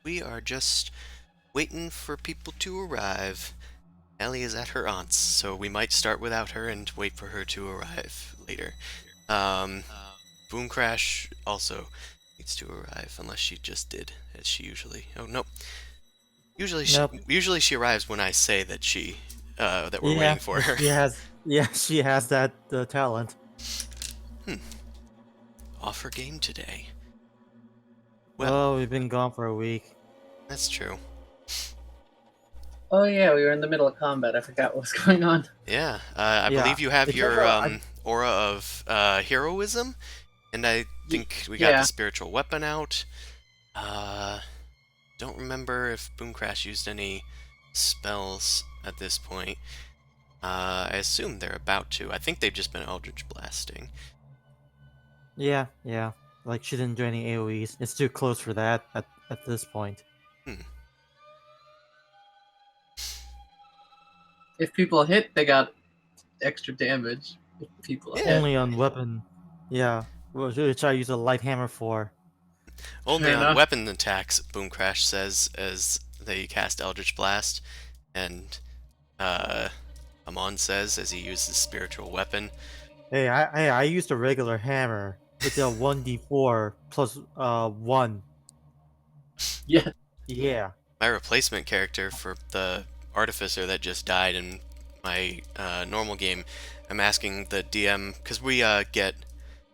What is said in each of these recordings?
We are just waiting for people to arrive. Ellie is at her aunt's, so we might start without her and wait for her to arrive later. Um, Boom Crash also needs to arrive, unless she just did, as she usually. Oh no, Nope. usually she arrives when I say that we're Yeah, waiting for her. she has. Yeah, she has that talent. Hmm. Off her game today. Well, Oh, we've been gone for a week. that's true. Oh yeah, we were in the middle of combat. I forgot what was going on. Yeah, I Yeah, believe you have it turned your out. aura of heroism, and I Y- think we got the yeah, spiritual weapon out. Uh, don't remember if Boom Crash used any spells at this point. I assume they're about to. I think they've just been Eldritch Blasting. Yeah. Like she didn't do any AOE's. It's too close for that at this point. Hmm. if people hit, they got extra damage. If people Yeah, hit, Only on weapon. Yeah, which I use a light hammer for. only fair on enough. weapon attacks, Boom Crash says as they cast Eldritch Blast, and uh, Amon says as he uses spiritual weapon. Hey, I used a regular hammer. It's a 1d4 plus 1. Yeah, Yeah. My replacement character for the artificer that just died in my normal game, I'm asking the DM because we get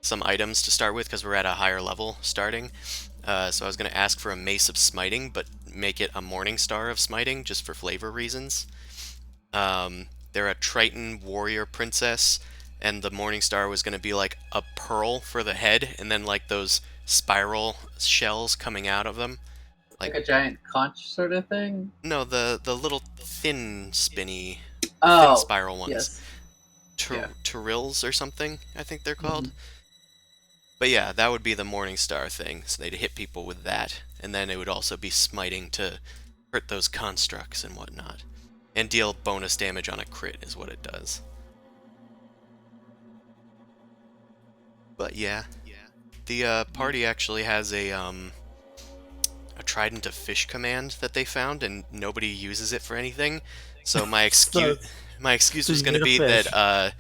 some items to start with because we're at a higher level starting. So I was going to ask for a Mace of Smiting, but make it a Morning Star of Smiting just for flavor reasons. They're a Triton warrior princess, and the Morning Star was going to be like a pearl for the head, and then like those spiral shells coming out of them. Like like a giant conch sort of thing. no, the little thin spinny, thin Oh, spiral ones, yes, yeah. Turils or something. I think they're hmm called. But yeah, that would be the Morning Star thing. So they'd hit people with that, and then it would also be smiting to hurt those constructs and whatnot, and deal bonus damage on a crit is what it does. But yeah, the party actually has a trident of fish command that they found, and nobody uses it for anything. So so, my excuse so was you going to made a be fish. that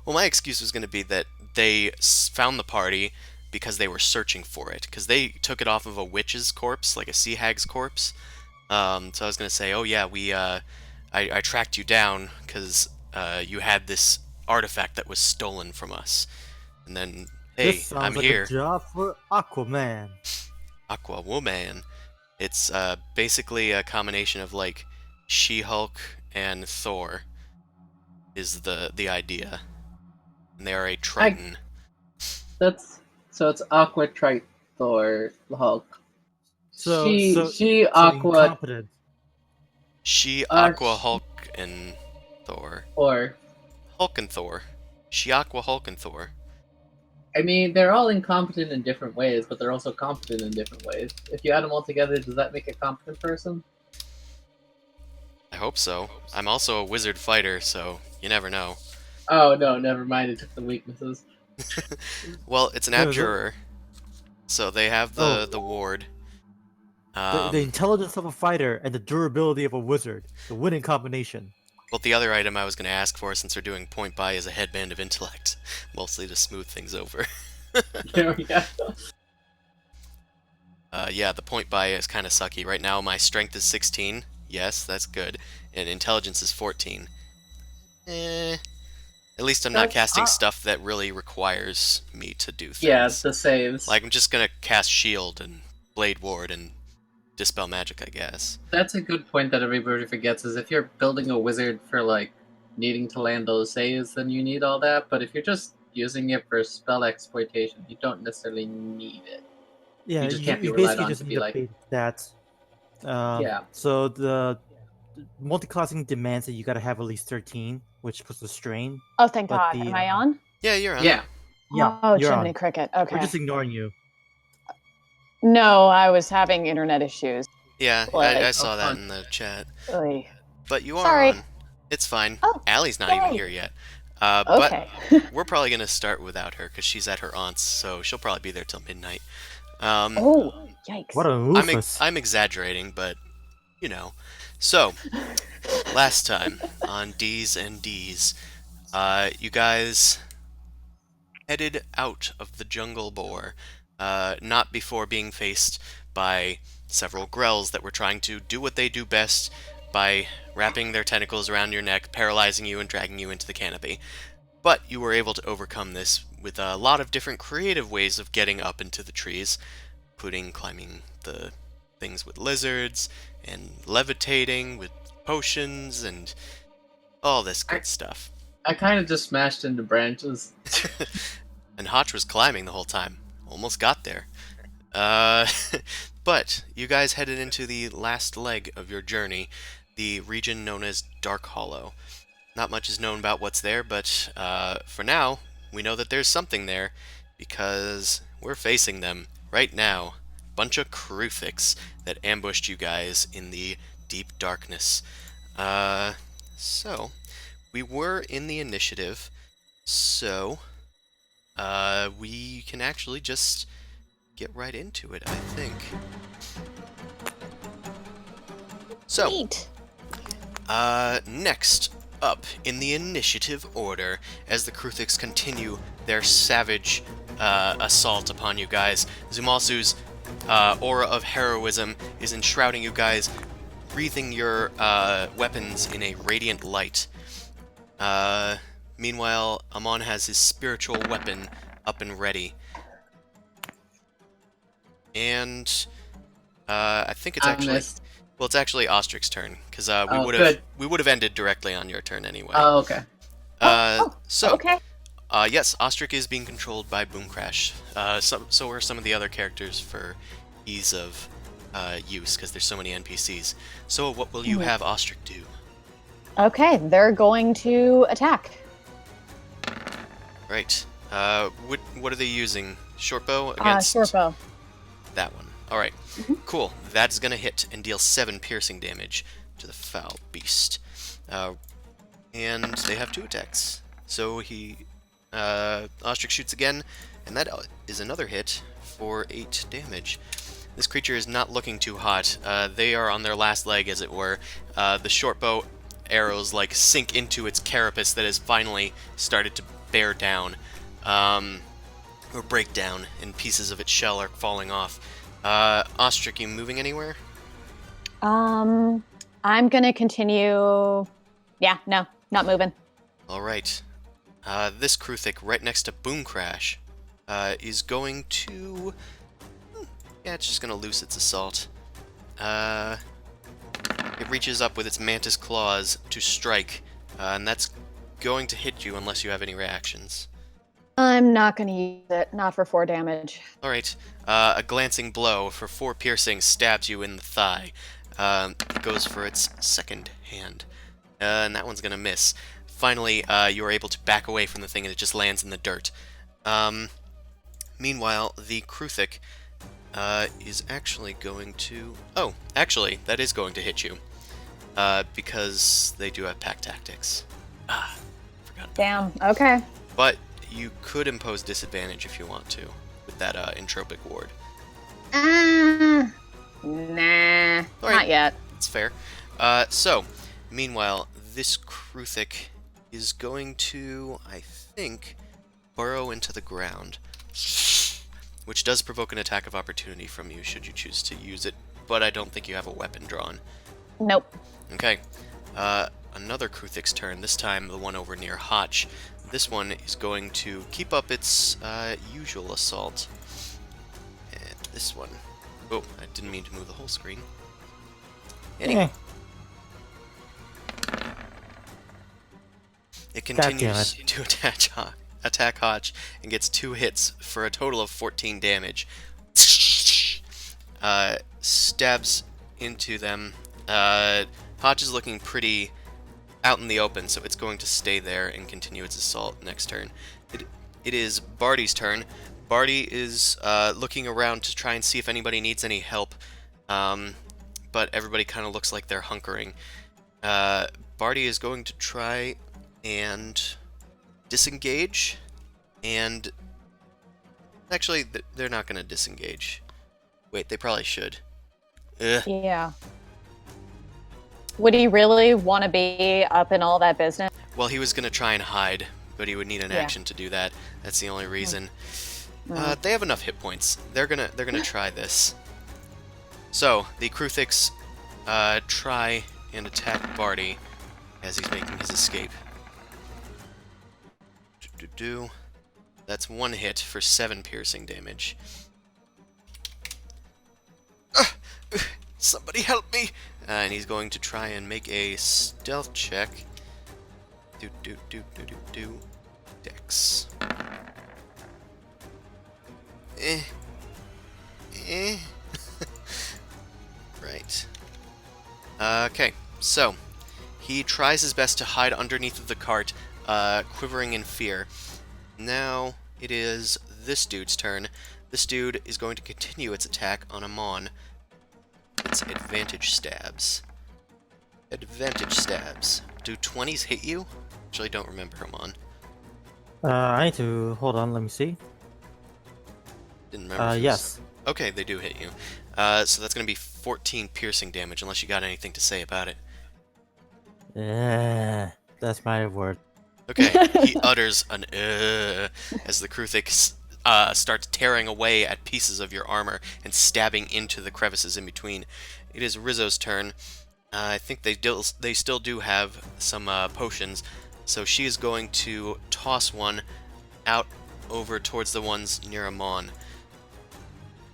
well, my excuse was going to be that they found the party because they were searching for it because they took it off of a witch's corpse, like a sea hag's corpse. So I was going to say, oh yeah, I tracked you down because you had this artifact that was stolen from us, and then This hey, I'm sounds like a here. job for Aquaman. Aqua Woman. It's basically a combination of like She-Hulk and Thor is the idea, and they are a I Triton. that's so it's Aqua Trite Thor Hulk. So She so she so Aqua incompetent. She, uh Aqua, Hulk, and Thor. or Hulk and Thor. She, Aqua, Hulk, and Thor. I mean they're all incompetent in different ways, but they're also competent in different ways. If you add them all together, does that make a competent person? I hope so. I'm also a wizard fighter, so you never know. Oh no, never mind. It took the weaknesses. Well, it's an No, the, abjurer, so they have oh, the ward. the Um, intelligence of a fighter and the durability of a wizard. The winning combination. well, the other item I was going to ask for, since we're doing point buy, is a headband of intellect, mostly to smooth things over. There we go. Yeah, the point buy is kind of sucky. Right now, my strength is 16. Yes, that's good. And intelligence is 14. Eh. At least I'm not That's casting stuff that really requires me to do yeah, things. the saves. Like, I'm just gonna cast Shield and Blade Ward and Dispel Magic, I guess. That's a good point that everybody forgets is if you're building a wizard for like needing to land those saves, then you need all that. But if you're just using it for spell exploitation, you don't necessarily need it. Yeah, You just can't be you relied basically on just to need be the like, basic stats. yeah, So the multi-classing demands that you gotta have at least 13, which puts a strain. Oh, thank But God. the Am I on? Yeah, you're on. yeah. yeah, Oh, you're Jiminy on. Cricket. We're Okay. just ignoring you. No, I was having internet issues. Yeah, I Like, Oh, saw that fun. in the chat. oy. But you are Sorry. on. It's fine. Oh, Allie's not even yay. here yet. But Okay. we're probably gonna start without her because she's at her aunt's, so she'll probably be there till midnight. Oh, yikes. What a oofus. I'm exaggerating, but you know. So, last time on D's and D's, you guys headed out of the jungle boar, not before being faced by several grells that were trying to do what they do best by wrapping their tentacles around your neck, paralyzing you, and dragging you into the canopy. But you were able to overcome this with a lot of different creative ways of getting up into the trees, including climbing the things with lizards, and levitating with potions, and all this good stuff. I kind of just smashed into branches. And Hotch was climbing the whole time. Almost got there. But you guys headed into the last leg of your journey, the region known as Dark Hollow. Not much is known about what's there, but for now, we know that there's something there, because we're facing them right now. Bunch of Kruthiks that ambushed you guys in the deep darkness. So, we were in the initiative, so we can actually just get right into it, I think. So, Neat. next up in the initiative order, as the Kruthiks continue their savage assault upon you guys, Zumasu's aura of heroism is enshrouding you guys, breathing your weapons in a radiant light. Meanwhile, Amon has his spiritual weapon up and ready. And I think it's actually... missed. Well, it's actually Ostric's turn, because good. we would have ended directly on your turn anyway. Oh, okay. So, Okay. yes, Ostric is being controlled by Boom Crash. So are some of the other characters for ease of use, because there's so many NPCs. So what will you have Ostrich do? Okay, they're going to attack. Right. What are they using? Shortbow against Shortbow. that one. Alright, cool. That's gonna hit and deal 7 piercing damage to the foul beast. And they have 2 attacks. So Ostrich shoots again, and that is another hit for 8 damage. This creature is not looking too hot. They are on their last leg, as it were. The shortbow arrows sink into its carapace that has finally started to bear down, or break down, and pieces of its shell are falling off. Ostrich, you moving anywhere? I'm gonna continue. Yeah, no, not moving. All right. This Kruthik right next to Boom Crash is going to... Yeah, it's just going to loose its assault. It reaches up with its mantis claws to strike, and that's going to hit you unless you have any reactions. I'm not gonna use it. Not for 4 damage. All right. A glancing blow for 4 piercing stabs you in the thigh. It goes for its second hand. And that one's going to miss. Finally, you are able to back away from the thing, and it just lands in the dirt. Meanwhile, the Kruthik is actually going to... Oh, actually, that is going to hit you. Because they do have pack tactics. Forgot about Damn. Okay. But you could impose disadvantage if you want to, with that entropic ward. Nah. All right. Not yet. That's fair. So, meanwhile, this Kruthik is going to, I think, burrow into the ground, which does provoke an attack of opportunity from you should you choose to use it, but I don't think you have a weapon drawn. Nope. Okay. Another Kruthik's turn, this time the one over near Hotch. This one is going to keep up its usual assault. And this one... Oh, I didn't mean to move the whole screen. Anyway. It continues to attack Hotch and gets 2 hits for a total of 14 damage. Stabs into them. Hotch is looking pretty out in the open, so it's going to stay there and continue its assault next turn. It is Barty's turn. Barty is looking around to try and see if anybody needs any help, but everybody kind of looks like they're hunkering. Barty is going to try and disengage, and actually they're not going to disengage. Wait, they probably should. Ugh. Yeah. Would he really want to be up in all that business? Well, he was gonna try and hide, but he would need an Yeah. action to do that. That's the only reason. Mm. They have enough hit points. They're gonna try this. So the Kruthiks try and attack Barty as he's making his escape. That's one hit for 7 piercing damage. Somebody help me! And he's going to try and make a stealth check. Dex. Right. Okay, so he tries his best to hide underneath of the cart, quivering in fear. Now it is this dude's turn. This dude is going to continue its attack on Amon. It's advantage stabs. Advantage stabs. Do 20s hit you? Actually, don't remember, Amon. I need to hold on. Let me see. Didn't remember. Yes. Okay, they do hit you. So that's going to be 14 piercing damage, unless you got anything to say about it. Yeah, that's my word. Okay, he utters an as the Kruthik starts tearing away at pieces of your armor and stabbing into the crevices in between. It is Rizzo's turn. I think they still do have some potions, so she is going to toss one out over towards the ones near Amon.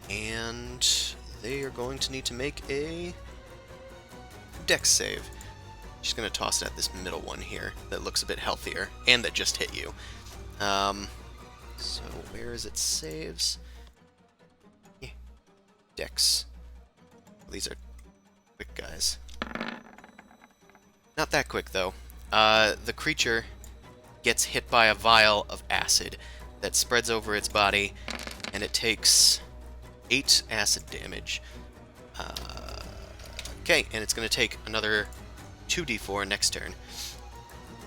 And they are going to need to make a dex save. She's going to toss it at this middle one here that looks a bit healthier and that just hit you. So where is it saves? Yeah. Dex. These are quick guys. Not that quick though. The creature gets hit by a vial of acid that spreads over its body, and it takes 8 acid damage. Okay, and it's going to take another 2d4 next turn.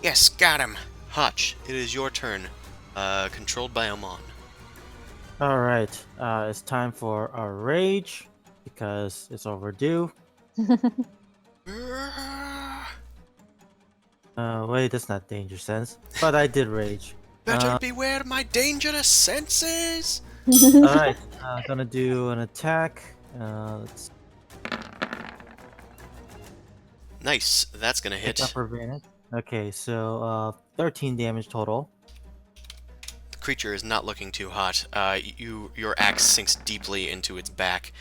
Yes, got him! Hotch, it is your turn. Controlled by Amon. Alright, it's time for a rage, because it's overdue. Wait, that's not danger sense, but I did rage. Better beware my dangerous senses! Alright, gonna do an attack. Let's Nice, that's gonna hit. pick up advantage. Okay, so 13 damage total. The creature is not looking too hot. Your axe sinks deeply into its back.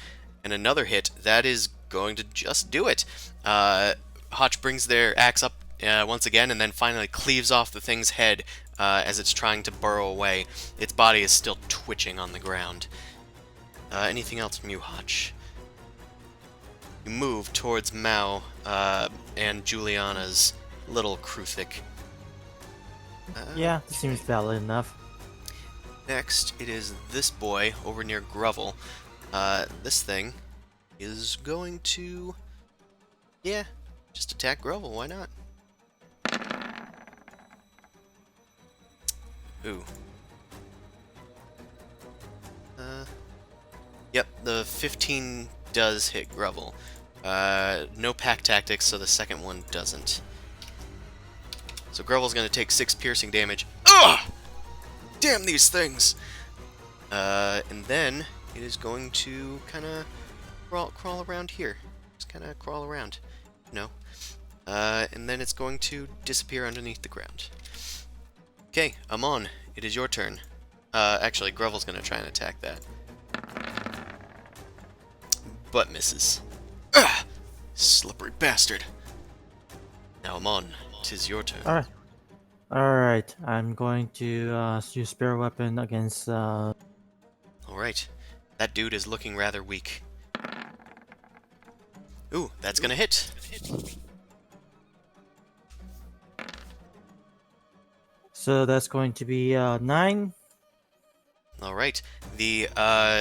And another hit, that is going to just do it. Hotch brings their axe up once again and then finally cleaves off the thing's head as it's trying to burrow away. Its body is still twitching on the ground. Anything else from you, Hotch? You move towards Mao and Juliana's little Kruthik. Yeah, this seems valid enough. Next, it is this boy over near Grovel. This thing is going to... yeah, just attack Grovel, why not? Ooh. Yep, the 15 does hit Grovel. No pack tactics, so the second one doesn't. So Grovel's gonna take 6 piercing damage. Ugh! Damn these things! And then it is going to kind of crawl around here. Just kind of crawl around, you know. And then it's going to disappear underneath the ground. Okay, Amon, it is your turn. Actually, Grovel's going to try and attack that. But misses. Ugh! Slippery bastard. Now, Amon, 'tis your turn. Alright, I'm going to use Spirit Weapon against... Alright. That dude is looking rather weak. Ooh, that's gonna hit. So that's going to be 9. Alright. The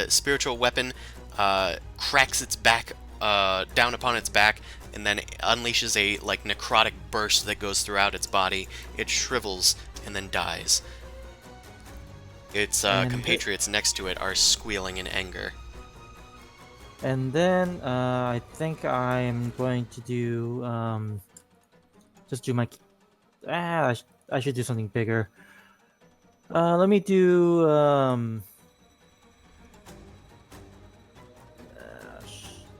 spiritual weapon cracks its back, down upon its back, and then unleashes a, like, necrotic burst that goes throughout its body. It shrivels and then dies. Its compatriots next to it are squealing in anger. And then I think I'm going to do just do my I should do something bigger. Let me do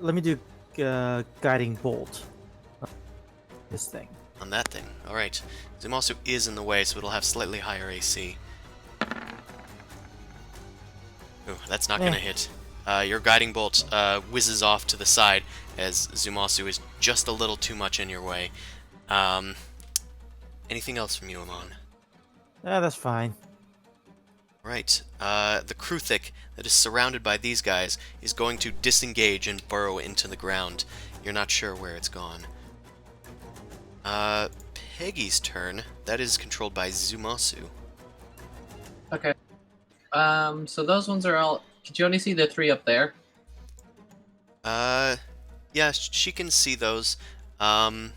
let me do guiding bolt. This thing. On that thing. Alright. Zumasu is in the way, so it'll have slightly higher AC. Ooh, that's not gonna hit. Your guiding bolt whizzes off to the side as Zumasu is just a little too much in your way. Anything else from you, Amon? Yeah, that's fine. Right. The Kruthic that is surrounded by these guys is going to disengage and burrow into the ground. You're not sure where it's gone. Peggy's turn. That is controlled by Zumasu. Okay. So those ones are all. Did you only see the 3 up there? Yeah, she can see those. I'm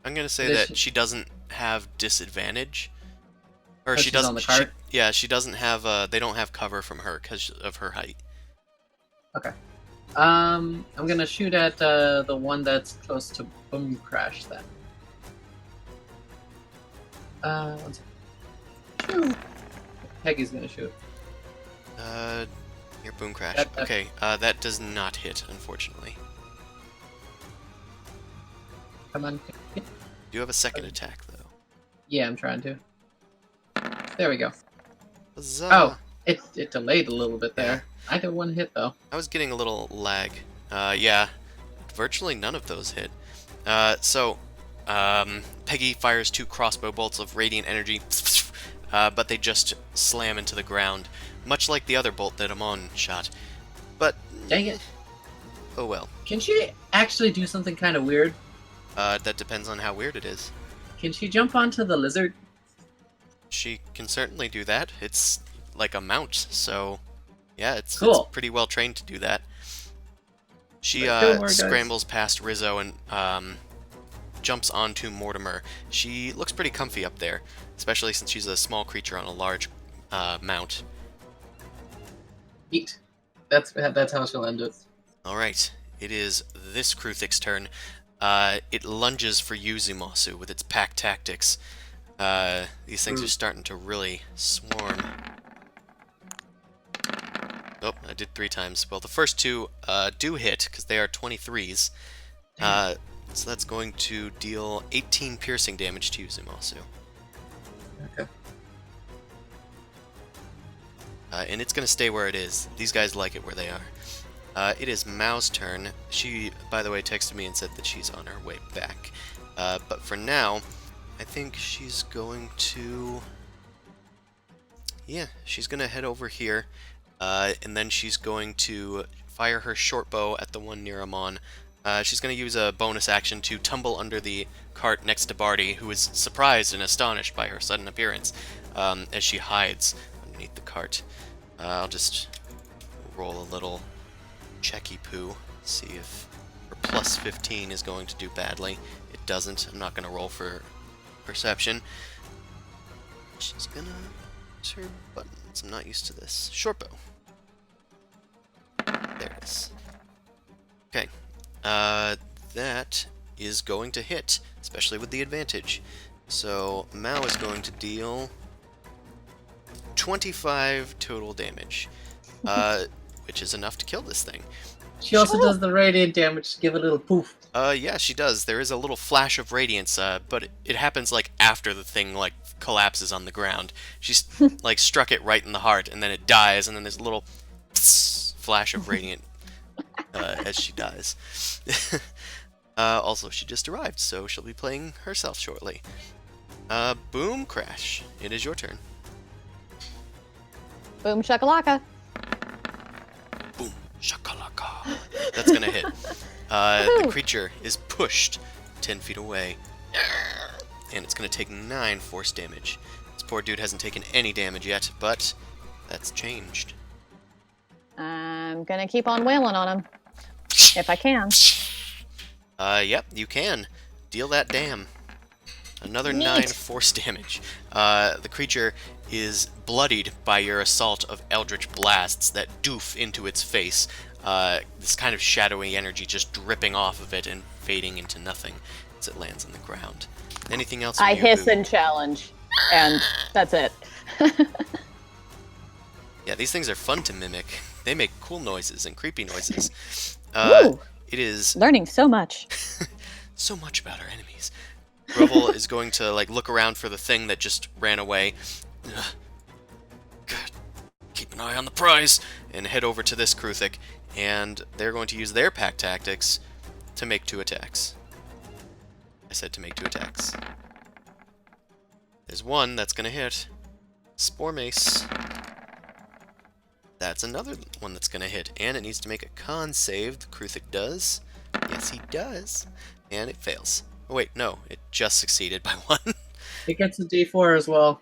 gonna say Does that she- she doesn't have disadvantage. Or Oh, she she's doesn't. on the cart? Yeah, she doesn't have. They don't have cover from her because of her height. Okay. I'm gonna shoot at the one that's close to Boom Crash then. One second. Peggy's gonna shoot. Your boom crash. That- Okay, that does not hit, unfortunately. Come on. Do you have a second attack, though? Yeah, I'm trying to. There we go. Huzzah! Oh, it delayed a little bit there. I did 1 hit though. I was getting a little lag. Yeah, virtually none of those hit. Peggy fires 2 crossbow bolts of radiant energy, but they just slam into the ground, much like the other bolt that Amon shot. But, Dang it. oh well. Can she actually do something kind of weird? That depends on how weird it is. Can she jump onto the lizard? She can certainly do that. It's like a mount, so yeah, it's Cool. pretty well trained to do that. She Like, don't worry, guys. scrambles past Rizzo and jumps onto Mortimer. She looks pretty comfy up there, especially since she's a small creature on a large mount. Eat. That's how she'll end it. Alright, it is this Kruthic's turn. It lunges for you, Zumasu, with its pack tactics. These things are starting to really swarm. Oh, I did 3 times. Well, the first 2 do hit, because they are 23s. So that's going to deal 18 piercing damage to you, Zumasu. Okay. And it's going to stay where it is. These guys like it where they are. It is Mao's turn. She, by the way, texted me and said that she's on her way back. But for now, I think she's going to... Yeah, she's going to head over here. And then she's going to fire her short bow at the one near Amon. She's going to use a bonus action to tumble under the cart next to Barty, who is surprised and astonished by her sudden appearance, as she hides underneath the cart. I'll just roll a little checky poo, see if her plus 15 is going to do badly. It doesn't. I'm not going to roll for perception. She's going to use her buttons. I'm not used to this. Short bow. There it is. Okay. That is going to hit, especially with the advantage. So Mao is going to deal 25 total damage, which is enough to kill this thing. She also does the radiant damage to give a little poof. Yeah, she does. There is a little flash of radiance, but it happens like after the thing like collapses on the ground. She's like struck it right in the heart, and then it dies, and then there's a little flash of radiant as she dies. Also, she just arrived, so she'll be playing herself shortly. Boom Crash. It is your turn. Boom shakalaka. Boom shakalaka. That's gonna hit. The creature is pushed 10 feet away, and it's gonna take 9 force damage. This poor dude hasn't taken any damage yet, but that's changed. I'm gonna keep on wailing on him. If I can. Yep, you can. Deal that dam. Another Neat. 9 force damage. The creature is bloodied by your assault of eldritch blasts that doof into its face. this kind of shadowy energy just dripping off of it and fading into nothing as it lands on the ground. Anything else? I from you, hiss Boo? and challenge, and that's it. Yeah, these things are fun to mimic. They make cool noises and creepy noises. Woo! It is Learning so much. so much about our enemies. Grovel is going to look around for the thing that just ran away. Ugh. God. Keep an eye on the prize and head over to this Kruthik, and they're going to use their pack tactics to make 2 attacks. I said to make 2 attacks. There's one that's going to hit. Spore Mace. That's another one that's going to hit, and it needs to make a con save. The Kruthik does. Yes, he does. And it fails. Oh, wait, no. It just succeeded by 1. It gets a D4 as well.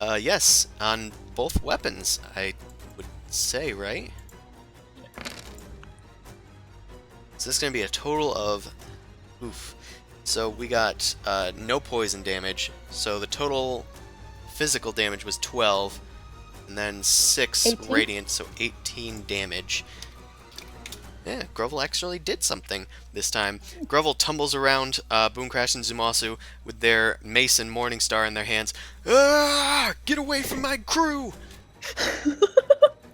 Yes, on both weapons, I would say, right? So this is going to be a total of... Oof. So we got no poison damage, so the total physical damage was 12, and then 6 18? radiant, so 18 damage. Yeah, Grovel actually did something this time. Grovel tumbles around Boomcrash and Zumasu with their mace and Morningstar in their hands. Ah! Get away from my crew!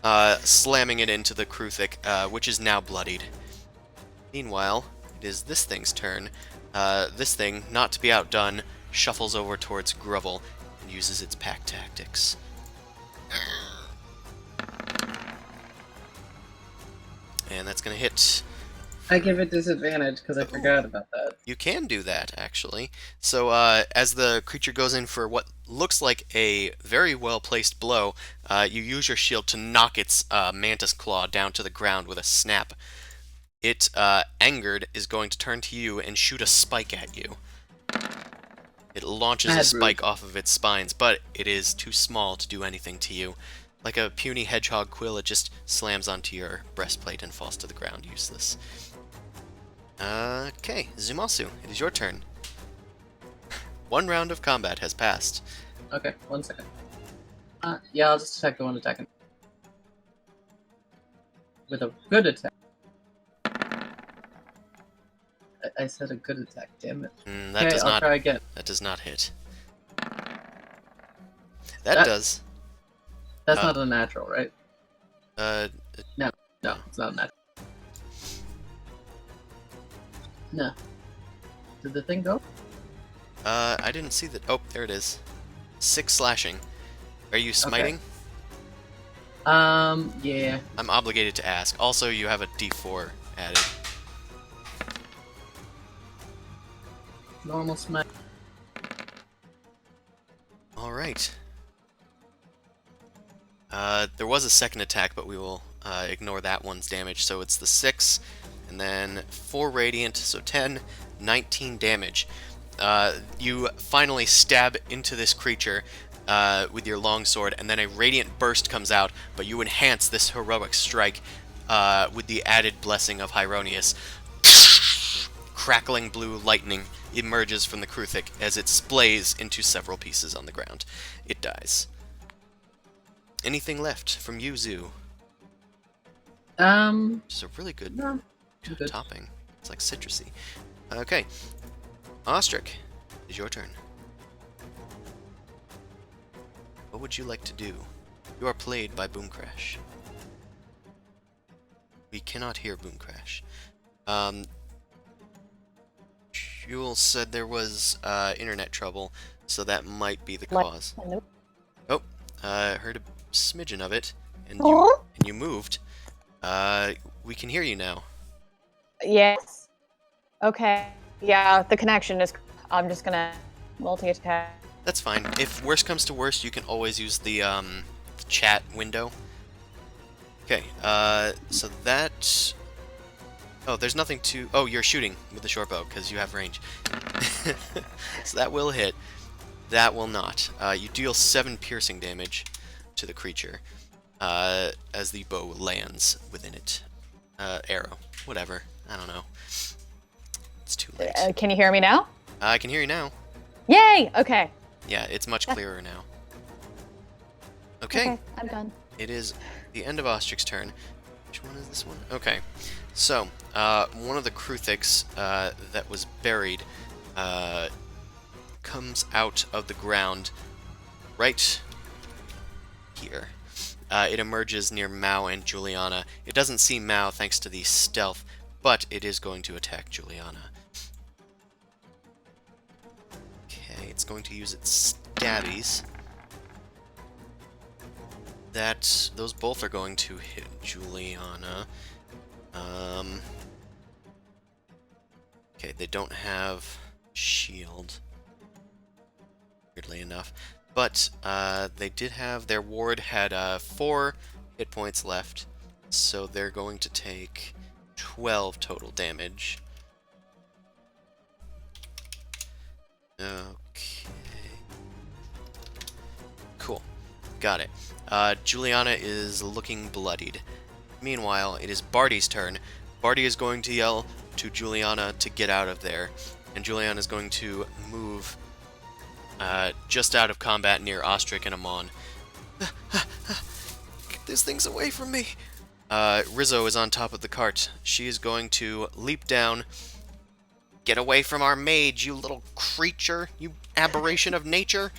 Slamming it into the Kruthik, which is now bloodied. Meanwhile, it is this thing's turn. This thing, not to be outdone, shuffles over towards Grovel and uses its pack tactics. And that's going to hit. I give it disadvantage because I forgot about that. You can do that, actually. So, as the creature goes in for what looks like a very well-placed blow, you use your shield to knock its mantis claw down to the ground with a snap. It, angered, is going to turn to you and shoot a spike at you. It launches a Mad spike rude. off of its spines, but it is too small to do anything to you. Like a puny hedgehog quill, it just slams onto your breastplate and falls to the ground, useless. Okay, Zumasu, it is your turn. 1 round of combat has passed. Okay, 1 second. Yeah, I'll just attack the one attacking. With a good attack. I said a good attack, damn it. That Okay, does I'll not. try again. That does not hit. That does. That's Uh, not a natural, right? Uh, No, it's not a natural. No. Did the thing go? I didn't see that. Oh, there it is. 6 slashing. Are you smiting? Yeah. I'm obligated to ask. Also, you have a D4 added. Normal smite. Alright. There was a second attack, but we will ignore that one's damage. So it's the 6, and then 4 radiant, so 10, 19 damage. You finally stab into this creature with your longsword, and then a radiant burst comes out, but you enhance this heroic strike with the added blessing of Hyronius. Crackling blue lightning emerges from the Kruthik as it splays into several pieces on the ground. It dies. Anything left from you, Zoo? Which is a really good No. Good. topping. It's like citrusy. Okay. Ostrich, it's your turn. What would you like to do? You are played by Boomcrash. We cannot hear Boomcrash. Jewel said there was internet trouble, so that might be the cause. Nope. Oh, heard a smidgen of it, and Aw. you moved. We can hear you now. Yes. Okay. Yeah, the connection is. I'm just gonna multi-attack. That's fine. If worst comes to worst, you can always use the chat window. Okay, so that... Oh, there's nothing to... Oh, you're shooting with the short bow, because you have range. So that will hit. That will not. You deal 7 piercing damage to the creature as the bow lands within it. Arrow. Whatever. I don't know. It's too late. Can you hear me now? I can hear you now. Yay! Okay. Yeah, it's much clearer now. Okay. I'm done. It is the end of Ostrich's turn. Which one is this one? Okay. So, one of the Kruthiks that was buried comes out of the ground right here. It emerges near Mao and Juliana. It doesn't see Mao thanks to the stealth, but it is going to attack Juliana. Okay, it's going to use its stabbies. Those both are going to hit Juliana. Okay, they don't have shield, weirdly enough. But they did have, their ward had 4 hit points left, so they're going to take 12 total damage. Okay. Cool. Got it. Juliana is looking bloodied. Meanwhile, it is Barty's turn. Barty is going to yell to Juliana to get out of there, and Juliana is going to move just out of combat near Ostrich and Amon. Get these things away from me! Rizzo is on top of the cart. She is going to leap down. Get away from our mage, you little creature, you aberration of nature!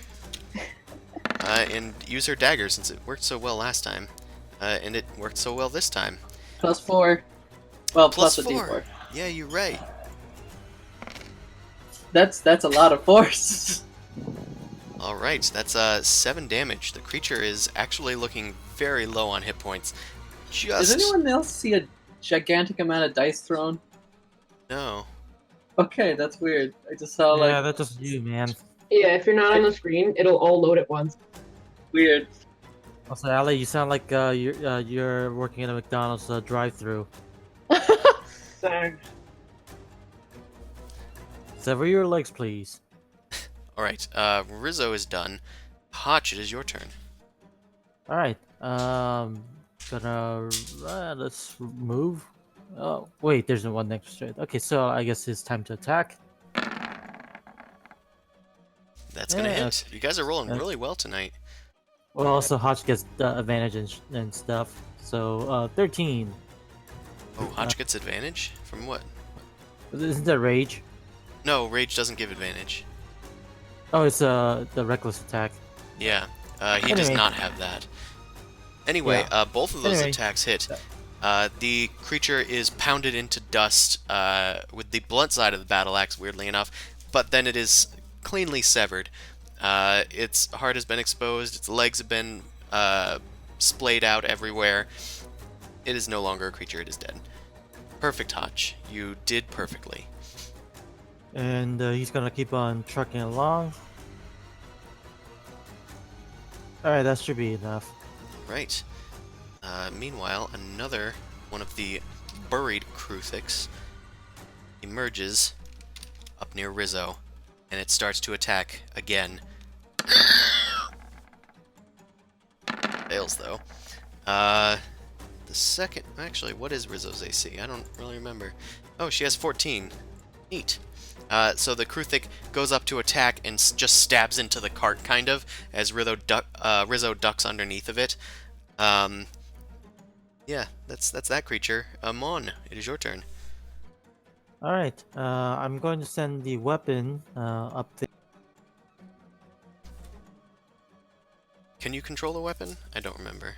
And use her dagger since it worked so well last time. And it worked so well this time. +4. Well, plus a +4. d4. Yeah, you're right. That's a lot of force. Alright, that's 7 damage. The creature is actually looking very low on hit points. Does anyone else see a gigantic amount of dice thrown? No. Okay, that's weird. I just saw Yeah, that's just you, man. Yeah, if you're not on the screen, it'll all load at once. weird. Also, Ali, you sound like you're working at a McDonald's drive-through. Thanks. Sever your legs, please. Alright, Rizzo is done. Hotch, it is your turn. All right. Let's move. Oh, wait, there's one next straight. Okay, so I guess it's time to attack. That's gonna Yeah, hit. You guys are rolling okay. really well tonight. Well, also Hotch gets advantage and stuff. So 13. Oh, Hotch gets advantage? From what? Isn't that rage? No, Rage doesn't give advantage. Oh, it's the reckless attack. Yeah, he does Anyway. not have that. Anyway, Yeah. both of those Anyway. attacks hit. The creature is pounded into dust with the blunt side of the battle axe, weirdly enough, but then it is cleanly severed. Its heart has been exposed, its legs have been splayed out everywhere. It is no longer a creature, it is dead. Perfect, Hotch. You did perfectly. And he's gonna keep on trucking along. Alright, that should be enough. Right. Meanwhile, another one of the buried Kruthiks emerges up near Rizzo, and it starts to attack again. Fails, though. The second... Actually, what is Rizzo's AC? I don't really remember. Oh, she has 14. Neat. So the Kruthik goes up to attack and just stabs into the cart, kind of, as Rizzo ducks underneath of it. Yeah, that's that creature. Mon, it is your turn. Alright, I'm going to send the weapon up there. Can you control the weapon? I don't remember.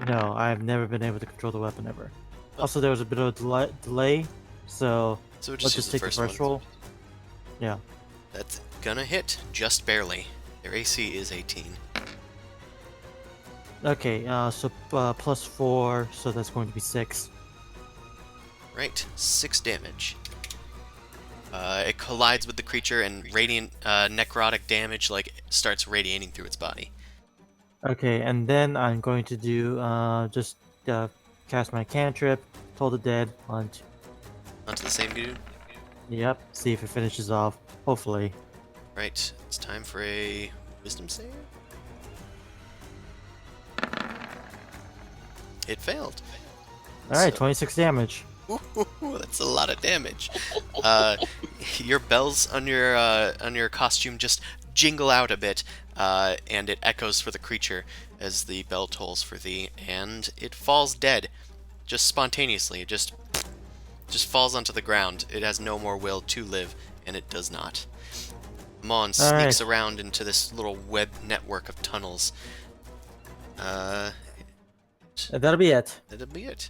No, I've never been able to control the weapon ever. Also, there was a bit of a delay, so So let's just just use take the the first one. roll. Yeah. That's gonna hit, just barely. Their AC is 18. Okay, so plus 4, so that's going to be 6. Right, 6 damage. It collides with the creature, and radiant necrotic damage starts radiating through its body. Okay, and then I'm going to do just cast my cantrip, Toll the Dead onto. Onto the same dude. Yep, see if it finishes off. Hopefully. Right, it's time for a wisdom save. It failed. Alright, So- 26 damage. Ooh, that's a lot of damage. Your bells on your costume just jingle out a bit, and it echoes for the creature as the bell tolls for thee, and it falls dead. just spontaneously. It just falls onto the ground. It has no more will to live, and it does not. Mon sneaks around into this little web network of tunnels. That'll be it. That'll be it.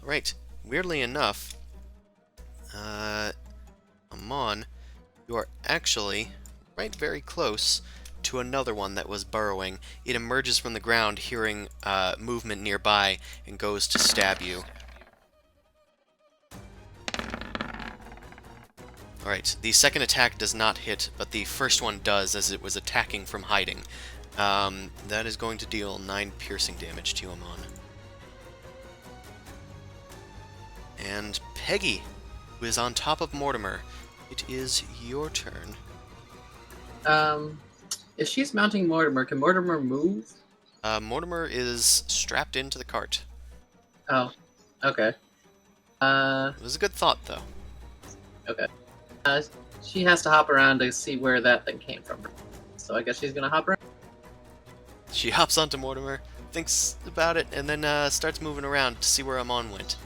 Alright, weirdly enough, Amon, you are actually right very close to another one that was burrowing. It emerges from the ground, hearing movement nearby, and goes to stab you. Alright, the second attack does not hit, but the first one does, as it was attacking from hiding. That is going to deal 9 piercing damage to Amon. And Peggy, who is on top of Mortimer, it is your turn. If she's mounting Mortimer, can Mortimer move? Mortimer is strapped into the cart. Oh, okay. It was a good thought, though. Okay. She has to hop around to see where that thing came from. So I guess she's gonna hop around. She hops onto Mortimer, thinks about it, and then starts moving around to see where Amon went.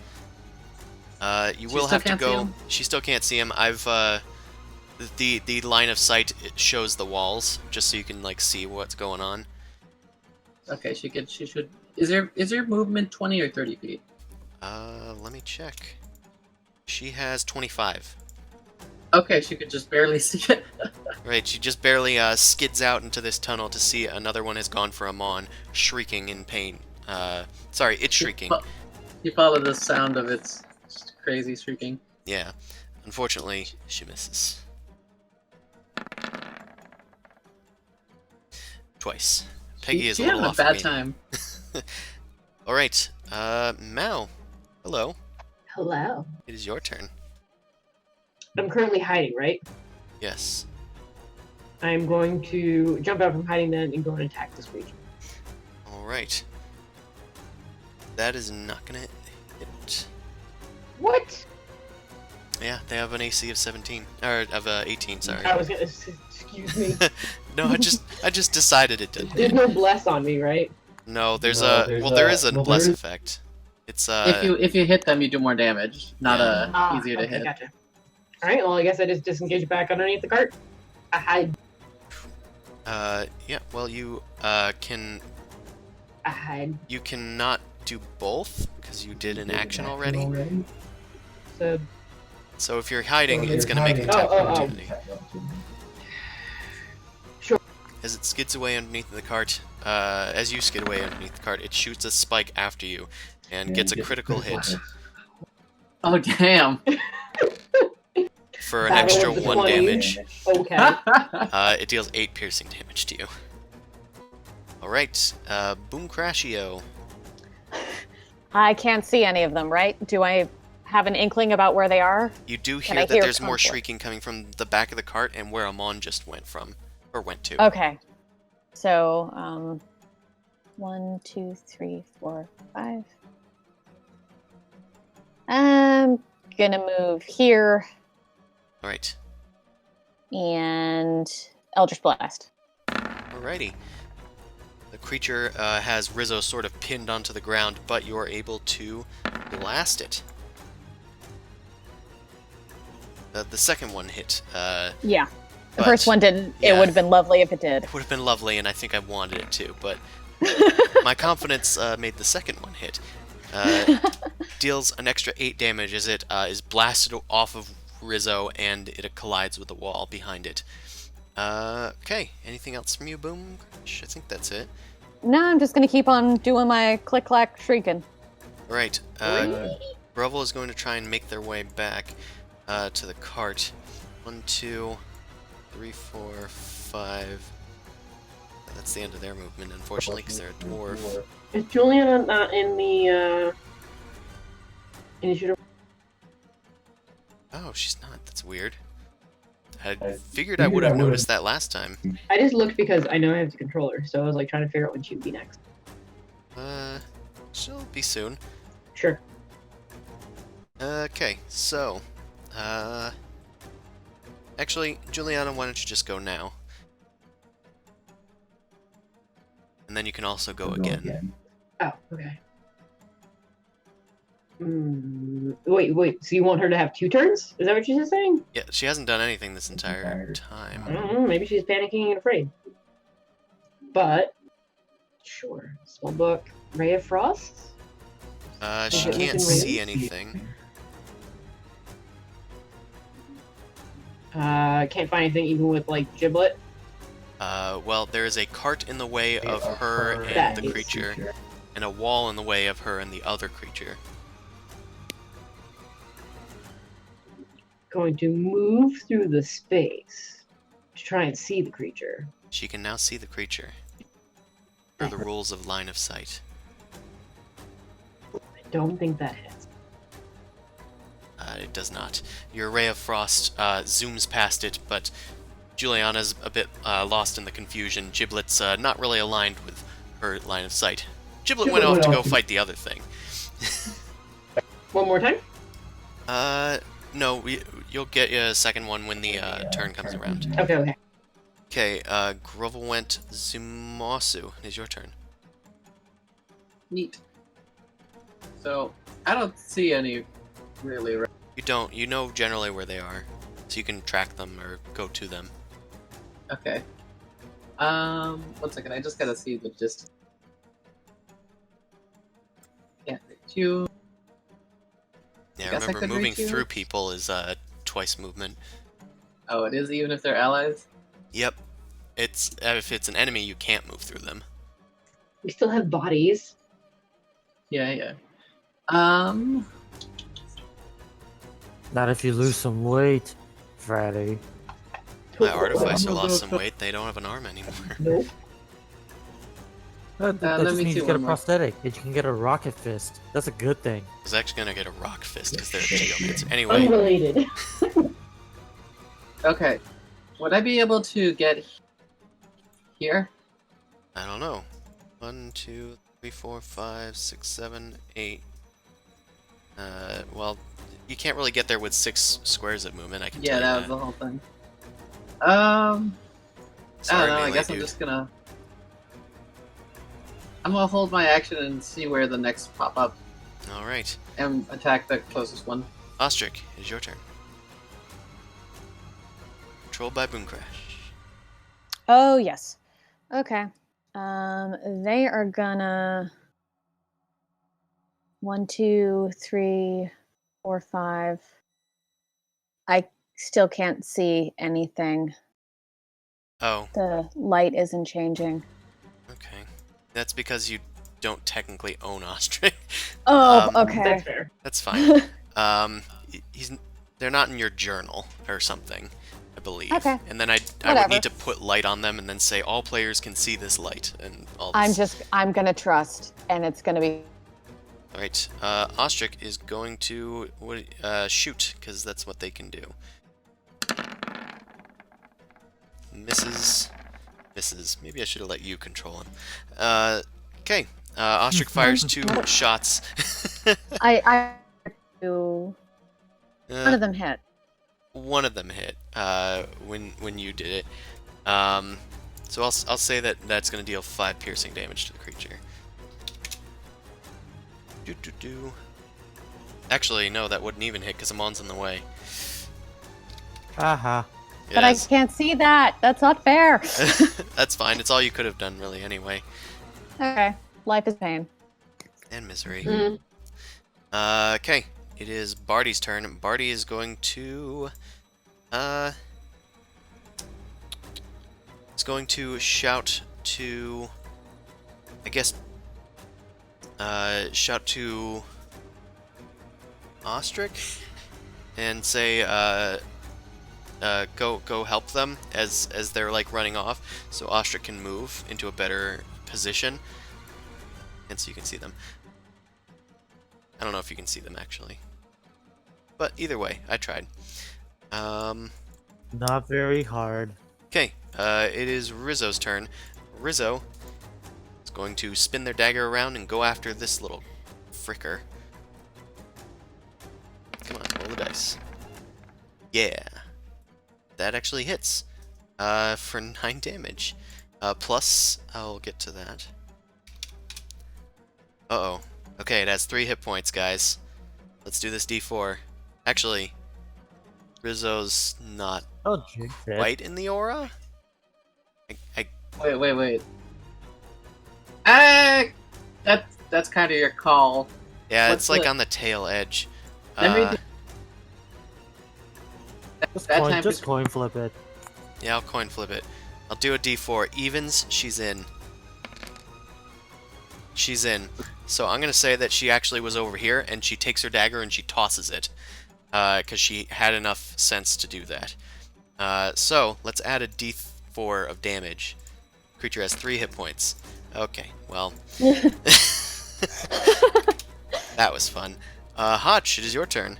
You will have to go. She still can't see him. I've the line of sight, it shows the walls just so you can like see what's going on. Okay, she should. Is your movement 20 or 30 feet? Let me check. She has 25. Okay, she could just barely see it. Right, she just barely skids out into this tunnel to see another one has gone for Amon, shrieking in pain. Sorry, it's shrieking. You follow the sound of its crazy shrieking. Yeah. Unfortunately, she misses. Twice. Peggy is a little off. She's having a bad time. Alright, Mal. Hello. Hello. It is your turn. I'm currently hiding, right? Yes. I'm going to jump out from hiding then and go and attack this region. Alright. That is not gonna hit. What? Yeah, they have an AC of 17. Or of 18, sorry. I was gonna excuse me. No, I just decided it didn't. There's no bless on me, right? No, there is a bless effect. It's if you hit them, you do more damage. Not easier to hit. Gotcha. All right. Well, I guess I just disengage back underneath the cart. I hide. Yeah. Well, you can. I hide. You cannot do both because you did an action already. So if you're hiding, it's gonna make an attack opportunity. Sure. As it skids away underneath the cart, as you skid away underneath the cart, it shoots a spike after you and gets a critical hit Oh damn! for an extra 1 damage. Okay. It deals 8 piercing damage to you. Alright, Boom Crashio. I can't see any of them, right? Do I have an inkling about where they are? You do Can hear I that hear there's more conflict? shrieking coming from the back of the cart and where Amon just went to. Okay. So, 1, 2, 3, 4, 5. I'm gonna move here Alright. and Eldritch Blast. Alrighty. The creature has Rizzo sort of pinned onto the ground, but you're able to blast it. The second one hit. Yeah. The But, first one didn't. yeah. It would have been lovely if it did. It would have been lovely, and I think I wanted it to, but my confidence made the second one hit. Deals an extra 8 damage as it is blasted off of Rizzo, and it collides with the wall behind it. Okay, anything else from you, Boom? I think that's it. No, I'm just gonna keep on doing my click-clack shrieking. Right, Breville is going to try and make their way back to the cart. 1, 2, 3, 4, 5. That's the end of their movement, unfortunately, because they're a dwarf. Is Juliana not in the initiative? Oh, she's not. That's weird. I figured I would have noticed that last time. I just looked because I know I have the controller, so I was like trying to figure out when she'd be next. She'll be soon. Sure. Okay, so, actually, Juliana, why don't you just go now? And then you can also go again. Oh, okay. Wait. So you want her to have 2 turns? Is that what you're saying? Yeah, she hasn't done anything this entire time. I don't know. Maybe she's panicking and afraid. But sure. Spellbook. Ray of Frost. She Okay, can't we can see raise. anything. Can't find anything even with like Giblet. Well, there is a cart in the way of her and That the is creature, and a wall in the way of her and the other creature. Going to move through the space to try and see the creature. She can now see the creature. Per the rules of line of sight. I don't think that hits. It does not. Your ray of frost zooms past it, but Juliana's a bit lost in the confusion. Giblet's not really aligned with her line of sight. Giblet went off to go fight the other thing. One more time. No, you'll get a second one when the turn comes around. Okay. Okay, Grovel went Zumasu. It is your turn. Neat. So, I don't see any really. You don't. You know generally where they are, so you can track them or go to them. Okay. 1 second, I just gotta see the distance. Can't reach you. Yeah, Guess I remember could moving reach you. through people is twice movement. Oh, it is even if they're allies? Yep. It's if it's an enemy, you can't move through them. We still have bodies. Yeah. Not if you lose some weight, Freddy. My artificer lost some weight. They don't have an arm anymore. Nope. That let just me means see you get a one more. prosthetic. You can get a rocket fist. That's a good thing. I was actually gonna get a rock fist because they're a geomancer. Anyway, Unrelated. Okay. Would I be able to get here? I don't know. 1, 2, 3, 4, 5, 6, 7, 8. Well, you can't really get there with 6 squares of movement. I can Yeah, tell that you was the whole thing. I don't Sorry, know, I melee guess I'm dude. just gonna... I'm gonna hold my action and see where the next pop up All right, and attack the closest one. Ostrich, it is your turn. Controlled by Boom Crash. Oh yes. Okay. They are gonna 1, 2, 3, 4, 5. I still can't see anything. Oh, The light isn't changing. okay. That's because you don't technically own Ostrich. Oh, Um, okay. That's fair. That's fine. They're not in your journal or something, I believe. Okay. And then I would Whatever. need to put light on them and then say all players can see this light and all this. I'm gonna trust, and it's gonna be. All right. Ostrich is going to shoot because that's what they can do. Misses. Maybe I should have let you control him. Okay. Ostrich fires 2 shots. I do. One Uh, of them hit. One of them hit when you did it. So I'll say that that's going to deal 5 piercing damage to the creature. Actually, no, that wouldn't even hit because Amon's in the way. Aha. But I can't see that. That's not fair. That's fine. It's all you could have done, really, anyway. Okay. Life is pain. And misery. Mm. Okay. It is Barty's turn. Barty is going to... He's going to shout to... I guess... shout to... Ostrich? And say, go help them as they're like running off, so Ostrich can move into a better position, and so you can see them. I don't know if you can see them actually, but either way, I tried. Not very hard. Okay, it is Rizzo's turn. Rizzo is going to spin their dagger around and go after this little fricker. Come on, roll the dice. Yeah. That actually hits for 9 damage. Plus, I'll get to that. Uh-oh. Okay, it has 3 hit points, guys. Let's do this D4. Actually, Rizzo's not Oh, jinx it. quite in the aura. I Wait. That's kind of your call. yeah, What's it's like the- on the tail edge. Let me Just that coin, time just is- coin flip it. Yeah, I'll coin flip it. I'll do a D4. Evens, she's in. She's in. So I'm going to say that she actually was over here, and she takes her dagger and she tosses it. Because she had enough sense to do that. So, let's add a D4 of damage. Creature has 3 hit points. Okay, well. That was fun. Hotch, it is your turn.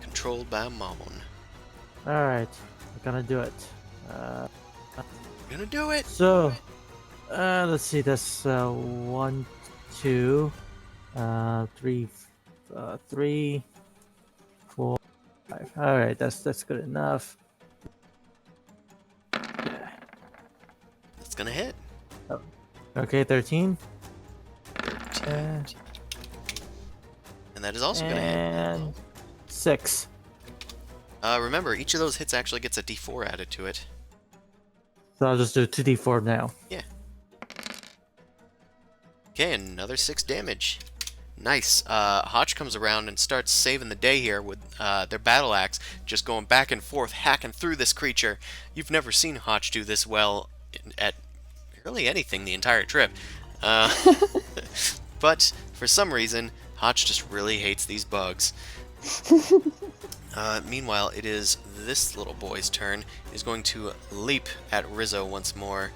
Controlled by Mammon. Alright, we're gonna do it. Gonna do it! So, let's see, that's 1, 2, 3, 3, 4, 5. Alright, that's good enough. Yeah. It's gonna hit. Okay, 13. 13. And that is also gonna hit. And 6. Remember, each of those hits actually gets a D4 added to it. So I'll just do 2d4 now. Okay, another 6 damage. Nice. Hotch comes around and starts saving the day here with their battle axe, just going back and forth, hacking through this creature. You've never seen Hotch do this well at really anything the entire trip. But for some reason, Hotch just really hates these bugs. Meanwhile, it is this little boy's turn. He's going to leap at Rizzo once more.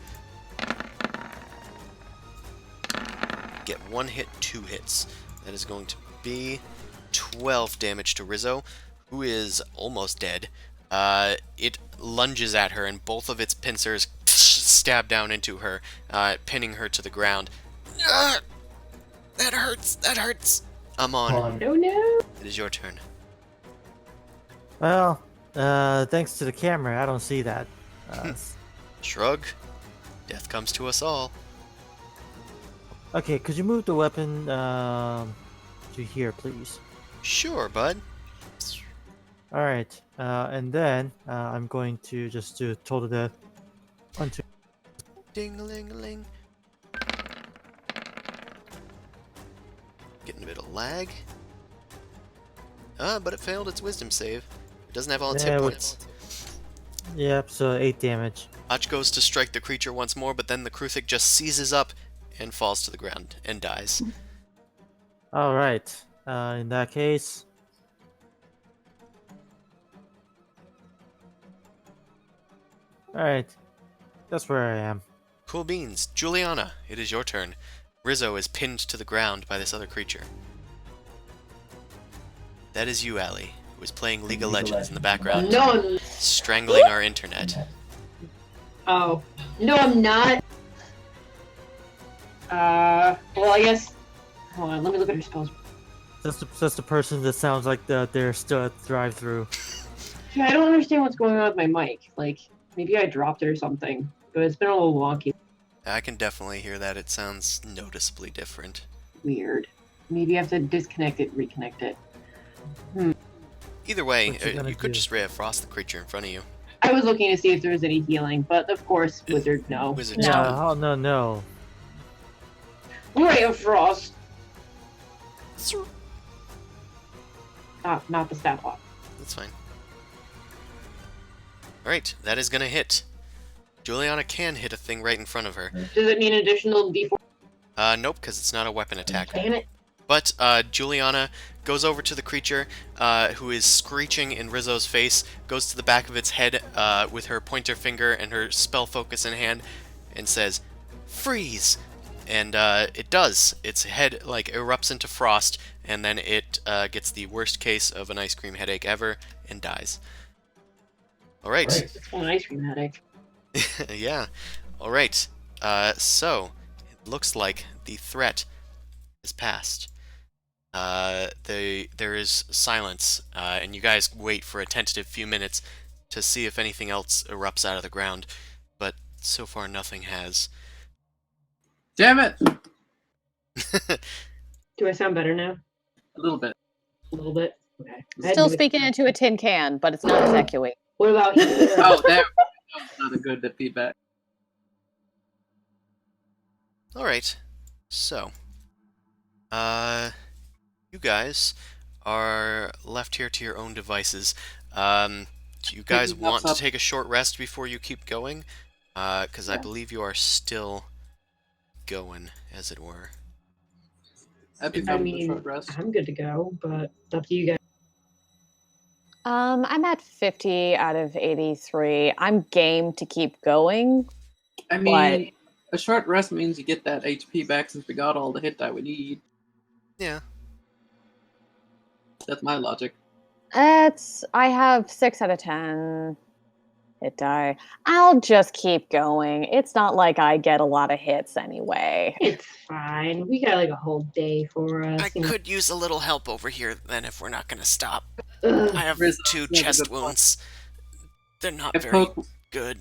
Get 1 hit, 2 hits. That is going to be 12 damage to Rizzo, who is almost dead. It lunges at her, and both of its pincers stab down into her, pinning her to the ground. Ah! That hurts! That hurts! Amon, No, no. it is your turn. Well, thanks to the camera, I don't see that. Shrug. Death comes to us all. Okay, could you move the weapon to here, please? Sure, bud. Alright, and then I'm going to just do total death. 1, 2. Ding-a-ling-a-ling. Getting a bit of lag. But it failed its wisdom save. It doesn't have all its hit Yeah, points. Yep, so 8 damage. Hotch goes to strike the creature once more, but then the Kruthic just seizes up and falls to the ground and dies. Alright, in that case. Alright, that's where I am. Cool beans. Juliana, it is your turn. Rizzo is pinned to the ground by this other creature. That is you, Allie, who is playing League of Legends in the background, No. strangling our internet. Oh. No, I'm not. Well, I guess. Hold on, let me look at her spells. That's the person that sounds like they're still at the drive-through. Yeah, I don't understand what's going on with my mic. Like, maybe I dropped it or something. But it's been a little wonky. I can definitely hear that. It sounds noticeably different. Weird. Maybe I have to disconnect it, reconnect it. Either way, What you gonna you could do? just Ray of Frost the creature in front of you. I was looking to see if there was any healing, but of course, Wizard, no. Wizard, no. no. Oh no. Ray of Frost! Not the stat block. That's fine. Alright, that is gonna hit. Juliana can hit a thing right in front of her. Does it mean additional d4? Nope, because it's not a weapon attack. Damn it. But Juliana goes over to the creature, who is screeching in Rizzo's face, goes to the back of its head with her pointer finger and her spell focus in hand, and says, "Freeze!" And it does. Its head erupts into frost, and then it gets the worst case of an ice cream headache ever and dies. All right. It's an ice cream headache. Yeah. All right. So it looks like the threat is past. There is silence, and you guys wait for a tentative few minutes to see if anything else erupts out of the ground, but so far nothing has. Damn it! Do I sound better now? A little bit. A little bit. Okay. I had Still to- speaking into a tin can, but it's not as echoey. What about here? Oh, there. That's not a good feedback. Alright, so, you guys are left here to your own devices. Do you guys Picking want to up. take a short rest before you keep going? Because I Yeah. believe you are still going, as it were. I picked I up a mean, short rest. I'm good to go, but it's up to you guys. I'm at 50 out of 83. I'm game to keep going. I mean, a short rest means you get that HP back since we got all the hit die we need. Yeah. That's my logic. I have 6 out of 10 hit die. I'll just keep going. It's not like I get a lot of hits anyway. It's fine. We got like a whole day for us. I could use a little help over here, then, if we're not going to stop. Ugh. I have Rizzo, 2 you have a chest good point. wounds. They're not I very poke, good.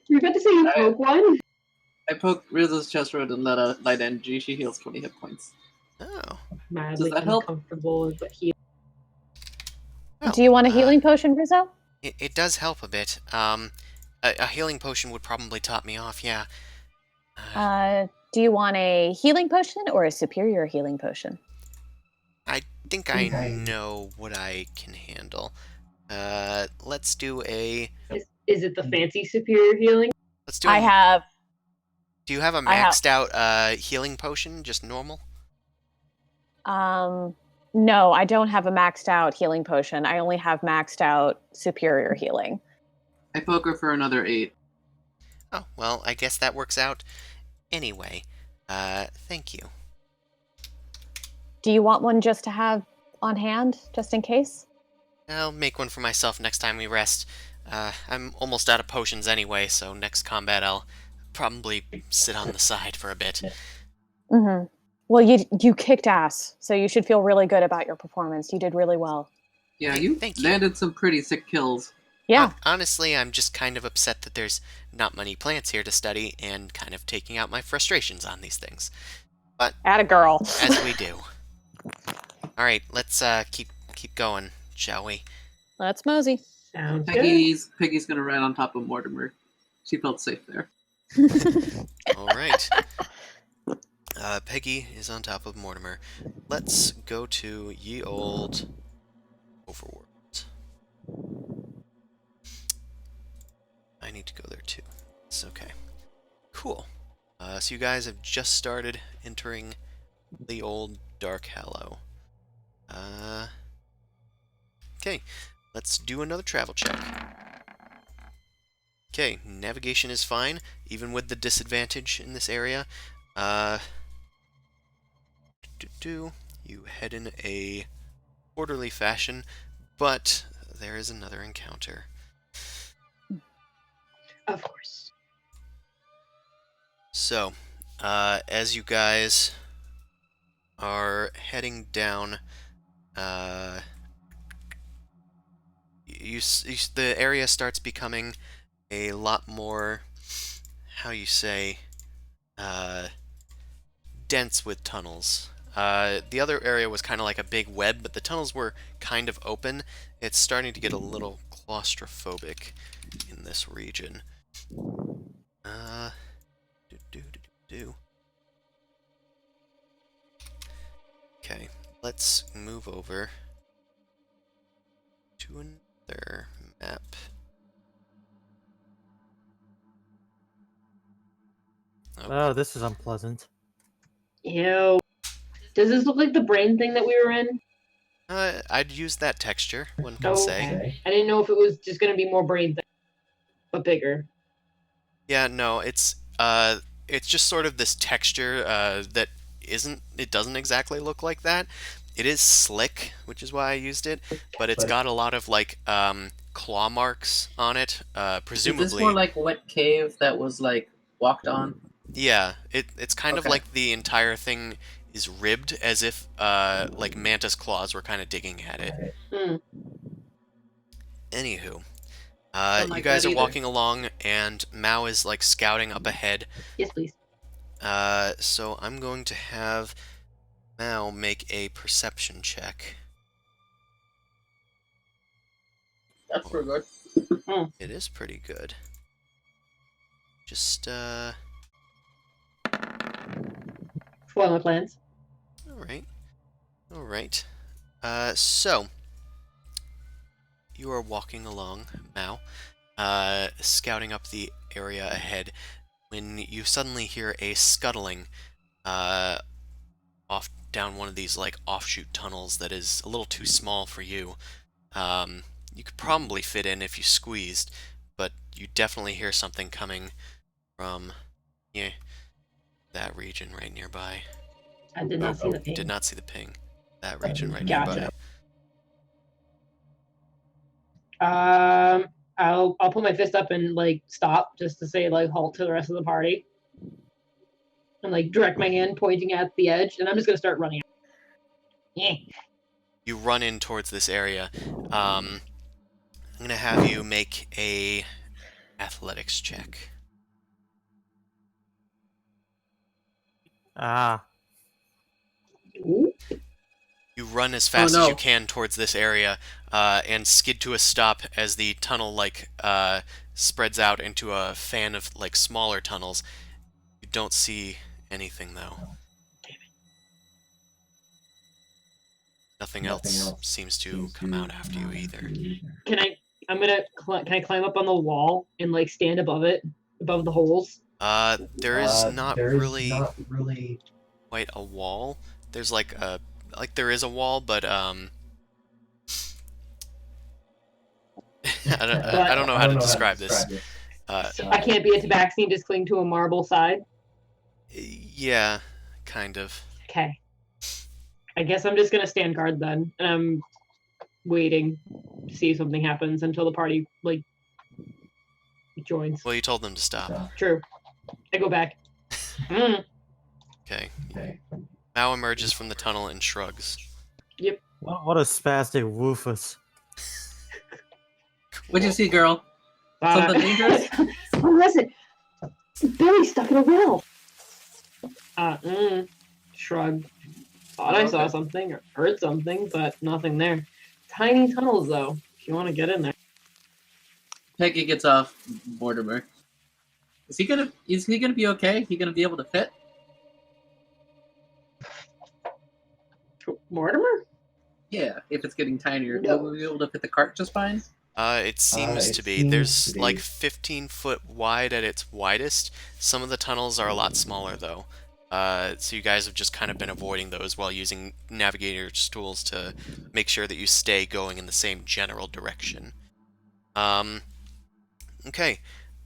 You're about to say you poke one? I poked Rizzo's chest road and let a light energy. She heals 20 hit points. Oh. Mildly that help? uncomfortable, but he. Well, Do you want a healing potion, Rizzo? It does help a bit. A healing potion would probably top me off, yeah. Do you want a healing potion or a superior healing potion? I think I know what I can handle. Let's do a... Is it the fancy superior healing? Let's do I have. Do you have a I have- maxed out healing potion, just normal? No, I don't have a maxed out healing potion. I only have maxed out superior healing. I poke her for another 8. Oh, well, I guess that works out anyway. Thank you. Do you want one just to have on hand, just in case? I'll make one for myself next time we rest. I'm almost out of potions anyway, so next combat I'll probably sit on the side for a bit. Mm-hmm. Well, you kicked ass, so you should feel really good about your performance. You did really well. Yeah, Hey, you thank you. landed some pretty sick kills. Yeah. Honestly, I'm just kind of upset that there's not many plants here to study, and kind of taking out my frustrations on these things. Atta girl. As we do. Alright, let's keep going, shall we? Let's mosey. Sounds good. Peggy's gonna ride on top of Mortimer. She felt safe there. Alright. Peggy is on top of Mortimer. Let's go to ye old overworld. I need to go there too. It's okay. Cool. So you guys have just started entering the old Dark Hallow. Okay, let's do another travel check. Okay, navigation is fine, even with the disadvantage in this area. You head in a orderly fashion, but there is another encounter. Of course. So, as you guys are heading down, the area starts becoming a lot more, how you say, dense with tunnels. The other area was kind of like a big web, but the tunnels were kind of open. It's starting to get a little claustrophobic in this region. Okay, let's move over to another map. Oh, this is unpleasant. Ew. Does this look like the brain thing that we were in? I'd use that texture, one can Oh, say. okay. I didn't know if it was just going to be more brain thing, but bigger. Yeah, no, it's just sort of this texture that it doesn't exactly look like that. It is slick, which is why I used it, but it's got a lot of like claw marks on it, presumably. Is this more like Wet Cave that was like walked on? Yeah, it's kind of Okay. like the entire thing is ribbed, as if like mantis claws were kind of digging at it. Hmm. Anywho, Don't you like guys that are either. walking along, and Mao is like scouting up ahead. Yes, please. So I'm going to have Now make a perception check. That's pretty good. It is pretty good. Just, Spoil my plans. alright. Alright. So, you are walking along, Mao, scouting up the area ahead, when you suddenly hear a scuttling, off down one of these, like, offshoot tunnels that is a little too small for you. You could probably fit in if you squeezed, but you definitely hear something coming from, yeah, that region right nearby. I did not see the ping. Did not see the ping. That region right nearby. Gotcha. I'll put my fist up and like stop just to say like halt to the rest of the party, and like direct my hand pointing at the edge, and I'm just gonna start running. Yeah. You run in towards this area. I'm gonna have you make a athletics check. Ah. Ooh. You run as fast Oh, no. as you can towards this area, and skid to a stop as the tunnel spreads out into a fan of like smaller tunnels. You don't see anything though. Nothing else seems to come out after you either. Can I? Can I climb up on the wall and like stand above it, above the holes? There is not really quite a wall. There's there is a wall, but I don't know how to describe this. I can't be a tabaxi and just cling to a marble side. Yeah, kind of. Okay. I guess I'm just gonna stand guard then, and I'm waiting to see if something happens until the party like joins. Well, you told them to stop. True. I go back. Okay. Mao emerges from the tunnel and shrugs. What a spastic woofus. What'd you see, girl? Something dangerous? What was it? Billy stuck in a well. Shrug. Thought I saw something or heard something, but nothing there. Tiny tunnels, though, if you want to get in there. Peggy gets off Mortimer. Is he gonna be okay? He gonna be able to fit? Mortimer? Yeah, if it's getting tinier, No. will we be able to fit the cart just fine? It seems to be. There's like 15 foot wide at its widest. Some of the tunnels are a lot smaller though. So you guys have just kind of been avoiding those while using navigator's tools to make sure that you stay going in the same general direction. Okay.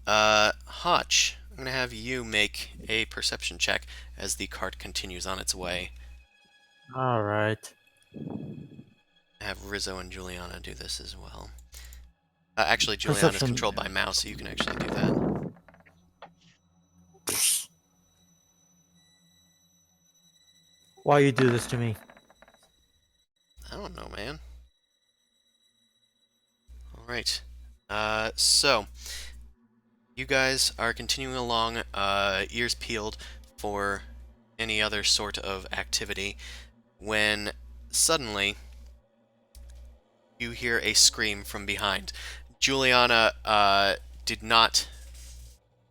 Hotch, I'm gonna have you make a perception check as the cart continues on its way. Alright. Have Rizzo and Juliana do this as well. Actually, Juliana's Perception. controlled by Mouse, so you can actually do that. Why you do this to me? I don't know, man. Alright. So, you guys are continuing along, ears peeled for any other sort of activity, when suddenly you hear a scream from behind. Juliana did not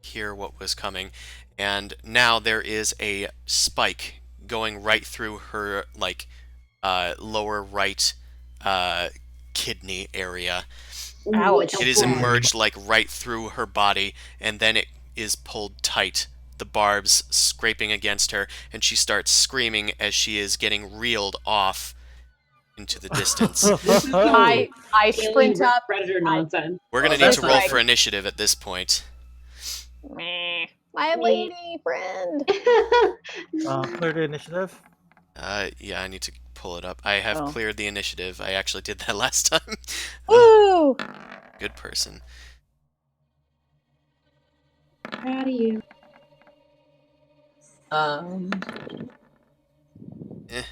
hear what was coming, and now there is a spike going right through her lower right kidney area. Ouch. It is emerged right through her body, and then it is pulled tight, the barbs scraping against her, and she starts screaming as she is getting reeled off into the distance. I sprint up. Predator nonsense. We're gonna Oh, need that's to roll right. for initiative at this point. Meh. My lady friend. Clear the initiative. Yeah, I need to pull it up. I have Oh. cleared the initiative. I actually did that last time. Woo! Good person. Proud of you. Eh.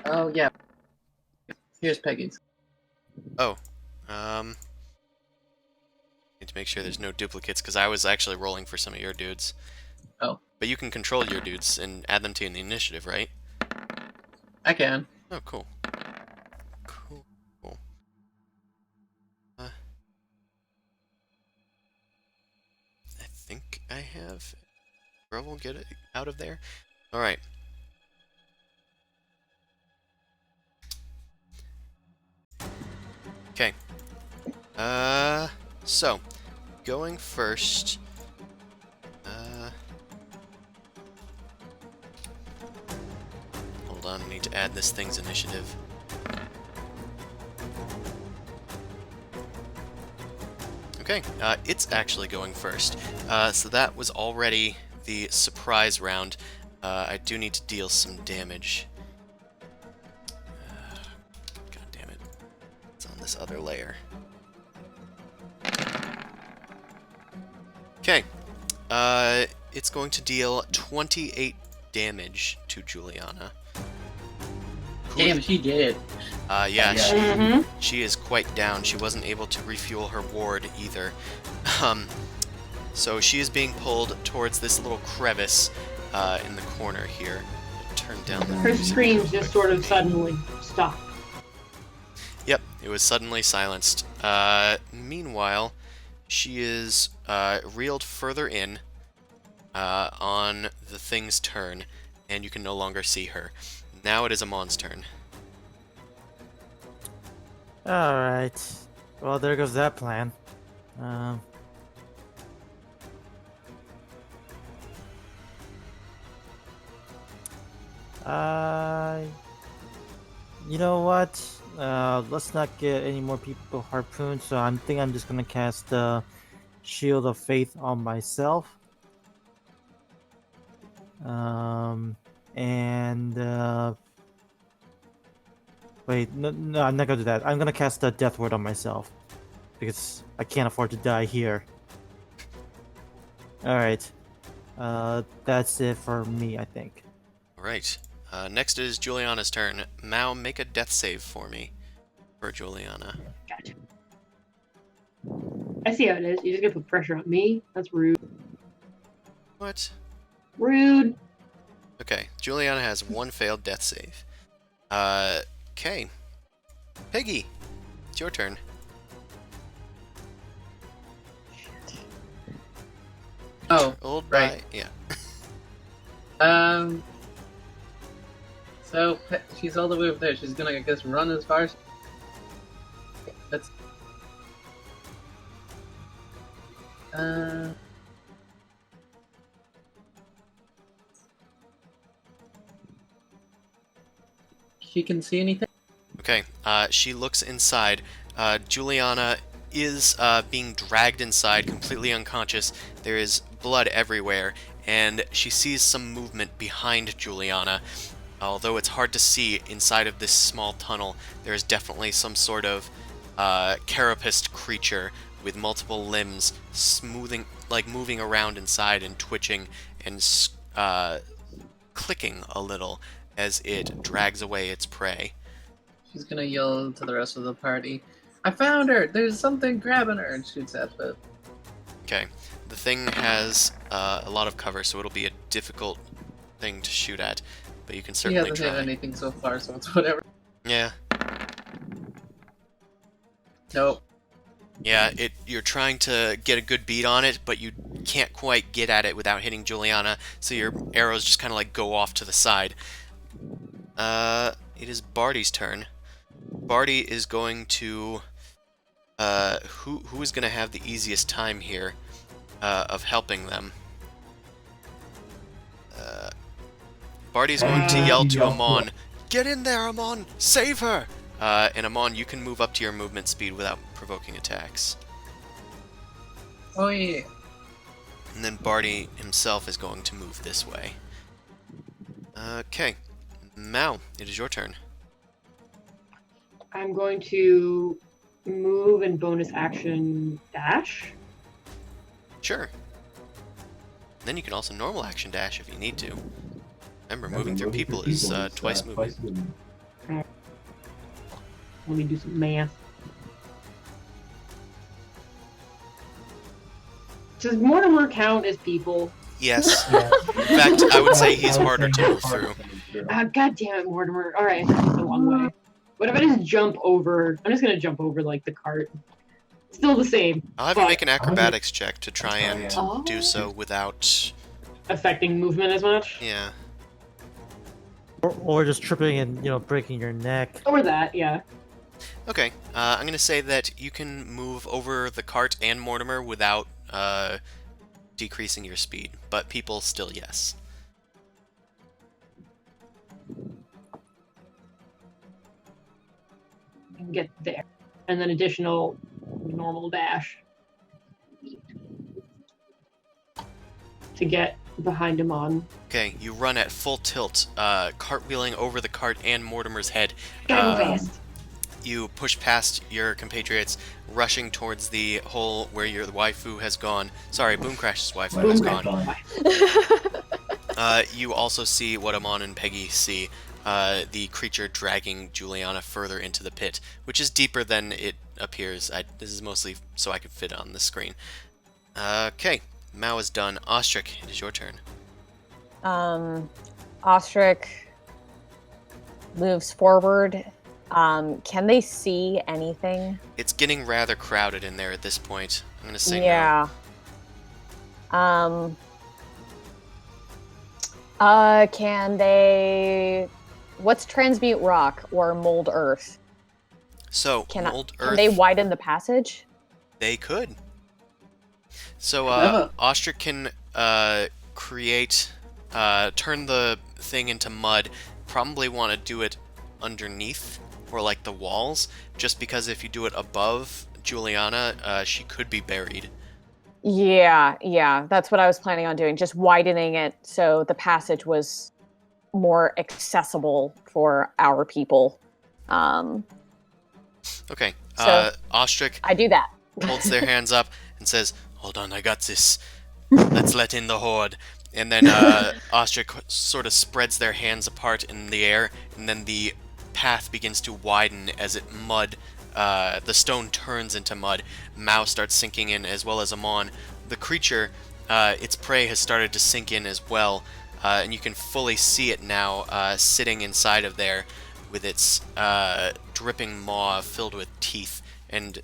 Oh yeah. Here's Peggy's. Need to make sure there's no duplicates, because I was actually rolling for some of your dudes. Oh. But you can control your dudes and add them to the initiative, right? I can. Oh, cool. Cool. Cool. I think I have. Bro, we'll get it out of there. All right. Okay. So, going first. Hold on, I need to add this thing's initiative. Okay, it's actually going first. So that was already the surprise round. I do need to deal some damage. God damn it. It's on this other layer. Okay. It's going to deal 28 damage to Juliana. Damn, she did. Yeah, Mm-hmm. she is quite down. She wasn't able to refuel her ward either. So she is being pulled towards this little crevice in the corner here. Turn down the Her music screams real just quick sort for of me. suddenly stop. Yep, it was suddenly silenced. Meanwhile, she is reeled further in on the thing's turn, and you can no longer see her. Now it is Amon's turn. Alright. Well, there goes that plan. Um, uh, you know what? Let's not get any more people harpooned, so I think I'm just gonna cast Shield of Faith on myself. And wait, no, I'm not gonna do that. I'm gonna cast the Death Ward on myself because I can't afford to die here. All right, that's it for me, I think. Alright. Next is Juliana's turn. Mao, make a death save for me. For Juliana. Gotcha. I see how it is. You're just gonna put pressure on me. That's rude. What? Rude. Okay, Juliana has one failed death save. Okay. Piggy, it's your turn. Oh, Old right. Yeah. So she's all the way over there. She's gonna, I guess, run as far as. That's. She can see anything? Okay, she looks inside. Juliana is being dragged inside, completely unconscious. There is blood everywhere, and she sees some movement behind Juliana. Although it's hard to see inside of this small tunnel, there is definitely some sort of carapaced creature with multiple limbs, moving around inside and twitching and clicking a little as it drags away its prey. She's gonna yell to the rest of the party, "I found her! There's something grabbing her!" and shoots at it. Okay, the thing has a lot of cover, so it'll be a difficult thing to shoot at, but you can She certainly hasn't try. hit anything so far, so it's whatever. Yeah, Nope. yeah. You're trying to get a good beat on it, but you can't quite get at it without hitting Juliana, so your arrows just kind of like go off to the side. It is Barty's turn. Barty is going to. Who is going to have the easiest time here of helping them? Barty's going to yell to Amon, "Get in there, Amon! Save her!" And Amon, you can move up to your movement speed without provoking attacks. Oh yeah. And then Barty himself is going to move this way. Okay. Mao, it is your turn. I'm going to move and bonus action dash. Sure. Then you can also normal action dash if you need to. Remember, moving through people is twice movement. Let me do some math. Does Mortimer count as people? Yes. In fact, I would say he's harder to move through. God damn it, Mortimer. Alright, it's a long way. What if I just jump over? I'm just gonna jump over, like, the cart. Still the same. I'll have you make an acrobatics check to try and do so without... Affecting movement as much? Yeah. Or just tripping and, breaking your neck. Or that, yeah. Okay, I'm going to say that you can move over the cart and Mortimer without decreasing your speed, but people still yes. I can get there. And then additional normal dash. To get behind him on. Okay, you run at full tilt, cartwheeling over the cart and Mortimer's head. Gotta go fast. You push past your compatriots, rushing towards the hole where your waifu has gone. Sorry, Boomcrash's waifu has gone. You also see what Amon and Peggy see, the creature dragging Juliana further into the pit, which is deeper than it appears. This is mostly so I could fit on the screen. Okay, Mao is done. Ostrich, it is your turn. Ostrich moves forward. Can they see anything? It's getting rather crowded in there at this point. I'm gonna say yeah. no. Can they... What's transmute rock or mold earth? So, mold earth... Can they widen the passage? They could. So, Ostrich can create... turn the thing into mud. Probably want to do it underneath, or like the walls, just because if you do it above Juliana, she could be buried. Yeah, that's what I was planning on doing, just widening it so the passage was more accessible for our people. Okay, so Ostrich I do that. holds their hands up and says, "Hold on, I got this. Let's let in the horde." And then Ostrich sort of spreads their hands apart in the air, and then the path begins to widen as the stone turns into mud. Mao starts sinking in, as well as Amon. The creature, its prey has started to sink in as well, and you can fully see it now sitting inside of there with its dripping maw filled with teeth and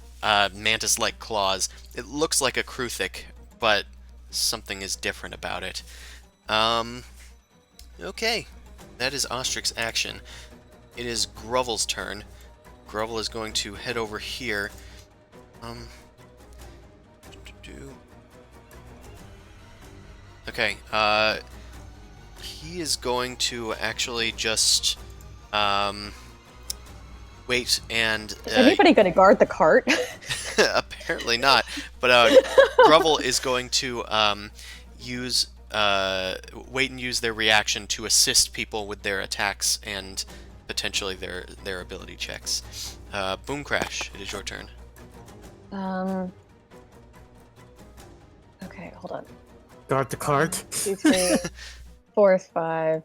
mantis-like claws. It looks like a Kruthic, but something is different about it. Okay, that is Ostrich's action. It is Grovel's turn. Grovel is going to head over here. Okay, he is going to actually just wait and... Is anybody going to guard the cart? Apparently not, but Grovel is going to wait and use their reaction to assist people with their attacks and potentially their ability checks. Boomcrash, it is your turn. Okay, hold on. Guard the cart. 2, 3, 4, 5,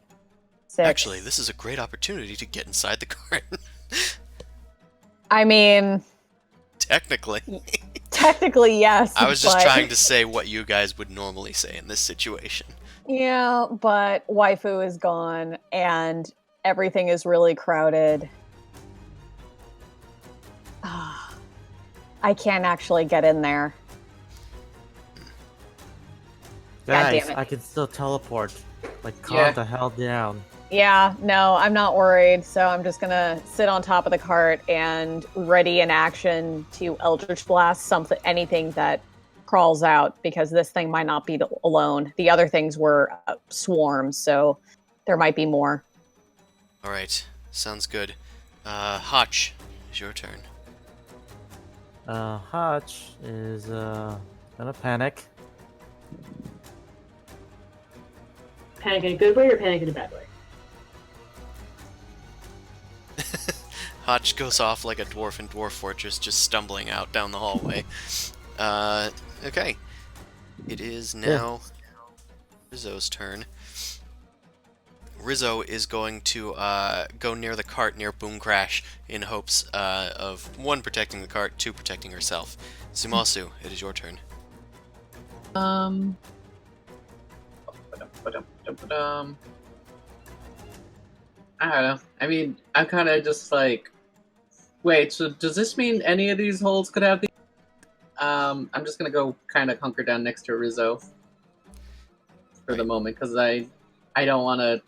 6. Actually, this is a great opportunity to get inside the cart. I mean... Technically. Technically, yes. I was just trying to say what you guys would normally say in this situation. Yeah, but waifu is gone, and everything is really crowded. I can't actually get in there. God Guys, damn it. I can still teleport. Like, calm the hell down. Yeah, no, I'm not worried. So I'm just gonna sit on top of the cart and ready in action to Eldritch Blast anything that crawls out, because this thing might not be alone. The other things were swarms, so there might be more. All right, sounds good. Hotch, it's your turn. Hotch is gonna panic. Panic in a good way or panic in a bad way? Hotch goes off like a dwarf in Dwarf Fortress, just stumbling out down the hallway. Okay. It is now Rizzo's turn. Rizzo is going to go near the cart near Boomcrash in hopes of 1, protecting the cart, 2, protecting herself. Sumasu, it is your turn. Ba-dum. I don't know. I mean, I'm kind of just like, wait. So does this mean any of these holes could have the? I'm just gonna go kind of hunker down next to Rizzo for the moment because I don't want to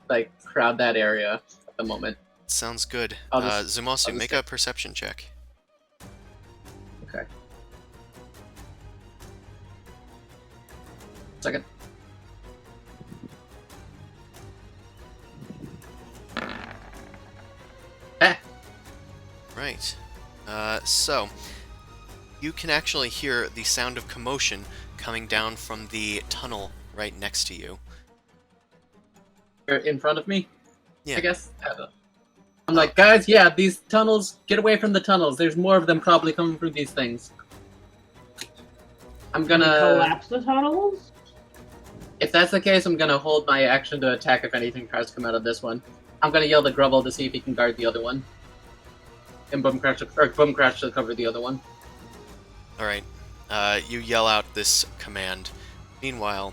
like crowd that area at the moment. Sounds good. I'll Zumasu, just make take- a perception check. Okay. Second. Ah. Right. So, you can actually hear the sound of commotion coming down from the tunnel right next to you. In front of me. Yeah. I guess. I don't know. I'm like, guys, yeah, these tunnels. Get away from the tunnels. There's more of them probably coming through these things. I'm Can we gonna. collapse the tunnels? If that's the case, I'm gonna hold my action to attack if anything tries to come out of this one. I'm gonna yell to Grubble to see if he can guard the other one. And Boom Crash to cover the other one. Alright. You yell out this command. Meanwhile,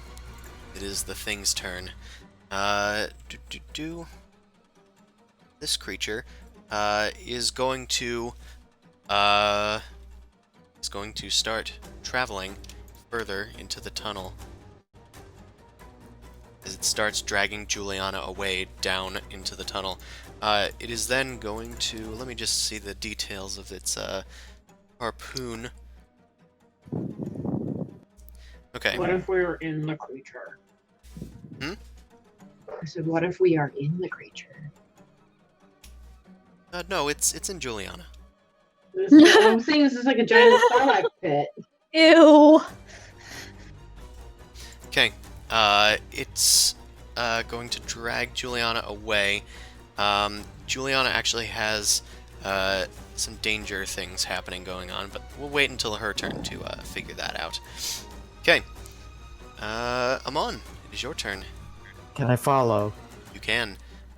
it is the thing's turn. This creature is going to start traveling further into the tunnel as it starts dragging Juliana away down into the tunnel. It is then going to, let me just see the details of its harpoon. Okay. What if we're in the creature? Hmm? I said, what if we are in the creature? No, it's in Juliana. I'm saying this is like a giant starlight pit. Ew. Okay. It's going to drag Juliana away. Juliana actually has some danger things going on, but we'll wait until her turn to figure that out. Okay. Amon, it is your turn. Can I follow? You can.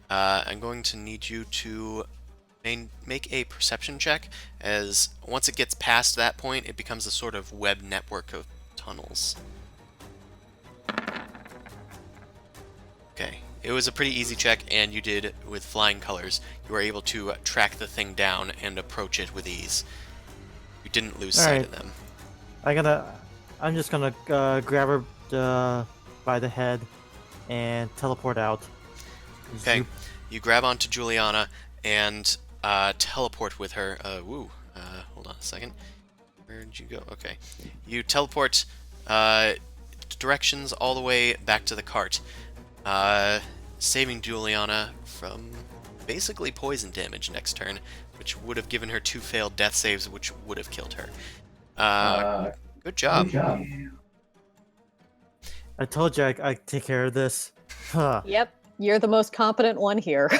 I'm going to need you to make a perception check, as once it gets past that point, it becomes a sort of web network of tunnels. Okay, it was a pretty easy check, and you did with flying colors. You were able to track the thing down and approach it with ease. You didn't lose sight of them. I'm just gonna grab her by the head and teleport out. Okay, Zoop. you grab onto Juliana and teleport with her. Hold on a second. Where'd you go? Okay. You teleport directions all the way back to the cart, saving Juliana from basically poison damage next turn, which would have given her 2 failed death saves, which would have killed her. Good job. I told you I'd take care of this. Huh. Yep, you're the most competent one here.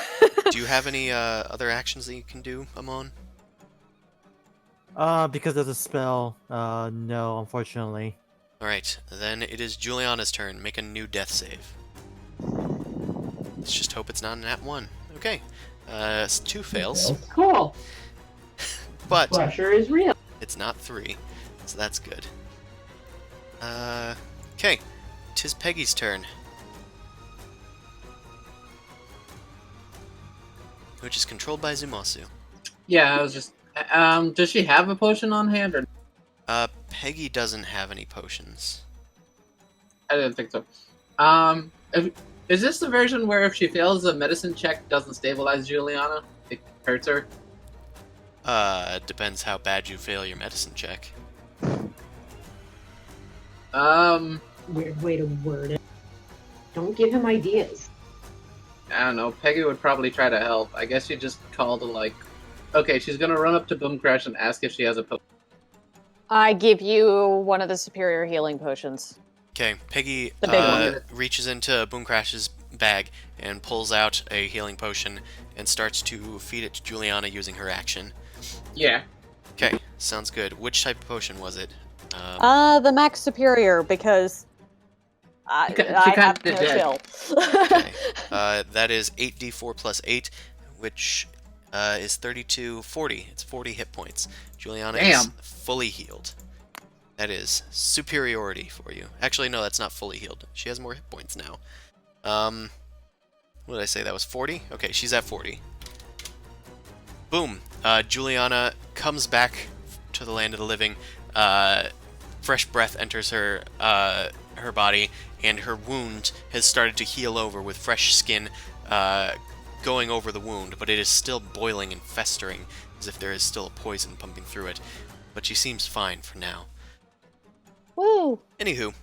Do you have any other actions that you can do, Amon? Because of the spell, no, unfortunately. Alright, then it is Juliana's turn. Make a new death save. Let's just hope it's not an at 1. Okay. It's 2 fails, Cool. but Pressure is real. it's not 3, so that's good. Okay. 'Tis Peggy's turn. Which is controlled by Zumasu. Yeah, I was just. Does she have a potion on hand, or Peggy doesn't have any potions. I didn't think so. Is this the version where if she fails a medicine check, doesn't stabilize Juliana? It hurts her. Depends how bad you fail your medicine check. Weird way to word it. Don't give him ideas. I don't know. Peggy would probably try to help. I guess you just call to like. Okay, she's gonna run up to Boom Crash and ask if she has a potion. I give you one of the superior healing potions. Okay, Peggy The big one. Reaches into Boom Crash's bag and pulls out a healing potion and starts to feed it to Juliana using her action. Yeah. Okay, sounds good. Which type of potion was it? The max superior, because I have no dead. chill. Okay. That is 8d4 plus 8, which is 32, 40. It's 40 hit points. Juliana is Damn. fully healed. That is superiority for you. Actually, no, that's not fully healed. She has more hit points now. What did I say? That was 40? Okay, she's at 40. Boom. Juliana comes back to the land of the living. Fresh breath enters her body, and her wound has started to heal over with fresh skin going over the wound, but it is still boiling and festering, as if there is still a poison pumping through it. But she seems fine for now. Woo! Anywho,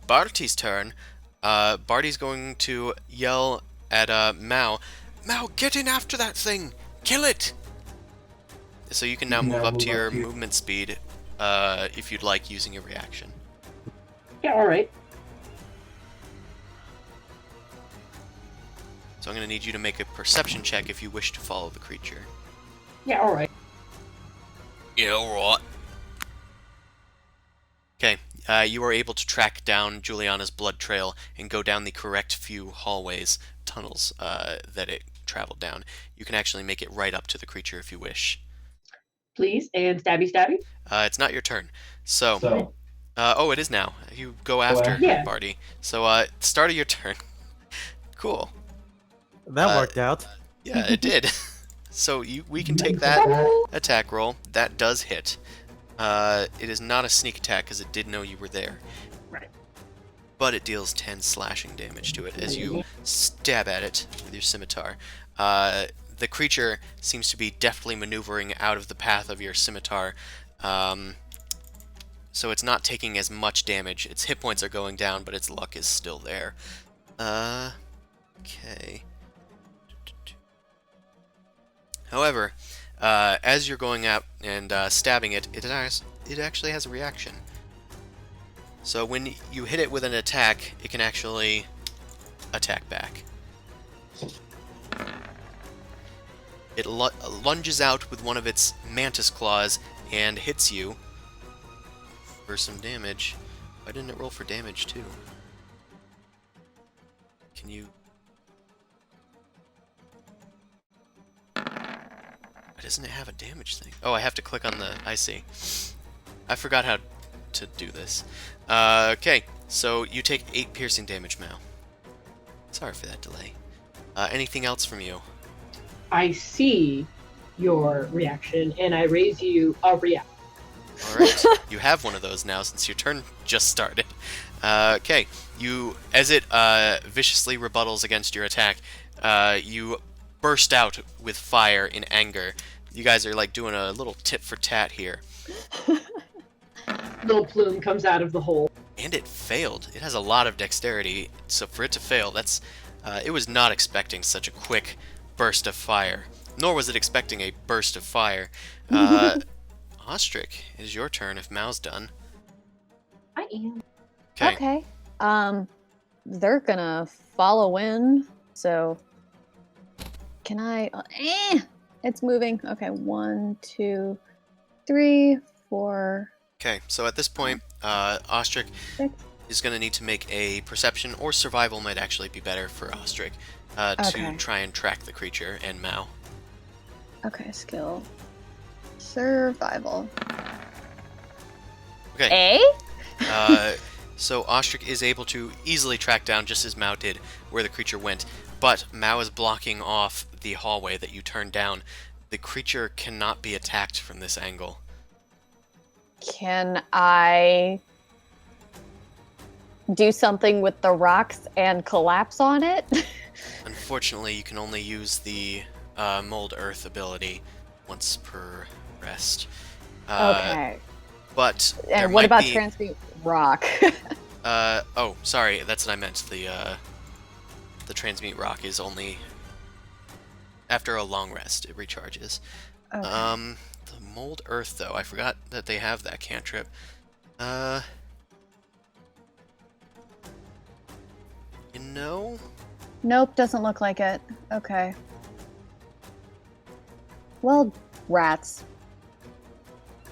Barty's turn. Barty's going to yell at Mao. Mao, get in after that thing! Kill it! So you can now move up to your movement speed if you'd like, using your reaction. Yeah, alright. So I'm going to need you to make a perception check if you wish to follow the creature. Yeah, alright. Yeah, alright. Okay, you are able to track down Juliana's blood trail and go down the correct few hallways, tunnels that it traveled down. You can actually make it right up to the creature if you wish. Please, and stabby stabby. It's not your turn. So, oh, it is now. You go after Yeah. Barty. So, start of your turn. Cool. That worked out. Yeah, it did. So we can take that attack roll. That does hit. It is not a sneak attack because it did know you were there. Right. But it deals 10 slashing damage to it as you stab at it with your scimitar. The creature seems to be deftly maneuvering out of the path of your scimitar. So it's not taking as much damage. Its hit points are going down, but its luck is still there. Okay. However, as you're going out and stabbing it, it actually has a reaction. So when you hit it with an attack, it can actually attack back. It lunges out with one of its mantis claws and hits you for some damage. Why didn't it roll for damage too? Can you... Why doesn't it have a damage thing? Oh, I have to click on the... I see. I forgot how to do this. Okay, so you take 8 piercing damage, Mal. Sorry for that delay. Anything else from you? I see your reaction, and I raise you a reaction. Alright, you have one of those now since your turn just started. Okay, as it viciously rebuttals against your attack, you burst out with fire in anger. You guys are like doing a little tit for tat here. Little plume comes out of the hole. And it failed. It has a lot of dexterity, so for it to fail, that's... it was not expecting such a quick burst of fire. Nor was it expecting a burst of fire. Ostrich, it is your turn if Mao's done. I am. Okay. Okay. They're gonna follow in, so can I... it's moving. Okay, 1, 2, 3, 4... Okay, so at this point, Ostrich is going to need to make a perception, or survival might actually be better for Ostrich, to try and track the creature and Mao. Okay, skill. Survival. Okay. A? So Ostrich is able to easily track down, just as Mao did, where the creature went, but Mao is blocking off the hallway that you turned down. The creature cannot be attacked from this angle. Can I do something with the rocks and collapse on it? Unfortunately, you can only use the Mold Earth ability once per rest. Okay. But there And what might about be... transmute rock? Oh, sorry, that's what I meant. The transmute rock is only after a long rest. It recharges. Okay. The Mold Earth, though, I forgot that they have that cantrip. You know? Nope, doesn't look like it. Okay. Well, rats.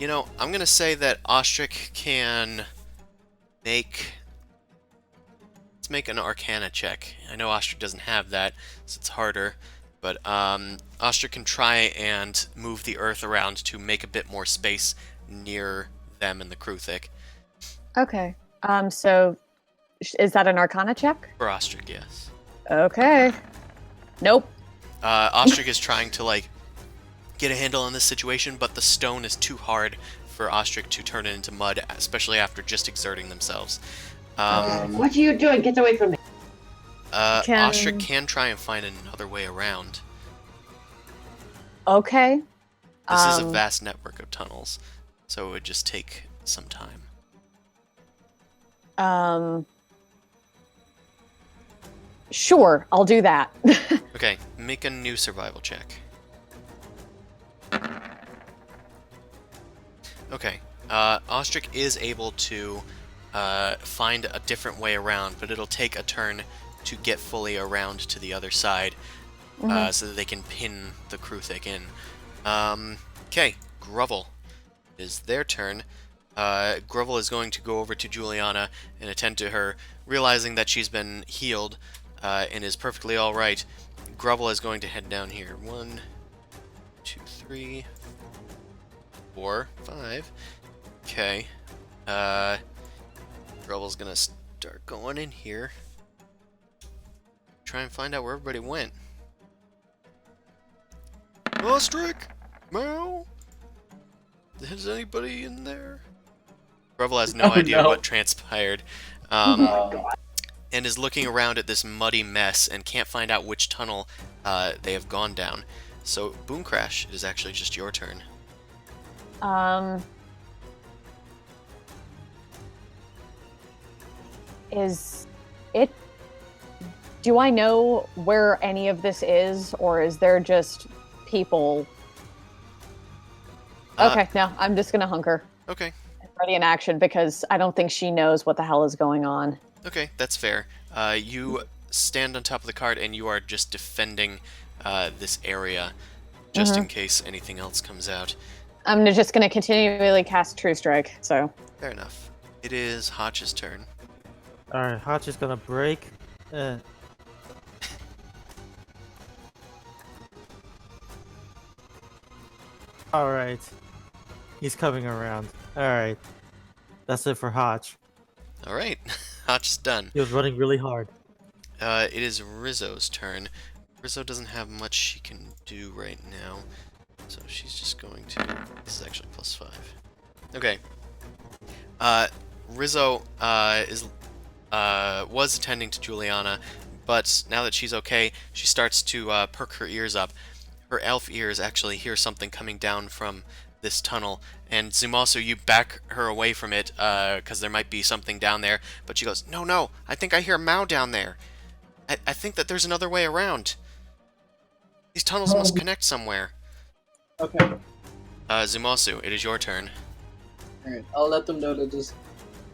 You know, I'm gonna say that Ostrich can make... Let's make an Arcana check. I know Ostrich doesn't have that, so it's harder. But Ostrich can try and move the earth around to make a bit more space near them and the Kruthic. Okay. So is that an Arcana check? For Ostrich, yes. Okay. Nope. Ostrich is trying to, like, get a handle on this situation, but the stone is too hard for Ostrich to turn it into mud, especially after just exerting themselves. What are you doing? Get away from me. Ostrich can try and find another way around. Okay. This is a vast network of tunnels, so it would just take some time. Sure, I'll do that. Okay, make a new survival check. Okay, Ostrich is able to find a different way around, but it'll take a turn to get fully around to the other side, so that they can pin the Kruthic in. Okay, Grovel. It is their turn. Grovel is going to go over to Juliana and attend to her, realizing that she's been healed and is perfectly alright. Grovel is going to head down here. 1, 2, 3, 4, 5. Okay. Grovel's gonna start going in here. Try and find out where everybody went. Ostrich! Meow! Is anybody in there? Grovel has no idea what transpired. And is looking around at this muddy mess and can't find out which tunnel they have gone down. So, Boom Crash, it is actually just your turn. Is it... Do I know where any of this is, or is there just people... Okay, no, I'm just gonna hunker. Okay. Ready in action, because I don't think she knows what the hell is going on. Okay, that's fair. You stand on top of the cart and you are just defending this area, just in case anything else comes out. I'm just gonna continually cast True Strike, so... Fair enough. It is Hotch's turn. Alright, Hotch is gonna break. Alright. He's coming around. Alright. That's it for Hotch. Alright, Hotch is done. He was running really hard. It is Rizzo's turn. Rizzo doesn't have much she can do right now, so she's just going to... This is actually +5. Okay. Rizzo was attending to Juliana, but now that she's okay, she starts to perk her ears up. Her elf ears actually hear something coming down from this tunnel, and Zumasu, you back her away from it, because there might be something down there, but she goes, No, I think I hear Mao down there. I think that there's another way around. These tunnels must connect somewhere. Okay. Zumasu, it is your turn. Alright, I'll let them know to just...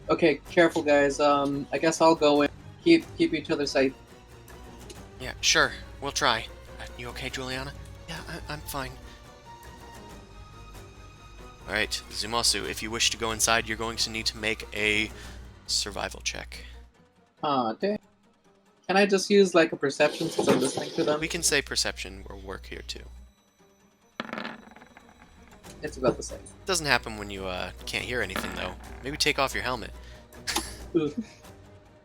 Okay, careful guys, I guess I'll go in. Keep each other safe. Yeah, sure, we'll try. You okay, Juliana? Yeah, I'm fine. Alright, Zumasu, if you wish to go inside, you're going to need to make a survival check. Aw, dang. Can I just use, like, a perception since I'm listening to them? We can say perception will work here, too. It's about the same. Doesn't happen when you can't hear anything, though. Maybe take off your helmet.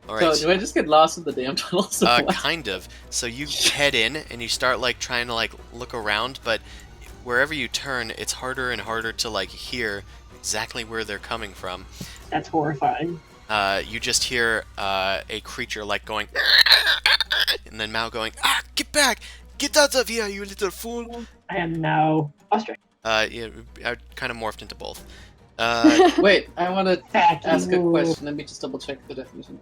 Alright. So, do I just get lost in the damn tunnels? Kind of. So you head in, and you start, like, trying to, like, look around, but wherever you turn, it's harder and harder to, like, hear exactly where they're coming from. That's horrifying. You just hear a creature, like, going... And then Mao going, get back! Get out of here, you little fool! I am now Ostrich. Yeah, I kind of morphed into both. Wait, I want to Thank ask a you. question. Let me just double check the definition.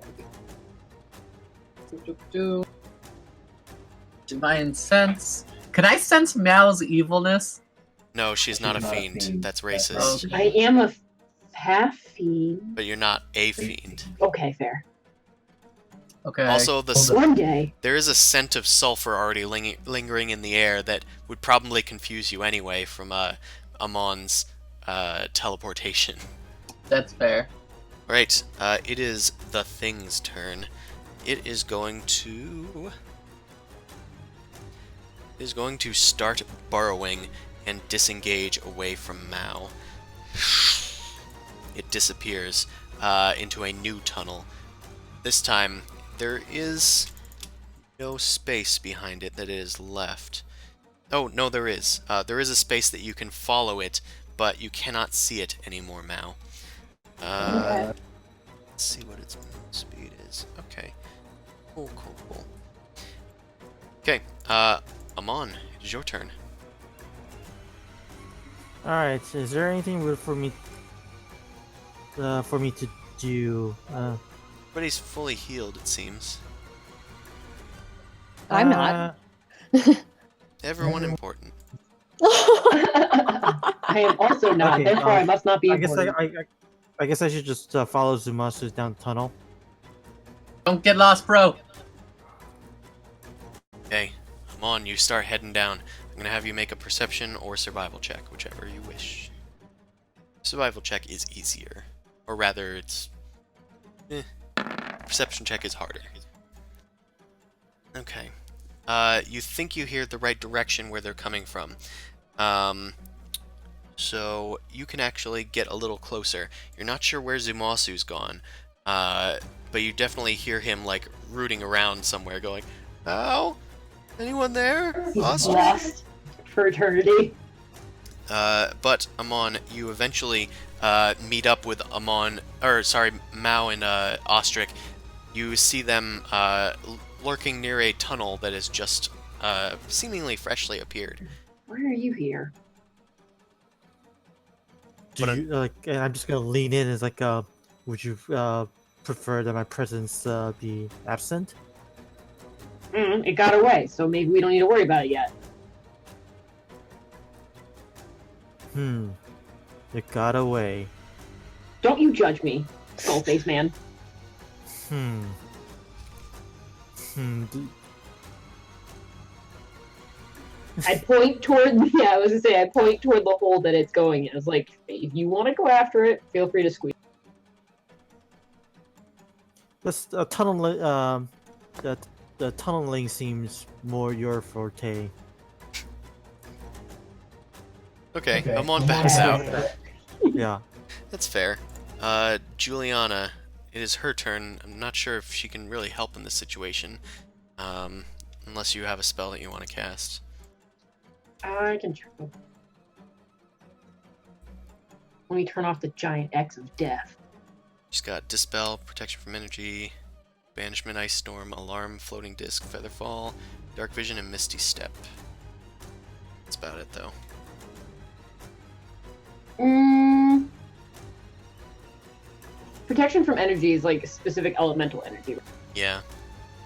Divine sense. Can I sense Meow's evilness? No, she's not a not a fiend. fiend. That's That's racist. I am a half fiend. But you're not a fiend. Okay, fair. Okay. Also, One day. there is a scent of sulfur already lingering in the air that would probably confuse you anyway from Amon's teleportation. That's fair. Right, it is the Thing's turn. It is going to... start burrowing and disengage away from Mao. it disappears into a new tunnel. This time, there is no space behind it that is left. Oh, no, there is. There is a space that you can follow it, but you cannot see it anymore, Mao. Okay. Let's see what its movement speed is. Okay. Cool. Okay, Amon, it is your turn. Alright, is there anything weird for me to do? But he's fully healed, it seems. I'm not. Everyone important. I am also not, Okay, therefore I must not be I guess important. I guess I should just follow Zumasu down the tunnel. Don't get lost, bro. Okay, Amon, you start heading down. I'm gonna have you make a perception or survival check, whichever you wish. Survival check is easier. Or rather, it's... Perception check is harder. Okay. You think you hear the right direction where they're coming from. So you can actually get a little closer. You're not sure where Zumasu's gone, but you definitely hear him, like, rooting around somewhere going, "Ow? Anyone there? He's Ostrich?" lost for eternity. But Amon, you eventually meet up with Mao and Ostrich. You see them lurking near a tunnel that has just seemingly freshly appeared. Why are you here? Do you and I'm just gonna lean in as like, would you prefer that my presence be absent? It got away, so maybe we don't need to worry about it yet. It got away. Don't you judge me, skull-faced man. d- I point toward I point toward the hole that it's going in. I was like, if you want to go after it, feel free to squeeze. This the tunneling seems more your forte. Okay, Amon backs out. Yeah. That's fair. Juliana, it is her turn. I'm not sure if she can really help in this situation. Unless you have a spell that you want to cast. I can try. Let me turn off the giant X of death. She's got Dispel, Protection from Energy, Banishment, Ice Storm, Alarm, Floating Disc, Featherfall, Darkvision, and Misty Step. That's about it, though. Protection from energy is like specific elemental energy. Yeah.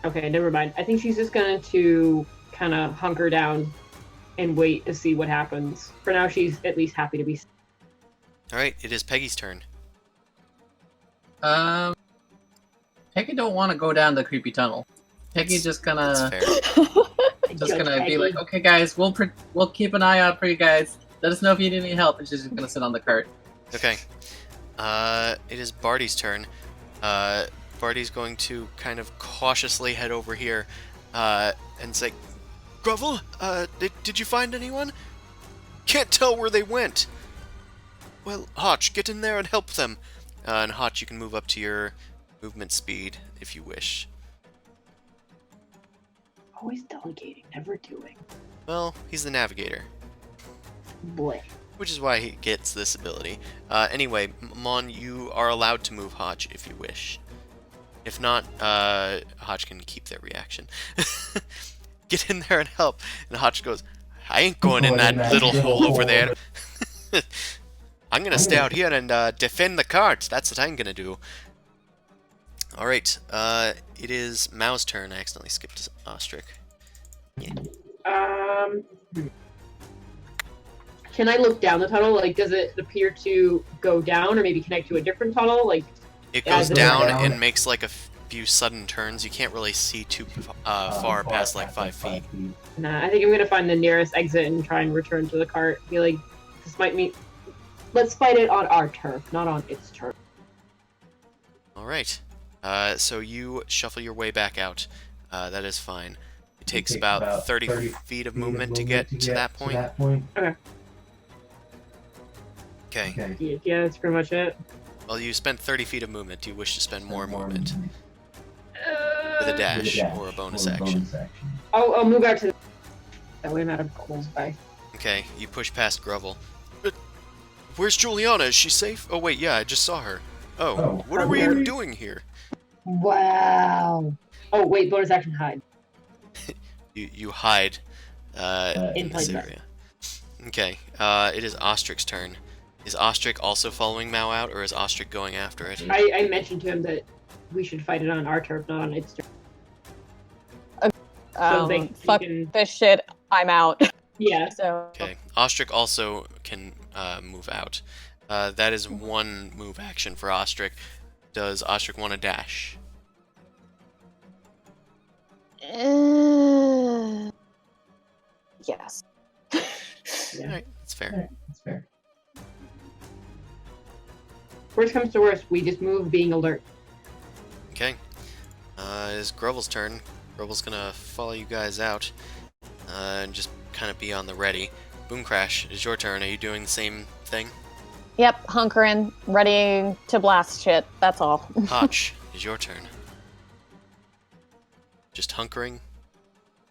Okay, never mind. I think she's just going to kind of hunker down and wait to see what happens. For now, she's at least happy to be. Alright, it is Peggy's turn. Peggy don't want to go down the creepy tunnel. Peggy's just That's gonna fair. be like, okay, guys, we'll keep an eye out for you guys. Let us know if you need any help. And she's just gonna sit on the cart. Okay. It is Barty's turn. Barty's going to kind of cautiously head over here, and say, "Grovel, did you find anyone? Can't tell where they went." "Well, Hotch, get in there and help them." And Hotch, you can move up to your movement speed if you wish. Always delegating, never doing. Well, he's the navigator, Boy. which is why he gets this ability. Anyway, Mon, you are allowed to move Hotch if you wish. If not, Hotch can keep their reaction. Get in there and help. And Hotch goes, "I ain't going in that little hole over there. I'm gonna stay out here and defend the cart. That's what I'm gonna do." Alright, it is Mao's turn. I accidentally skipped Ostrich. Yeah. Can I look down the tunnel? Like, does it appear to go down or maybe connect to a different tunnel? Like, It Yeah, goes the down down. and makes like a few sudden turns. You can't really see too far past like 5 feet. nah, I think I'm gonna find the nearest exit and try and return to the cart. Be like, this might mean. Let's fight it on our turf, not on its turf. Alright. So you shuffle your way back out. That is fine. It takes about 30 feet of movement to get to that point. Okay. Okay. Yeah, that's pretty much it. Well, you spent 30 feet of movement. Do you wish to spend more movement? With a Uh, dash or a bonus action? I'll move out to the... That way I'm out of close by. Okay, you push past Grovel. But where's Juliana? Is she safe? Oh, wait, yeah, I just saw her. Oh, what are we even doing here? Wow. Oh, wait, bonus action hide. You hide in In this plain area. Okay, it is Ostric's turn. Is Ostric also following Mao out, or is Ostric going after it? I mentioned to him that we should fight it on our turf, not on its turf. Fuck this shit. I'm out. Yeah. So Okay, Ostrich also can move out. That is one move action for Ostrich. Does Ostrich want to dash? Yes. Alright, that's fair. Worst comes to worst, we just move being alert. Okay. It is Grovel's turn. Grovel's gonna follow you guys out and just kind of be on the ready. Boom Crash, it is your turn. Are you doing the same thing? Yep, hunkering, ready to blast shit. That's all. Hotch, it is your turn. Just hunkering?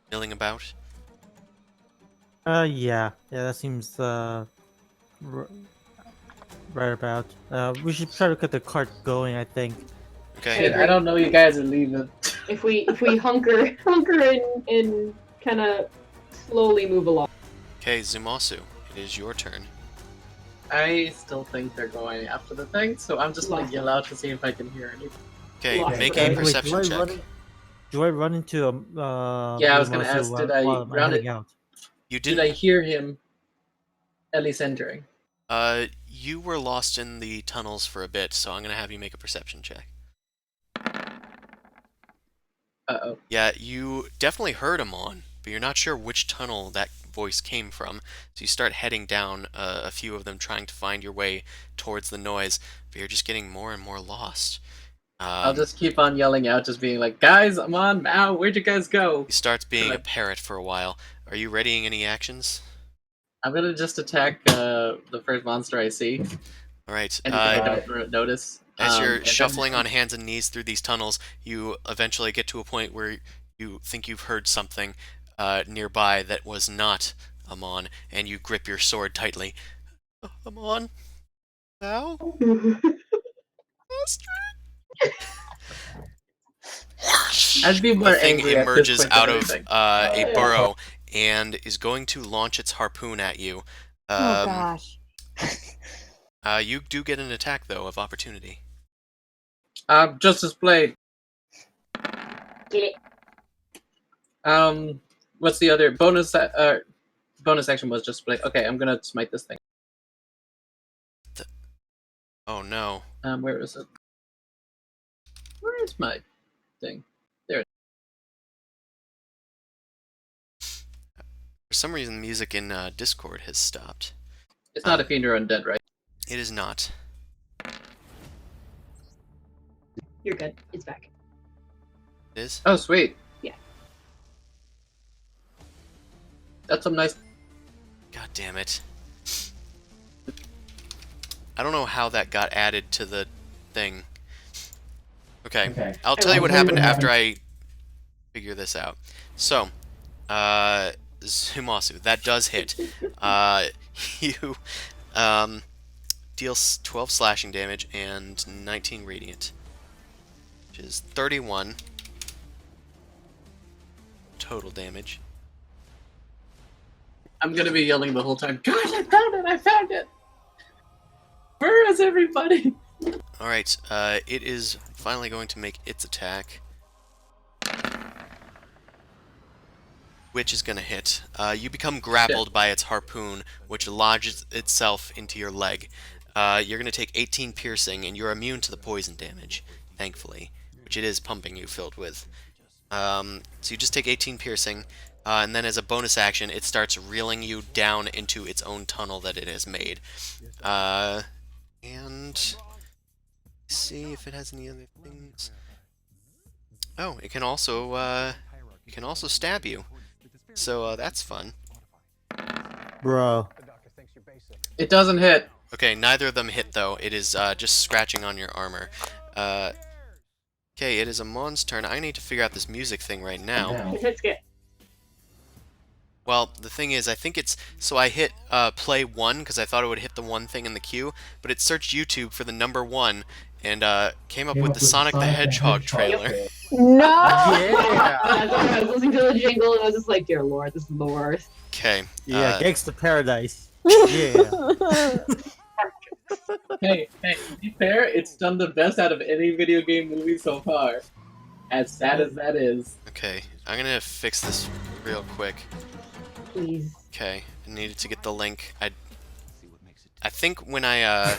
Milling about? Yeah, that seems right about. We should try to get the cart going, I think. Okay. Shit, I don't know you guys are leaving. If we hunker and kind of slowly move along. Okay, Zumasu, it is your turn. I still think they're going after the thing, so I'm just gonna yell out to see if I can hear anything. Okay, Lost. make Okay, a wait, perception check. Do I run into Yeah, I was gonna Yumasu ask, did I while I'm run heading it- out? You Did I hear him at least entering? You were lost in the tunnels for a bit, so I'm gonna have you make a perception check. Uh-oh. Yeah, you definitely heard him on, but you're not sure which tunnel that voice came from. So you start heading down a few of them, trying to find your way towards the noise, but you're just getting more and more lost. I'll just keep on yelling out, just being like, guys, I'm on Mao, where'd you guys go? He starts being a Right. parrot for a while. Are you readying any actions? I'm gonna just attack the first monster I see. All right. Anything I don't notice. As you're and shuffling then, on hands and knees through these tunnels, you eventually get to a point where you think you've heard something nearby that was not Amon, and you grip your sword tightly. Amon? Now? I'd be more The thing angry at this emerges point out than of anything. a burrow and is going to launch its harpoon at you. Oh gosh. You do get an attack, though, of opportunity. Justice Blade. Get it. What's the other bonus? Bonus action was just Blade. Okay, I'm gonna smite this thing. Oh no. Where is it? Where is my thing? There. For some reason, the music in Discord has stopped. It's not a fiend or undead, right? It is not. You're good. It's back. It is? Oh, sweet. Yeah. That's some nice. God damn it. I don't know how that got added to the thing. Okay. I'll tell you what happened after I figure this out. So, Zumasu, that does hit. You deal 12 slashing damage and 19 radiant, which is 31 total damage. I'm gonna be yelling the whole time. Guys, I found it! I found it! Where is everybody? Alright, it is finally going to make its attack, which is going to hit. You become grappled by its harpoon, which lodges itself into your leg. You're going to take 18 piercing, and you're immune to the poison damage, thankfully, which it is pumping you filled with. So you just take 18 piercing, and then as a bonus action, it starts reeling you down into its own tunnel that it has made. And see if it has any other things. Oh, it can also stab you. So that's fun. Bro. It doesn't hit. Okay, neither of them hit though. It is just scratching on your armor. Okay, it is Amon's turn. I need to figure out this music thing right now. Let's get. Well, the thing is, I think it's... So I hit play 1 because I thought it would hit the one thing in the queue, but it searched YouTube for the number 1 and came up with the Sonic the Hedgehog trailer. No. Yeah. I was listening to the jingle and I was just like, dear lord, this is the worst. Okay. Yeah, Gangsta Paradise. Yeah. Hey, to be fair, it's done the best out of any video game movie so far. As sad as that is. Okay, I'm gonna fix this real quick. Please. Okay, I needed to get the link. I think when I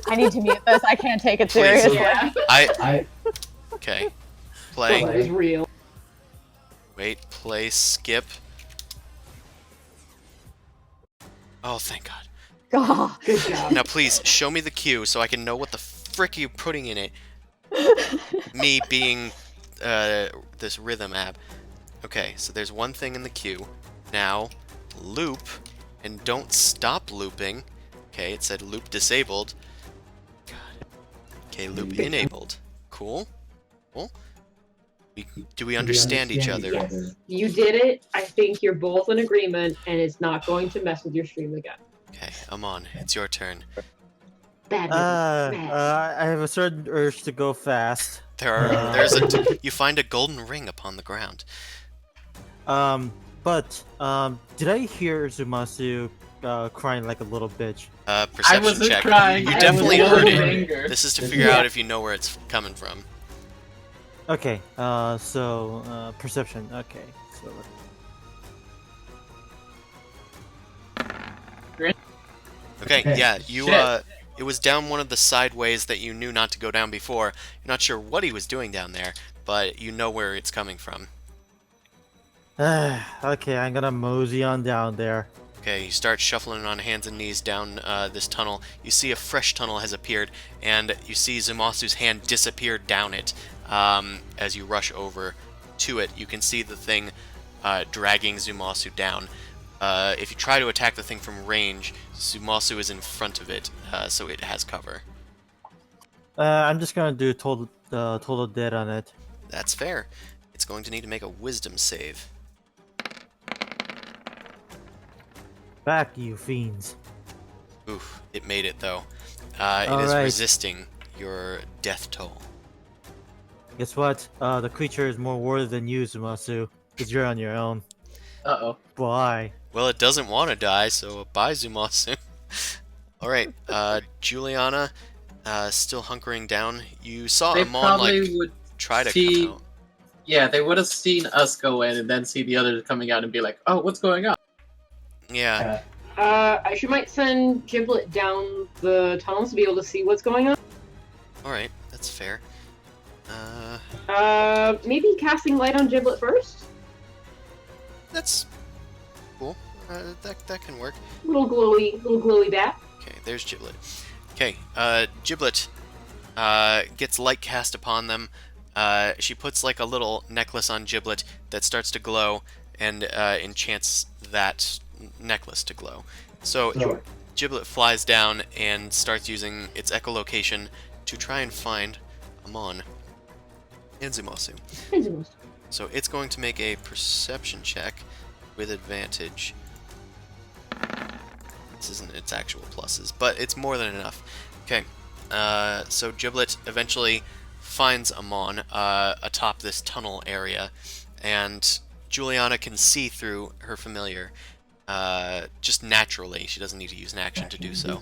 I need to mute this. I can't take it Please. seriously. Yeah. Okay. That Play. is real. Wait, play, skip. Oh, thank God. God. Good job. Now please, show me the cue so I can know what the frick you're putting in it. Me being this rhythm app. Okay, so there's one thing in the queue. Now, loop, and don't stop looping. Okay, it said loop disabled. God. Okay, loop enabled. Cool. Cool. Do we understand each other? Yes. You did it. I think you're both in agreement, and it's not going to mess with your stream again. Okay, Amon, it's your turn. Bad news. I have a certain urge to go fast. You find a golden ring upon the ground. But did I hear Zumasu crying like a little bitch? Perception I wasn't check. crying. You I definitely was heard in it. anger. This is to figure out if you know where it's coming from. Okay, so perception. Okay, so Okay, yeah, you Shit. it was down one of the sideways that you knew not to go down before. You're not sure what he was doing down there, but you know where it's coming from. okay, I'm gonna mosey on down there. Okay, you start shuffling on hands and knees down this tunnel. You see a fresh tunnel has appeared, and you see Zumasu's hand disappear down it. As you rush over to it, you can see the thing dragging Zumasu down. If you try to attack the thing from range, Zumasu is in front of it, so it has cover. I'm just gonna do total dead on it. That's fair. It's going to need to make a wisdom save. Back, you fiends. Oof, it made it though. It is Alright. resisting your death toll. Guess what? The creature is more worthy than you, Zumasu, because you're on your own. Uh-oh. Bye. Well, it doesn't want to die, so bye, Zumasu. Alright, Juliana, still hunkering down. You saw They Amon, probably would try to see... come out. Yeah, they would have seen us go in and then see the others coming out and be like, oh, what's going on? Yeah, I might send Giblet down the tunnels to be able to see what's going on. alright, that's fair. Maybe casting light on Giblet first? That's cool. That can work. Little glowy bat. Okay, there's Giblet. Okay, Giblet gets light cast upon them. She puts like a little necklace on Giblet that starts to glow and enchants that necklace to glow. So Giblet flies down and starts using its echolocation to try and find Amon and Zumasu. So it's going to make a perception check with advantage. This isn't its actual pluses, but it's more than enough. Okay, so Giblet eventually finds Amon atop this tunnel area, and Juliana can see through her familiar just naturally. She doesn't need to use an action to do so.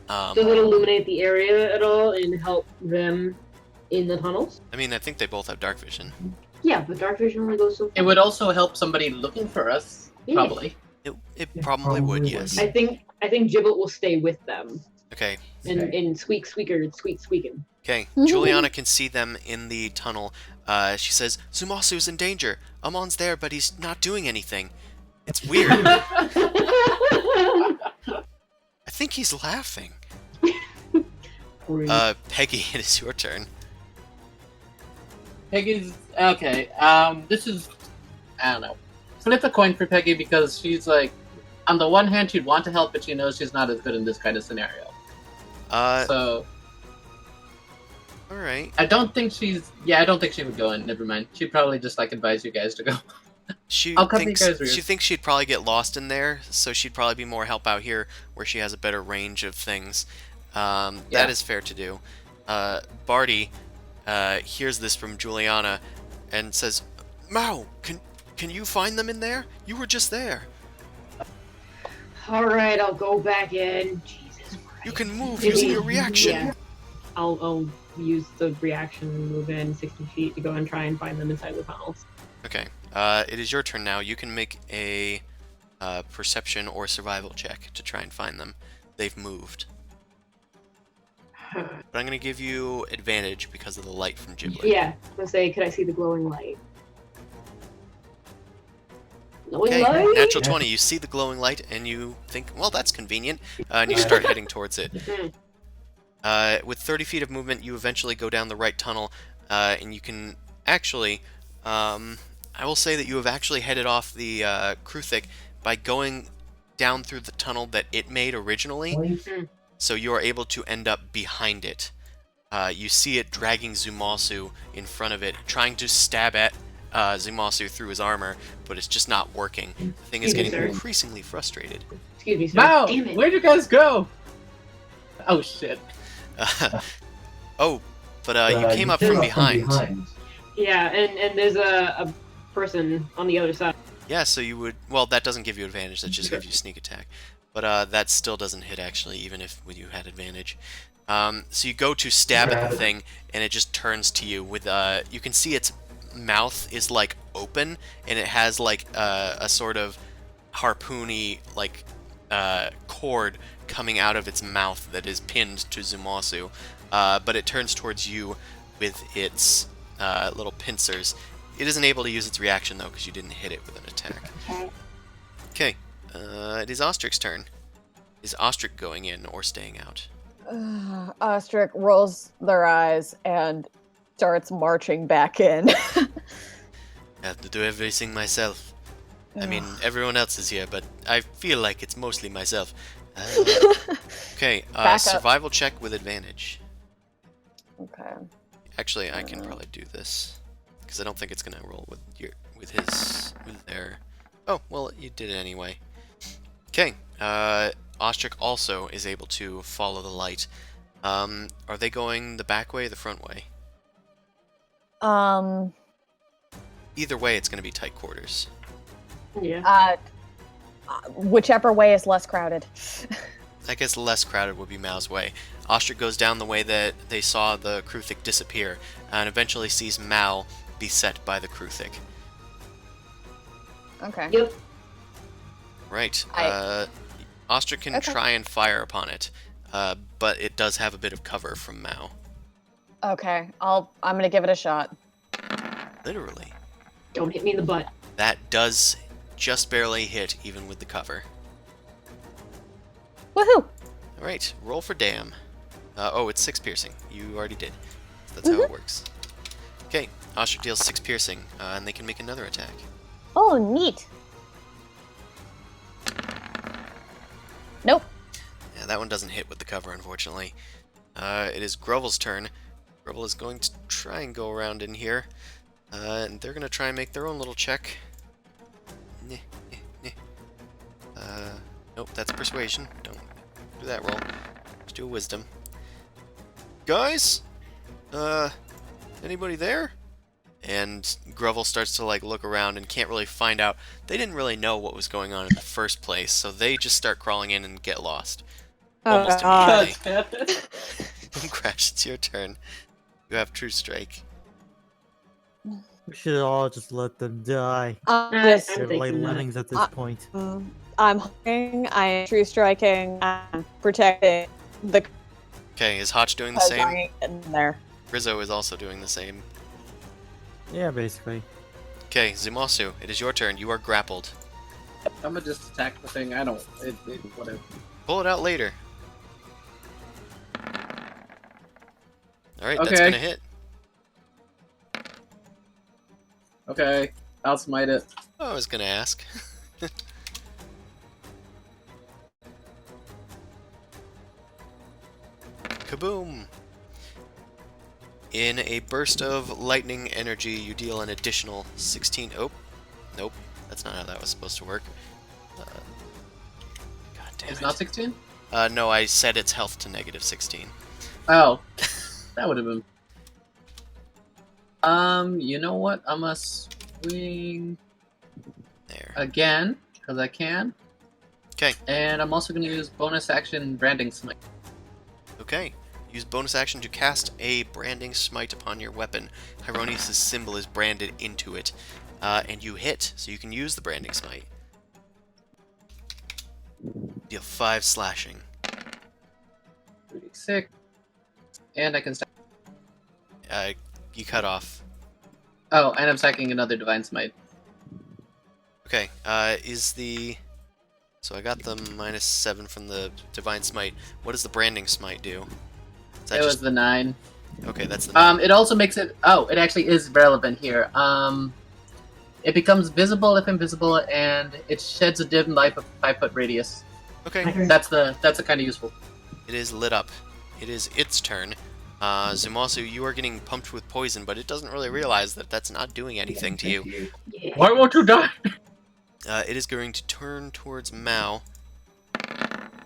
Does it illuminate the area at all and help them in the tunnels? I mean, I think they both have dark vision. Yeah, but dark vision only goes so far. It would also help somebody looking for us, Yeah. probably. It probably would, yes. I think Giblet will stay with them Okay, and squeaking. okay. Juliana can see them in the tunnel. She says, Zumasu's in danger. Amon's there, but he's not doing anything. It's weird. I think he's laughing. Peggy, it is your turn. Peggy's... Okay, this is... I don't know. Flip a coin for Peggy because she's like... on the one hand, she'd want to help, but she knows she's not as good in this kind of scenario. So all right. I don't think she's. Yeah, I don't think she would go in. Never mind. She'd probably just like advise you guys to go. I'll cover you guys' rears. She thinks she'd probably get lost in there, so she'd probably be more help out here where she has a better range of things. That is fair to do. Barty hears this from Juliana and says, "Mao, can you find them in there? You were just there. All right, I'll go back in. Jesus Christ. You can move using your reaction." Yeah. I'll use the reaction and move in 60 feet to go and try and find them inside the tunnels. Okay. It is your turn now. You can make a perception or survival check to try and find them. They've moved. But I'm going to give you advantage because of the light from Ghibli. Yeah, I'm gonna say, could I see the glowing light? Glowing Okay, light? natural 20. You see the glowing light and you think, well, that's convenient, and you start heading towards it. With 30 feet of movement, you eventually go down the right tunnel, and you can actually, I will say that you have actually headed off the Kruthik by going down through the tunnel that it made originally, so you are able to end up behind it. You see it dragging Zumasu in front of it, trying to stab at Zumasu through his armor, but it's just not working. The thing is getting increasingly frustrated. Excuse me, sir. Wow, Damn it. where'd you guys go? Oh shit. Oh, but you came up from behind. Yeah, and there's a person on the other side. Yeah, so you would... Well, that doesn't give you advantage, that just gives you sneak attack. But that still doesn't hit, actually, even if you had advantage. So you go to stab at the thing, and it just turns to you with... you can see its mouth is, like, open, and it has, like, a sort of harpoony, like, cord coming out of its mouth that is pinned to Zumasu. But it turns towards you with its little pincers. It isn't able to use its reaction, though, because you didn't hit it with an attack. Okay. It is Ostric's turn. Is Ostric going in or staying out? Ostrich rolls their eyes and starts marching back in. I have to do everything myself. I mean, everyone else is here, but I feel like it's mostly myself. Okay, survival check with advantage. Okay. Actually, I can probably do this because I don't think it's gonna roll with their. Oh well, you did it anyway. Okay. Ostrich also is able to follow the light. Are they going the back way or the front way? Either way, it's gonna be tight quarters. Yeah. Whichever way is less crowded. I guess less crowded would be Mao's way. Ostrich goes down the way that they saw the Kruthik disappear, and eventually sees Mao beset by the Kruthik. Okay. Yep. Right. Ostrich can try and fire upon it, but it does have a bit of cover from Mao. Okay. I'm gonna give it a shot. Literally. Don't hit me in the butt. That does just barely hit, even with the cover. Woohoo! Alright, roll for damn. Oh, it's 6 piercing. You already did. That's how it works. Okay, Ostrich deals 6 piercing, and they can make another attack. Oh, neat. Nope. Yeah, that one doesn't hit with the cover, unfortunately. It is Grovel's turn. Grovel is going to try and go around in here. And they're going to try and make their own little check. Nope, that's persuasion. Don't do that roll. Just do a wisdom. Guys? Anybody there? And Grovel starts to like look around and can't really find out. They didn't really know what was going on in the first place, so they just start crawling in and get lost. Almost immediately. Crash, it's your turn. You have True Strike. We should all just let them die. I'm They're like thinking that. lemmings at this point. I'm hunting, I'm true striking, I'm protecting the Okay, is Hotch doing the same? in there. Rizzo is also doing the same. Yeah, basically. Okay, Zumasu, it is your turn. You are grappled. I'm gonna just attack the thing. I don't. Whatever. Pull it out later. Alright, that's Okay. gonna hit. Okay, I'll smite it. Oh, I was gonna ask. Kaboom! In a burst of lightning energy, you deal an additional 16... Oh, nope. That's not how that was supposed to work. God damn It's it. not 16? No, I set its health to negative 16. Oh. That would have been... you know what? I'm gonna swing There. again, because I can. Okay. And I'm also gonna use bonus action branding smite. Okay. Use bonus action to cast a branding smite upon your weapon. Hieronius' symbol is branded into it. And you hit, so you can use the branding smite. Deal 5 slashing. 36. And I can stack. You cut off. Oh, and I'm stacking another divine smite. Okay, is the... So I got the -7 from the divine smite. What does the branding smite do? Is that It was the 9. Okay, that's the 9. It also makes it... Oh, it actually is relevant here. It becomes visible if invisible, and it sheds a dim light of 5-foot radius. Okay, That's the kind of useful. it is lit up. It is its turn. Zumasu, you are getting pumped with poison, but it doesn't really realize that that's not doing anything to you. Yeah. Why won't you die? It is going to turn towards Mao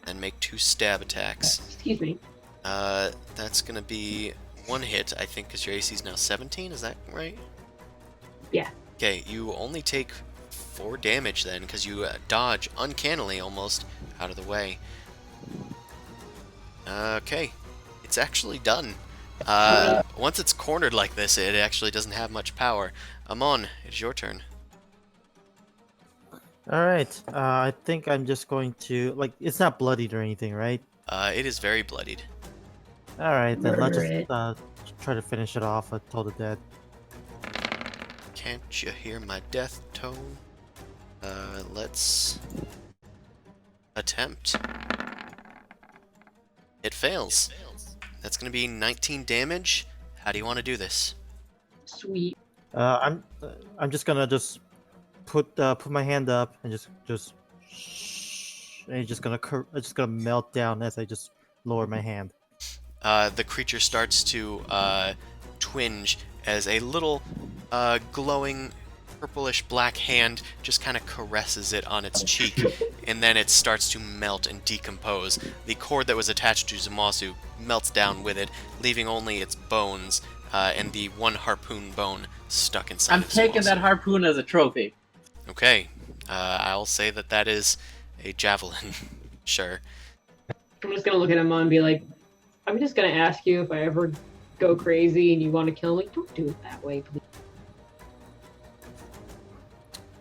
and make 2 stab attacks. Excuse me. That's going to be 1 hit, I think, because your AC is now 17, is that right? Yeah. Okay, you only take 4 damage then, because you dodge uncannily almost out of the way. Okay, it's actually done. Once it's cornered like this, it actually doesn't have much power. Amon, it's your turn. Alright, I think I'm just going to... Like, it's not bloodied or anything, right? It is very bloodied. Alright, then let's Murder it. just try to finish it off with Toll the Dead. Can't you hear my death tone? Let's attempt. It fails. That's going to be 19 damage. How do you want to do this? Sweet. I'm just gonna put my hand up and just and it's just gonna melt down as I just lower my hand. The creature starts to twinge as a little glowing purplish black hand just kind of caresses it on its cheek, and then it starts to melt and decompose. The cord that was attached to Zumasu melts down with it, leaving only its bones and the 1 harpoon bone stuck inside I'm of taking Zumasu. that harpoon as a trophy. Okay, I'll say that that is a javelin. Sure. I'm just gonna look at him and be like, I'm just gonna ask you if I ever go crazy and you want to kill me, don't do it that way, please.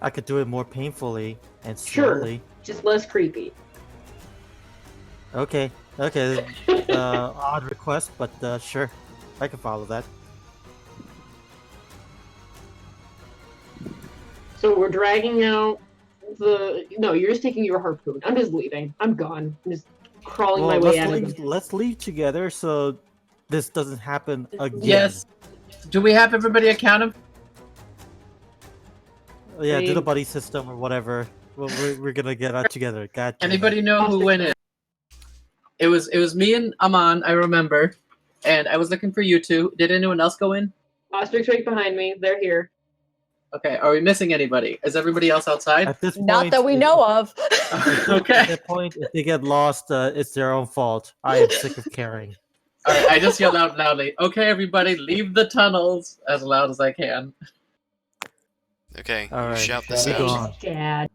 I could do it more painfully and Sure. slowly. Just less creepy. Okay, odd request, but sure, I can follow that. So we're dragging out the... No, you're just taking your harpoon. I'm just leaving. I'm gone. I'm just crawling my way out of the... let's leave together so this doesn't happen again. Yes. Do we have everybody accounted? Yeah, do the mean- buddy system or whatever. Well, we're gonna get out together. God damn it. Anybody know who went in? It was me and Aman, I remember. And I was looking for you two. Did anyone else go in? Ostrich right behind me. They're here. Okay, are we missing anybody? Is everybody else outside? At this point, Not that we know of. At Okay. that point, if they get lost, it's their own fault. I am sick of caring. Alright, I just yelled out loudly, okay, everybody, leave the tunnels as loud as I can. Okay, you Alright, shout this Go out. on. Dad.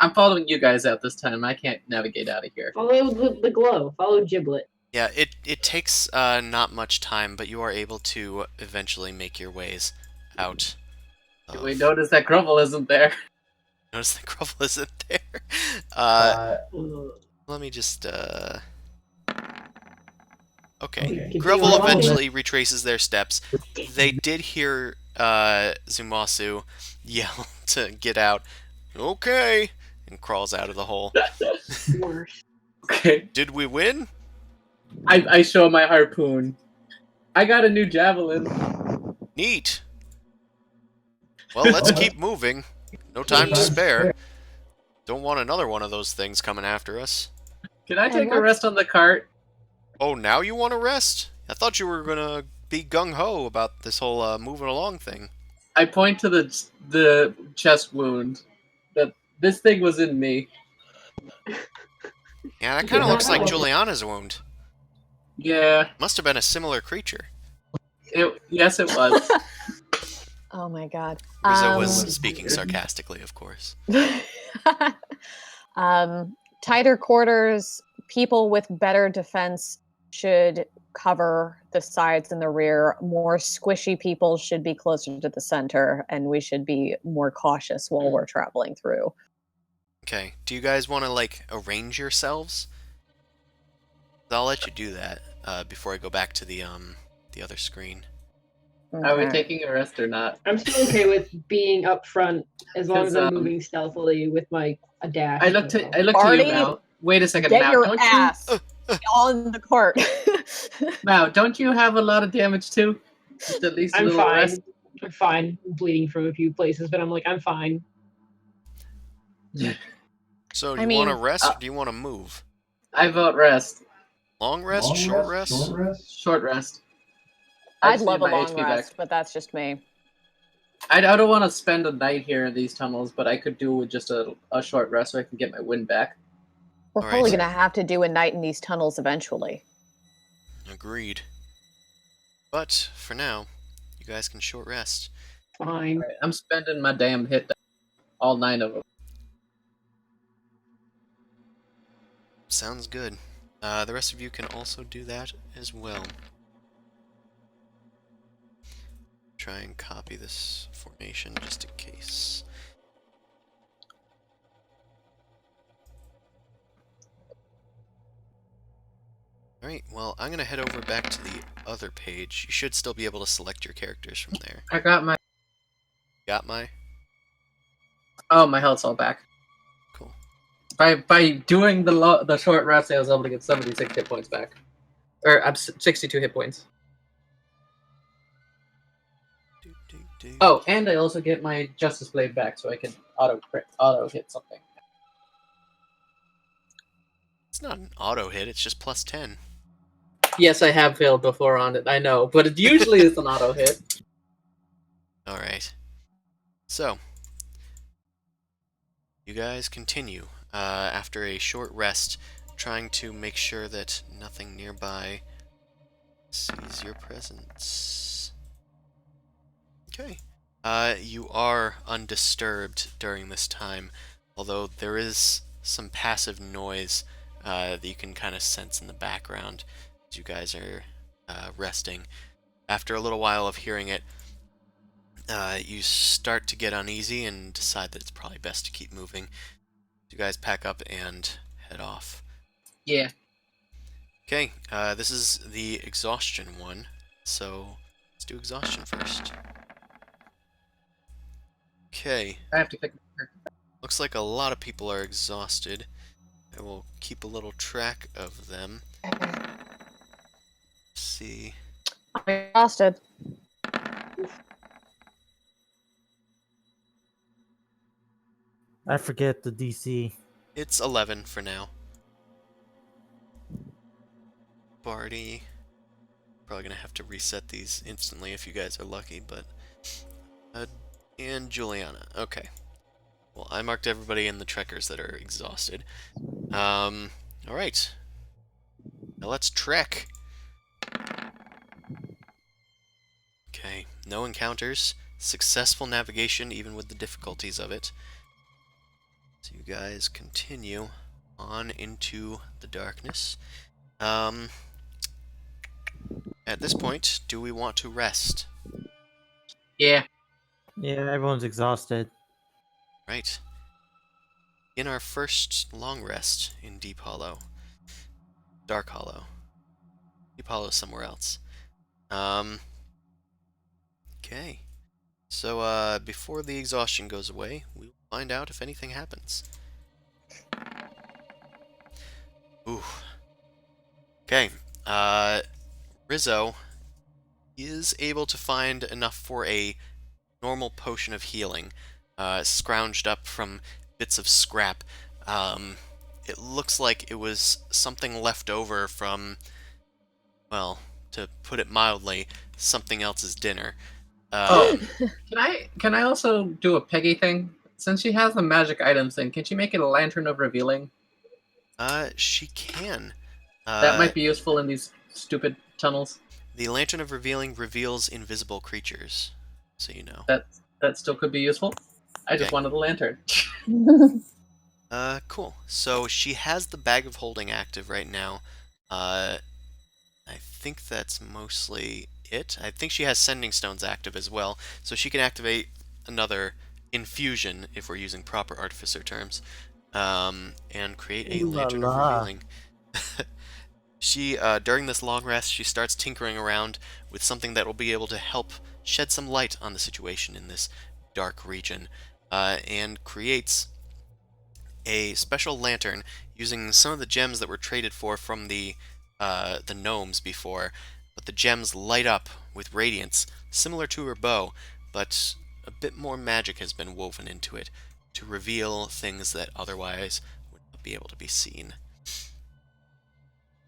I'm following you guys out this time. I can't navigate out of here. Follow the glow. Follow Giblet. Yeah, it takes not much time, but you are able to eventually make your ways out. We notice that Grovel isn't there. Notice the Grovel isn't there. Ugh. Let me just Okay. Okay. Grovel Continue. eventually retraces their steps. They did hear Zumasu yell to get out. Okay, and crawls out of the hole. Worse. Okay. Did we win? I show my harpoon. I got a new javelin. Neat. Well, let's keep moving. No time to spare. Don't want another one of those things coming after us. Can I take a rest on the cart? Oh, now you want to rest? I thought you were gonna be gung-ho about this whole moving along thing. I point to the chest wound. That this thing was in me. Yeah, that kind of Yeah, looks that like was- Juliana's wound. Yeah, Must have been a similar creature. yes, it was. Oh my god. Rizzo was speaking sarcastically, of course. Tighter quarters, people with better defense should cover the sides and the rear. More squishy people should be closer to the center, and we should be more cautious while we're traveling through. Okay, do you guys want to, like, arrange yourselves? I'll let you do that before I go back to the other screen. Are we Okay. taking a rest or not? I'm still okay with being up front as long as 'Cause, I'm moving stealthily with a dash. I look to you know. you, Barney, Mal. Wait a second, Get Mal. your Don't ass on the cart. Mal, don't you have a lot of damage too? Just at least a I'm little fine. rest. I'm fine. I'm bleeding from a few places, but I'm like, I'm fine. So, do I you want to mean, rest or do you want to move? I vote rest. Long rest? Short rest? Short rest. I I'd just love need a my long HP rest, back. but that's just me. I don't want to spend a night here in these tunnels, but I could do with just a short rest so I can get my wind back. We're All probably right. going to have to do a night in these tunnels eventually. Agreed. But, for now, you guys can short rest. Fine. Alright, I'm spending my damn hit die. All 9 of them. Sounds good. The rest of you can also do that as well. Try and copy this formation just in case. Alright, well, I'm gonna head over back to the other page. You should still be able to select your characters from there. I got my. Got my? Oh, my health's all back. Cool. By doing the short rest, I was able to get 76 hit points back, or 62 hit points. Oh, and I also get my Justice Blade back, so I can auto hit something. It's not an auto hit, it's just plus 10. Yes, I have failed before on it. I know, but it usually is an auto hit. Alright. So, you guys continue after a short rest, trying to make sure that nothing nearby sees your presence. Okay. You are undisturbed during this time, although there is some passive noise that you can kind of sense in the background as you guys are resting. After a little while of hearing it, you start to get uneasy and decide that it's probably best to keep moving. You guys pack up and head off. Yeah. Okay, this is the exhaustion one, so let's do exhaustion first. Okay, I have to pick. looks like a lot of people are exhausted. I will keep a little track of them. See. I'm exhausted. I forget the DC. It's 11 for now. Barty. Probably gonna have to reset these instantly if you guys are lucky, but... and Juliana. Okay. Well, I marked everybody in the trekkers that are exhausted. Alright. Now let's trek. Okay, no encounters. Successful navigation, even with the difficulties of it. So you guys continue on into the darkness. At this point, do we want to rest? Yeah. Yeah, everyone's exhausted. Right. In our first long rest in Deep Hollow. Dark Hollow. Deep Hollow is somewhere else. Okay. So, before the exhaustion goes away, we will find out if anything happens. Ooh. Okay. Rizzo is able to find enough for a normal potion of healing, scrounged up from bits of scrap. It looks like it was something left over from well, to put it mildly, something else's dinner. Oh. Can I also do a Peggy thing? Since she has the magic items thing, can she make it a lantern of revealing? She can. That might be useful in these stupid tunnels. The Lantern of Revealing reveals invisible creatures, so you know. That still could be useful. I just Okay. wanted a lantern. Cool. So she has the Bag of Holding active right now. I think that's mostly it. I think she has Sending Stones active as well, so she can activate another infusion, if we're using proper Artificer terms, and create a Ooh la Lantern of la. Revealing. She, during this long rest, she starts tinkering around with something that will be able to help shed some light on the situation in this dark region, and creates a special lantern using some of the gems that were traded for from the gnomes before, but the gems light up with radiance, similar to her bow, but a bit more magic has been woven into it to reveal things that otherwise would not be able to be seen.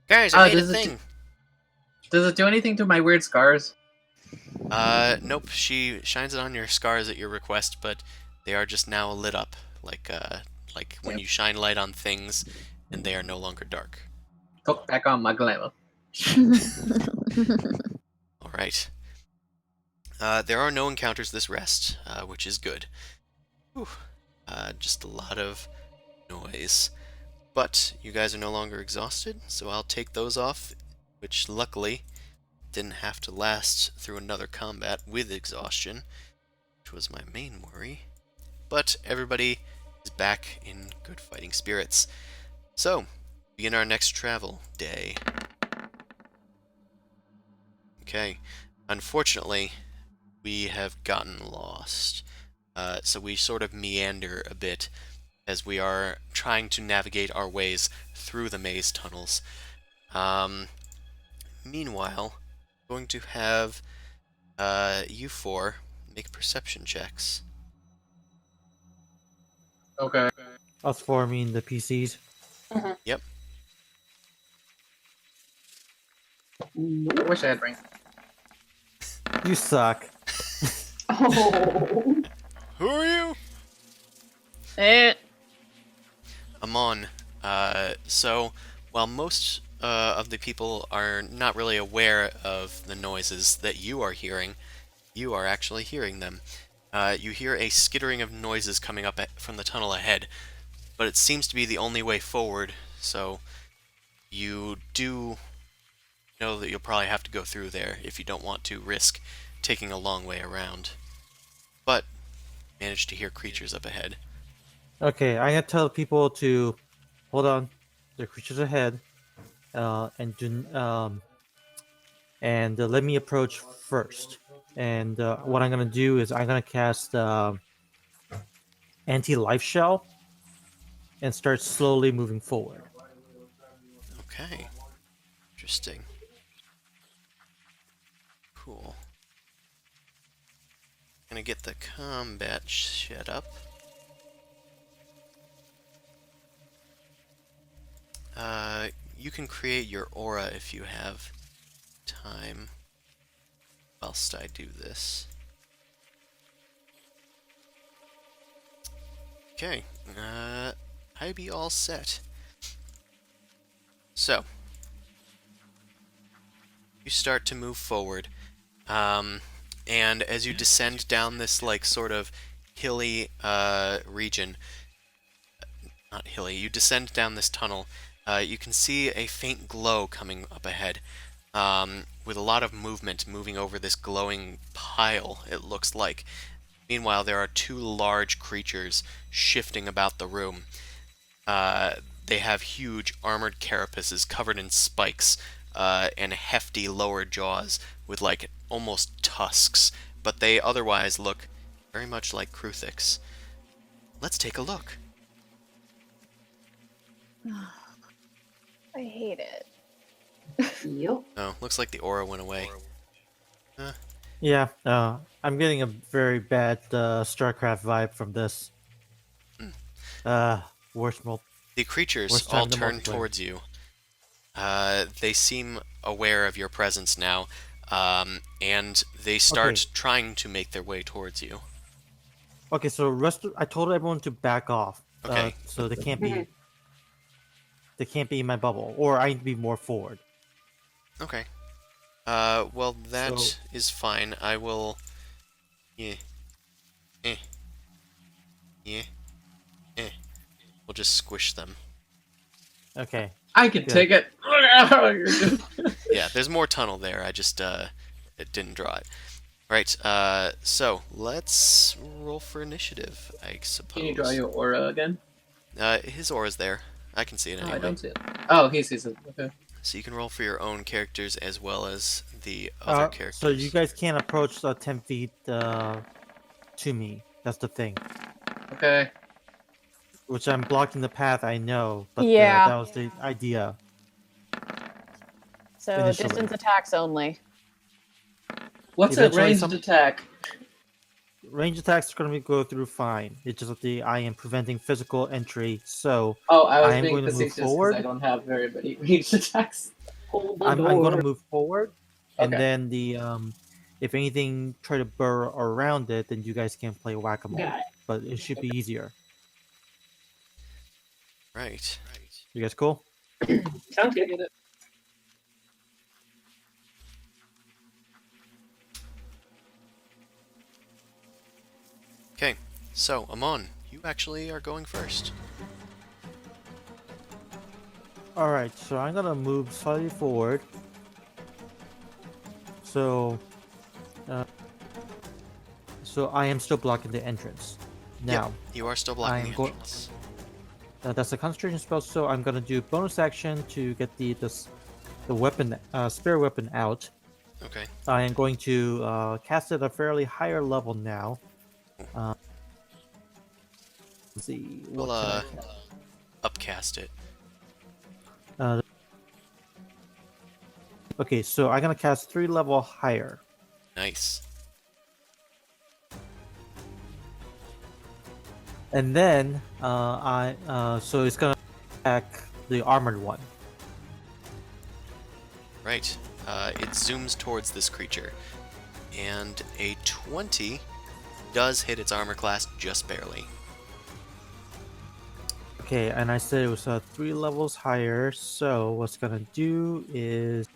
Guys, I made a thing! Does it do anything to my weird scars? Nope. She shines it on your scars at your request, but they are just now lit up, like when you shine light on things, and they are no longer dark. Hook back on my glamour. All right. There are no encounters this rest, which is good. Whew. Just a lot of noise. But you guys are no longer exhausted, so I'll take those off, which luckily didn't have to last through another combat with exhaustion, which was my main worry. But everybody is back in good fighting spirits. So, begin our next travel day. Okay. Unfortunately, we have gotten lost. So we sort of meander a bit as we are trying to navigate our ways through the maze tunnels. Meanwhile, I'm going to have you four make perception checks. Okay. Us forming the PCs. Yep. I wish I had rank. You suck. Oh. Who are you? Eh. Amon. So, while most of the people are not really aware of the noises that you are hearing, you are actually hearing them. You hear a skittering of noises coming up from the tunnel ahead, but it seems to be the only way forward, so you do know that you'll probably have to go through there if you don't want to risk taking a long way around. But manage to hear creatures up ahead. Okay, I'm gonna tell people to hold on. There are creatures ahead, and let me approach first. And what I'm gonna do is I'm gonna cast anti-life shell and start slowly moving forward. Okay. Interesting. Cool. Gonna get the combat set up. You can create your aura if you have time. Whilst I do this. Okay. I be all set. So, you start to move forward, and as you descend down this like sort of hilly region, not hilly, you descend down this tunnel, you can see a faint glow coming up ahead, with a lot of movement moving over this glowing pile, it looks like. Meanwhile, there are two large creatures shifting about the room. They have huge armored carapaces covered in spikes, and hefty lower jaws with like almost tusks, but they otherwise look very much like Kruthix. Let's take a look. I hate it. Yep. Oh, looks like the aura went away. Yeah, I'm getting a very bad StarCraft vibe from this. Worst mul- The creatures Worst all time to turn multiplayer. towards you, They seem aware of your presence now, and they start Okay. trying to make their way towards you. Okay, so I told everyone to back off. Okay. So they can't be in my bubble, or I need to be more forward. Okay. Well, So that is fine. I will... Yeah. Eh. Yeah. Eh. We'll just squish them. okay, I can Good. take it. Yeah, there's more tunnel there. I just, it didn't draw it. Right, so, let's roll for initiative, I suppose. Can you draw your aura again? His aura's there. I can see it Oh, anyway. I don't see it. Oh, he sees it. Okay. So you can roll for your own characters as well as the other characters. so you guys can't approach 10 feet to me. That's the thing. Okay. Which I'm blocking the path. I know, but Yeah. that was the idea. So Initially. distance attacks only. What's a Eventually ranged some- attack? Range attacks are going to go through fine. It's just that I am preventing physical entry. So Oh, I was I am being going to move facetious because forward. I don't have very many ranged attacks. Hold the I'm door. going to move forward, and Okay. then if anything try to burr around it, then you guys can play whack-a-mole. Got it. But it should be easier. Right. You guys cool? Sounds good. Okay, so, Amon, you actually are going first. All right, so I'm gonna move slightly forward. So I am still blocking the entrance. Now, You are still I blocking am the go- entrance. that's a concentration spell, so I'm gonna do bonus action to get the weapon, spare weapon out. Okay. I am going to cast it at a fairly higher level now. Let's see. What We'll, can I cast? upcast it. Okay, so I'm gonna cast 3 level higher. Nice. And then so it's gonna attack the armored one. Right. It zooms towards this creature. And a 20 does hit its armor class just barely. Okay, and I said it was 3 levels higher. So what's gonna do is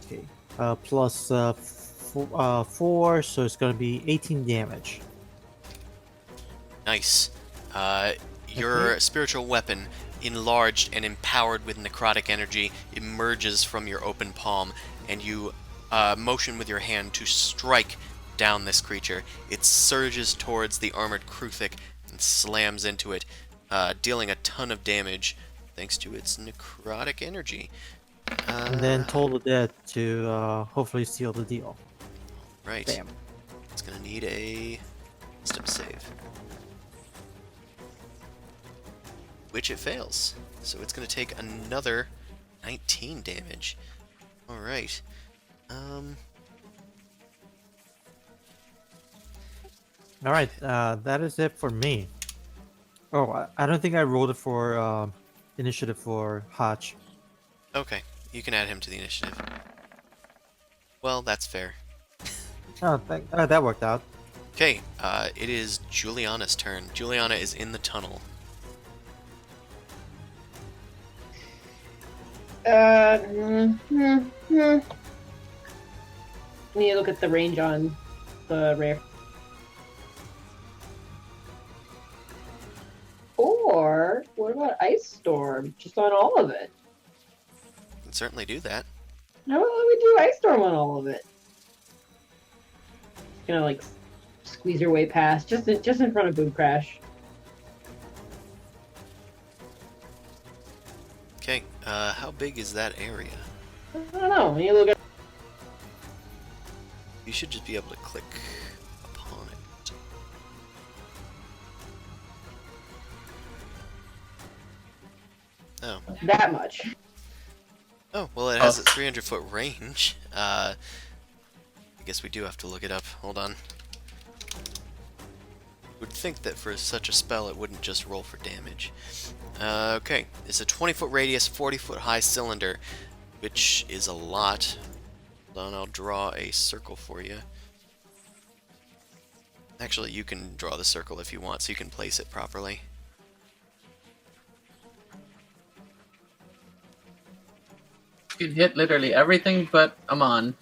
okay, plus 4, so it's gonna be 18 damage. Nice. Your Okay. spiritual weapon, enlarged and empowered with necrotic energy, emerges from your open palm, and you motion with your hand to strike down this creature. It surges towards the armored Kruthic and slams into it, dealing a ton of damage thanks to its necrotic energy. And then total death to hopefully seal the deal. Right. Bam. It's gonna need a wisdom save. Which it fails. So it's gonna take another 19 damage. Alright. Alright, that is it for me. Oh, I don't think I rolled it for initiative for Hotch. Okay. You can add him to the initiative. Well, that's fair. Oh, that worked out. Okay, it is Juliana's turn. Juliana is in the tunnel. Need to look at the range on the rare. Or what about Ice Storm? Just on all of it. Can certainly do that. How about we do Ice Storm on all of it? Gonna like squeeze your way past, just in front of Boom Crash. Okay, how big is that area? I don't know. When you look at You should just be able to click upon it. Oh. that much. Oh, well, it has a 300-foot range. I guess we do have to look it up. Hold on. would think that for such a spell it wouldn't just roll for damage. Okay, it's a 20-foot radius, 40-foot high cylinder, which is a lot. Hold on, I'll draw a circle for you. Actually, you can draw the circle if you want, so you can place it properly. You can hit literally everything but Amon.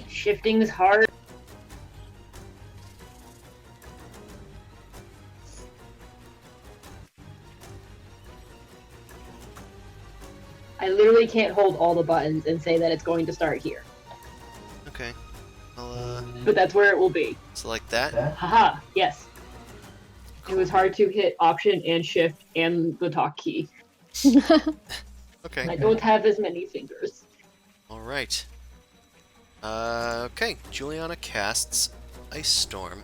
Shifting is hard. I literally can't hold all the buttons and say that it's going to start here. Okay. I'll, But that's where it will be. select that. Haha, yes. It was hard to hit Option and Shift and the talk key. Okay. And I don't have as many fingers. Alright. Okay, Juliana casts Ice Storm.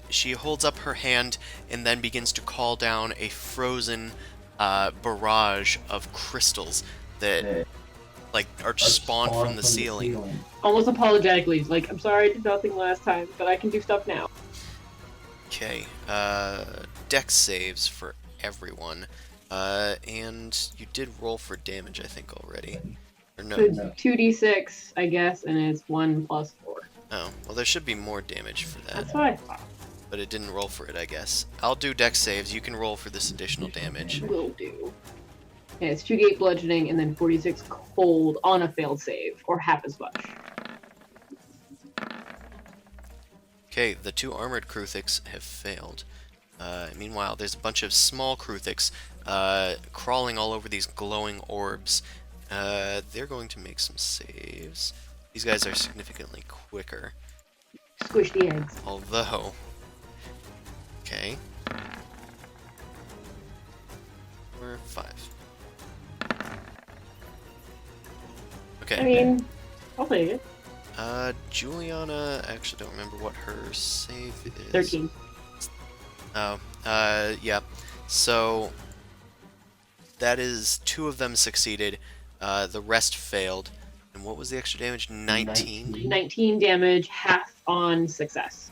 She holds up her hand and then begins to call down a frozen barrage of crystals that like are spawned from the ceiling. Almost apologetically, like, I'm sorry I did nothing last time, but I can do stuff now. Okay, dex saves for everyone. And you did roll for damage, I think, already. Or no? So it's 2d6, I guess, and it's 1 plus 4. Oh, well, there should be more damage for that. That's what I thought. But it didn't roll for it, I guess. I'll do dex saves. You can roll for this additional damage. Will do. Yeah, it's 2d8 bludgeoning and then 46 cold on a failed save, or half as much. Okay, the 2 armored Kruthiks have failed. Meanwhile, there's a bunch of small Kruthiks crawling all over these glowing orbs. They're going to make some saves. These guys are significantly quicker. Squish the eggs. Although... Okay. 4, 5. Okay. I mean, I'll take it. Juliana, I actually don't remember what her save is. 13. Oh, yeah. So, that is 2 of them succeeded, the rest failed. And what was the extra damage? 19? 19 damage, half on success.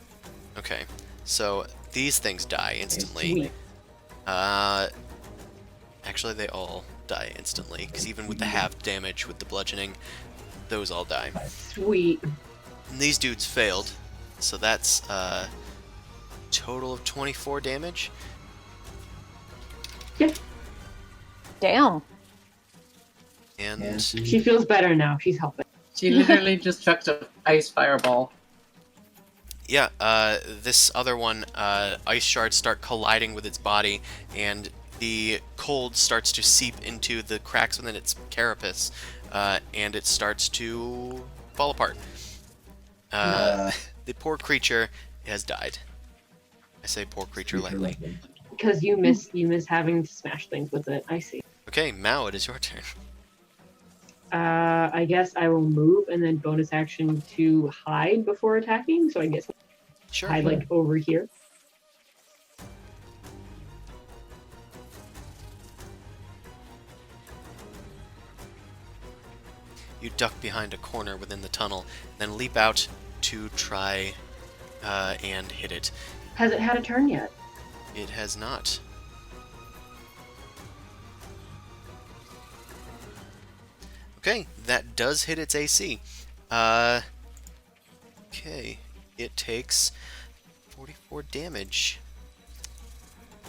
Okay, so these things die instantly. Sweet. Actually, they all die instantly, because even with the half damage with the bludgeoning, those all die. Sweet. And these dudes failed, so that's total of 24 damage. Yeah. Damn. And She feels better now. She's helping. She literally just chucked an ice fireball. yeah, this other one, ice shards start colliding with its body, and the cold starts to seep into the cracks within its carapace, and it starts to fall apart. The poor creature has died. I say poor creature lightly. Because you miss having to smash things with it. I see. Okay, Mao, it is your turn. I guess I will move and then bonus action to hide before attacking. So I guess Sure. hide like over here. You duck behind a corner within the tunnel, then leap out to try and hit it. Has it had a turn yet? It has not. Okay, that does hit its AC. Okay, it takes 44 damage.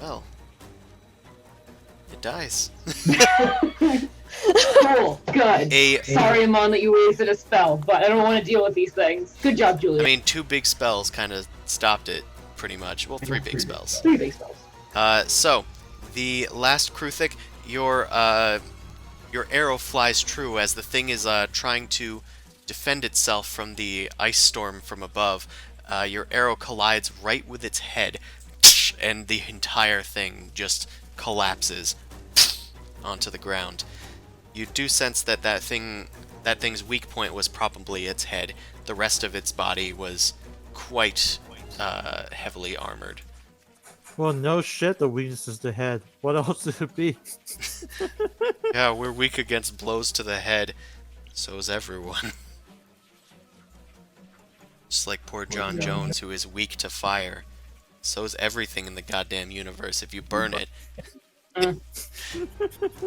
Well, it dies. Cool. Good. Sorry, Amon, that you wasted a spell, but I don't want to deal with these things. Good job, Julia. I mean, 2 big spells kind of stopped it, pretty much. Well, 3 big spells. 3 big spells. So, the last Kruthic, your arrow flies true as the thing is trying to defend itself from the ice storm from above. Your arrow collides right with its head, and the entire thing just collapses onto the ground. You do sense that that thing's weak point was probably its head. The rest of its body was quite heavily armored. Well, no shit, the weakness is the head. What else would it be? Yeah, we're weak against blows to the head. So is everyone. Just like poor John Jones, who is weak to fire. So is everything in the goddamn universe if you burn it.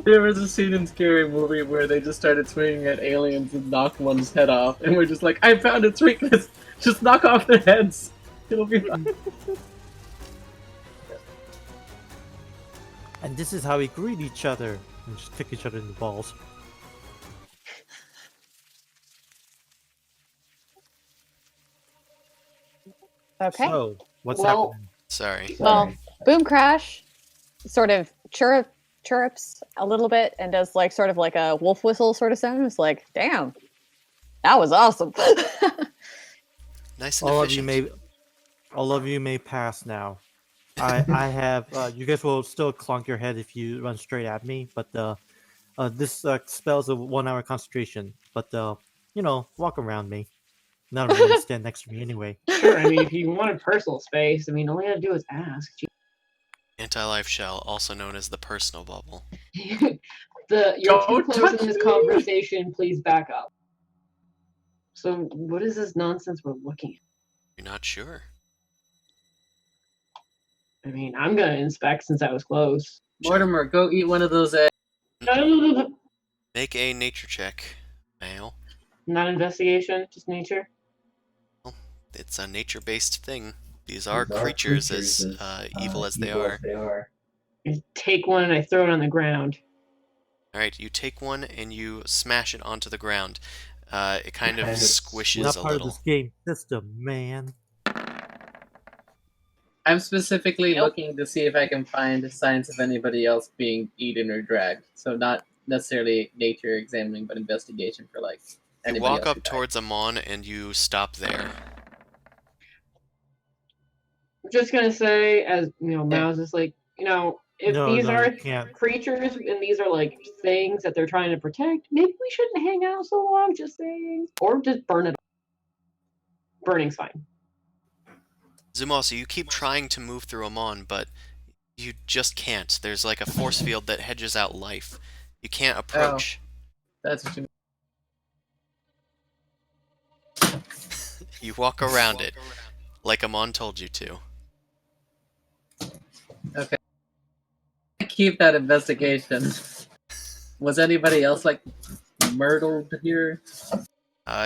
There was a scene in Scary Movie where they just started swinging at aliens and knocked one's head off, and we're just like, I found its weakness! Just knock off their heads! It'll be fine. And this is how we greet each other. And just kick each other in the balls. Okay. So, what's Well- happening? Sorry. Well, Boom Crash sort of chirrups a little bit and does like sort of like a wolf whistle sort of sound. It's like, damn, that was awesome. Nice and All efficient. all of you may pass now. I have. You guys will still clunk your head if you run straight at me, but this spells a 1 hour concentration. But walk around me. None of you can stand next to me anyway. Sure, I mean, if you wanted personal space, I mean, all you gotta do is ask. Anti-life shell, also known as the personal bubble. You're too Don't close touch in this me! conversation, please back up. So, what is this nonsense we're looking at? You're not sure. I mean, I'm gonna inspect since I was close. Mortimer, go eat one of those eggs. Make a nature check, male. Not investigation, just nature. It's a nature-based thing. These are creatures as evil as they are. I take one and I throw it on the ground. Alright, you take one and you smash it onto the ground. It kind of squishes Not a part of little. this game system, man. I'm specifically Nope. looking to see if I can find signs of anybody else being eaten or dragged. So not necessarily nature examining, but investigation for like You anybody walk else who up died. towards Amon and you stop there. I'm just gonna say, as Mao's just like, if these No, are you can't. creatures and these are like things that they're trying to protect, maybe we shouldn't hang out so long. Just saying, or just burn it. Burning's fine. Zumasu, you keep trying to move through Amon, but you just can't. There's like a force field that hedges out life. You can't approach. That's what you mean. You walk around it, like Amon told you to. Okay. Keep that investigation. Was anybody else like murdered here?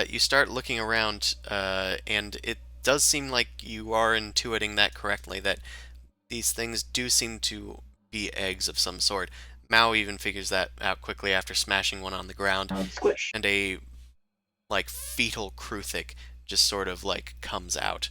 You start looking around, and it does seem like you are intuiting that correctly, that these things do seem to be eggs of some sort. Mao even figures that out quickly after smashing one on the ground, Squish. and a, like, fetal Kruthic just sort of, like, comes out.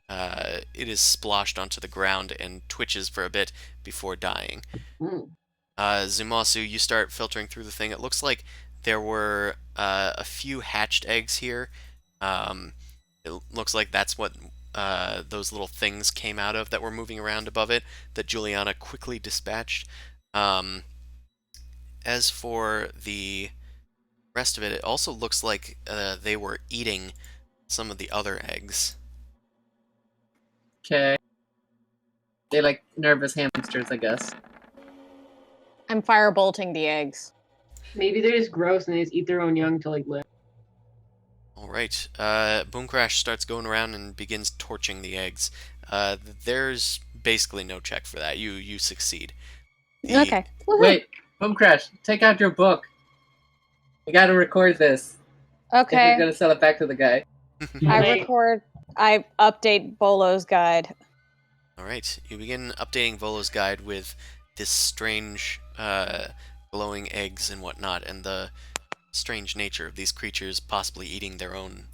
It is sploshed onto the ground and twitches for a bit before dying. Mm. Zumasu, you start filtering through the thing. It looks like there were a few hatched eggs here. It looks like that's what those little things came out of that were moving around above it that Juliana quickly dispatched. As for the rest of it, it also looks like they were eating some of the other eggs. Okay. They like nervous hamsters, I guess. I'm firebolting the eggs. Maybe they're just gross and they just eat their own young to like live. Alright, Boom Crash starts going around and begins torching the eggs. There's basically no check for that. You succeed. The- Okay. Woohoo. Wait, Boom Crash, take out your book. We gotta record this. If Okay. you're gonna sell it back to the guy. I update Bolo's guide. Alright, you begin updating Volo's guide with this strange glowing eggs and whatnot, and the strange nature of these creatures possibly eating their own.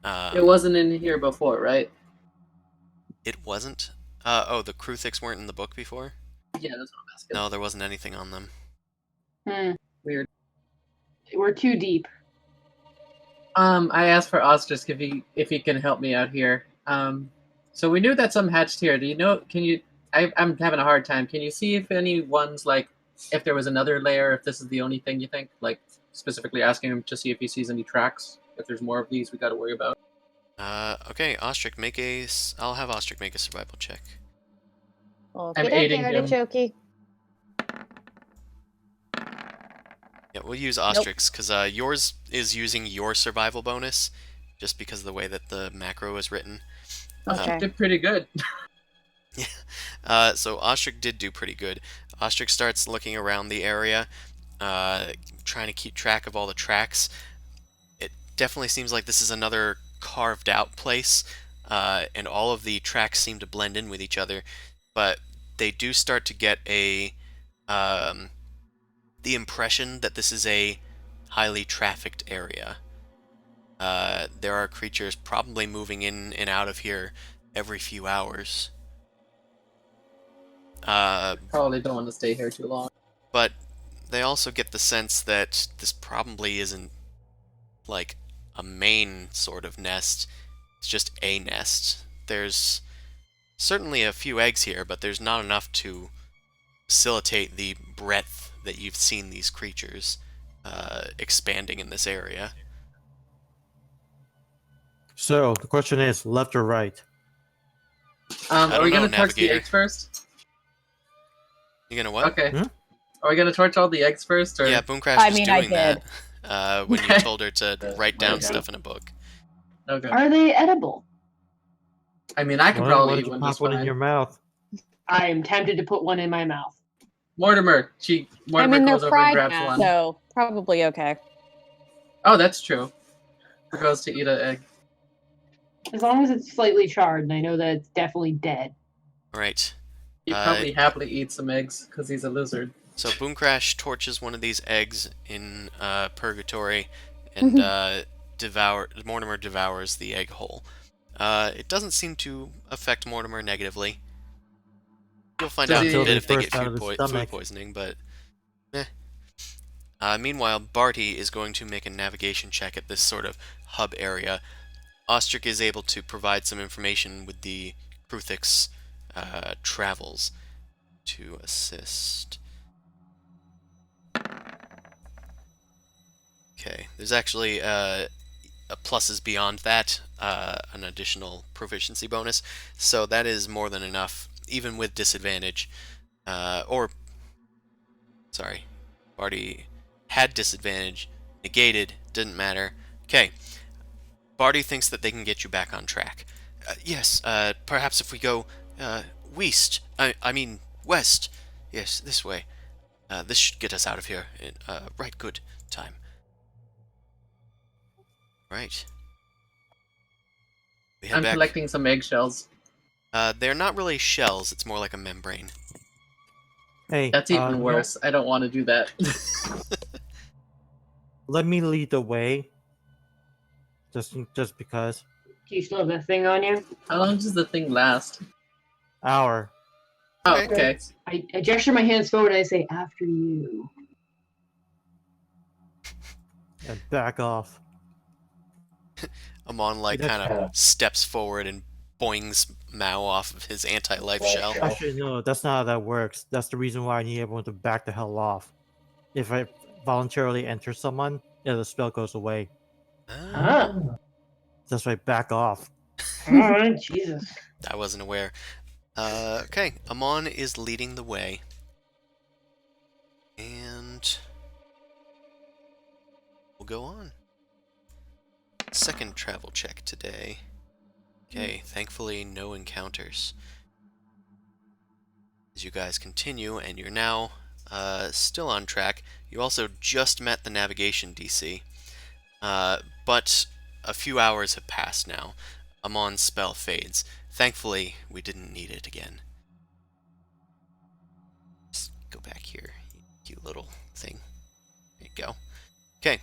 It wasn't in here before, right? It wasn't? Oh, the Kruthics weren't in the book before? Yeah, that's what I'm asking. No, there wasn't anything on them. Weird. We're too deep. I asked for Ostrich if he can help me out here. So we knew that some hatched here. Do you know? I'm having a hard time. Can you see if anyone's like, if there was another layer? If this is the only thing you think? Like specifically asking him to see if he sees any tracks. If there's more of these, we got to worry about. Okay, Ostrich, I'll have Ostrich make a survival check. I'm aiding him. Artichoke. Yeah, we'll use Ostrich's, because yours is using your survival bonus, just because of the way that the macro is written. Okay. Did pretty good. So Ostrich did do pretty good. Ostrich starts looking around the area, trying to keep track of all the tracks. It definitely seems like this is another carved out place, and all of the tracks seem to blend in with each other, but they do start to get the impression that this is a highly trafficked area. There are creatures probably moving in and out of here every few hours. Probably don't want to stay here too long. But they also get the sense that this probably isn't like a main sort of nest. It's just a nest. There's certainly a few eggs here, but there's not enough to facilitate the breadth that you've seen these creatures expanding in this area. So the question is, left or right? I Are we don't gonna know, torch the Navigator. eggs first? You gonna what? Okay. Hmm? Are we gonna torch all the eggs first, or Yeah, Boomcrash I was mean, I doing that when you Okay. told her to write down Okay. stuff in a book. okay? Are they edible? I mean, I could Why probably don't eat you one pop just one in fine. your mouth? I am tempted to put one in my mouth. Mortimer I mean, they're goes over and fried grabs now, one. so probably okay. Oh, that's true. Who goes to eat an egg? As long as it's slightly charred and I know that it's definitely dead. Right. He'd probably happily eat some eggs because he's a lizard. So Boomcrash torches one of these eggs in Purgatory, and Mortimer devours the egg whole. It doesn't seem to affect Mortimer negatively. You'll find Does out in a he- bit if they get Burst out of his food stomach. poisoning, but eh. Meanwhile, Barty is going to make a navigation check at this sort of hub area. Ostrich is able to provide some information with the Kruthix travels to assist. Okay, there's actually pluses beyond that, an additional proficiency bonus, so that is more than enough, even with disadvantage. Sorry, Barty had disadvantage, negated, didn't matter. Okay, Barty thinks that they can get you back on track. Yes, perhaps if we go west, I mean west. Yes, this way. This should get us out of here in right good time. Right. We head I'm back. collecting some eggshells. They're not really shells, it's more like a membrane. Hey, That's even no, worse. I don't want to do that. let me lead the way. Just because. Do you still have that thing on you? How long does the thing last? Hour. Oh, Okay. okay. I gesture my hands forward and I say, after you. And back off. Amon like That's- kind of steps forward and boings Mao off of his anti-life shell. Actually, no, that's not how that works. That's the reason why I need everyone to back the hell off. If I voluntarily enter someone, yeah, the spell goes away. Ah, That's why back off. Alright, Jesus. I wasn't aware. Okay, Amon is leading the way. And we'll go on. Second travel check today. Okay, thankfully no encounters. As you guys continue, and you're now still on track, you also just met the navigation DC. But a few hours have passed now. Amon's spell fades. Thankfully, we didn't need it again. Just go back here, you cute little thing. There you go. Okay.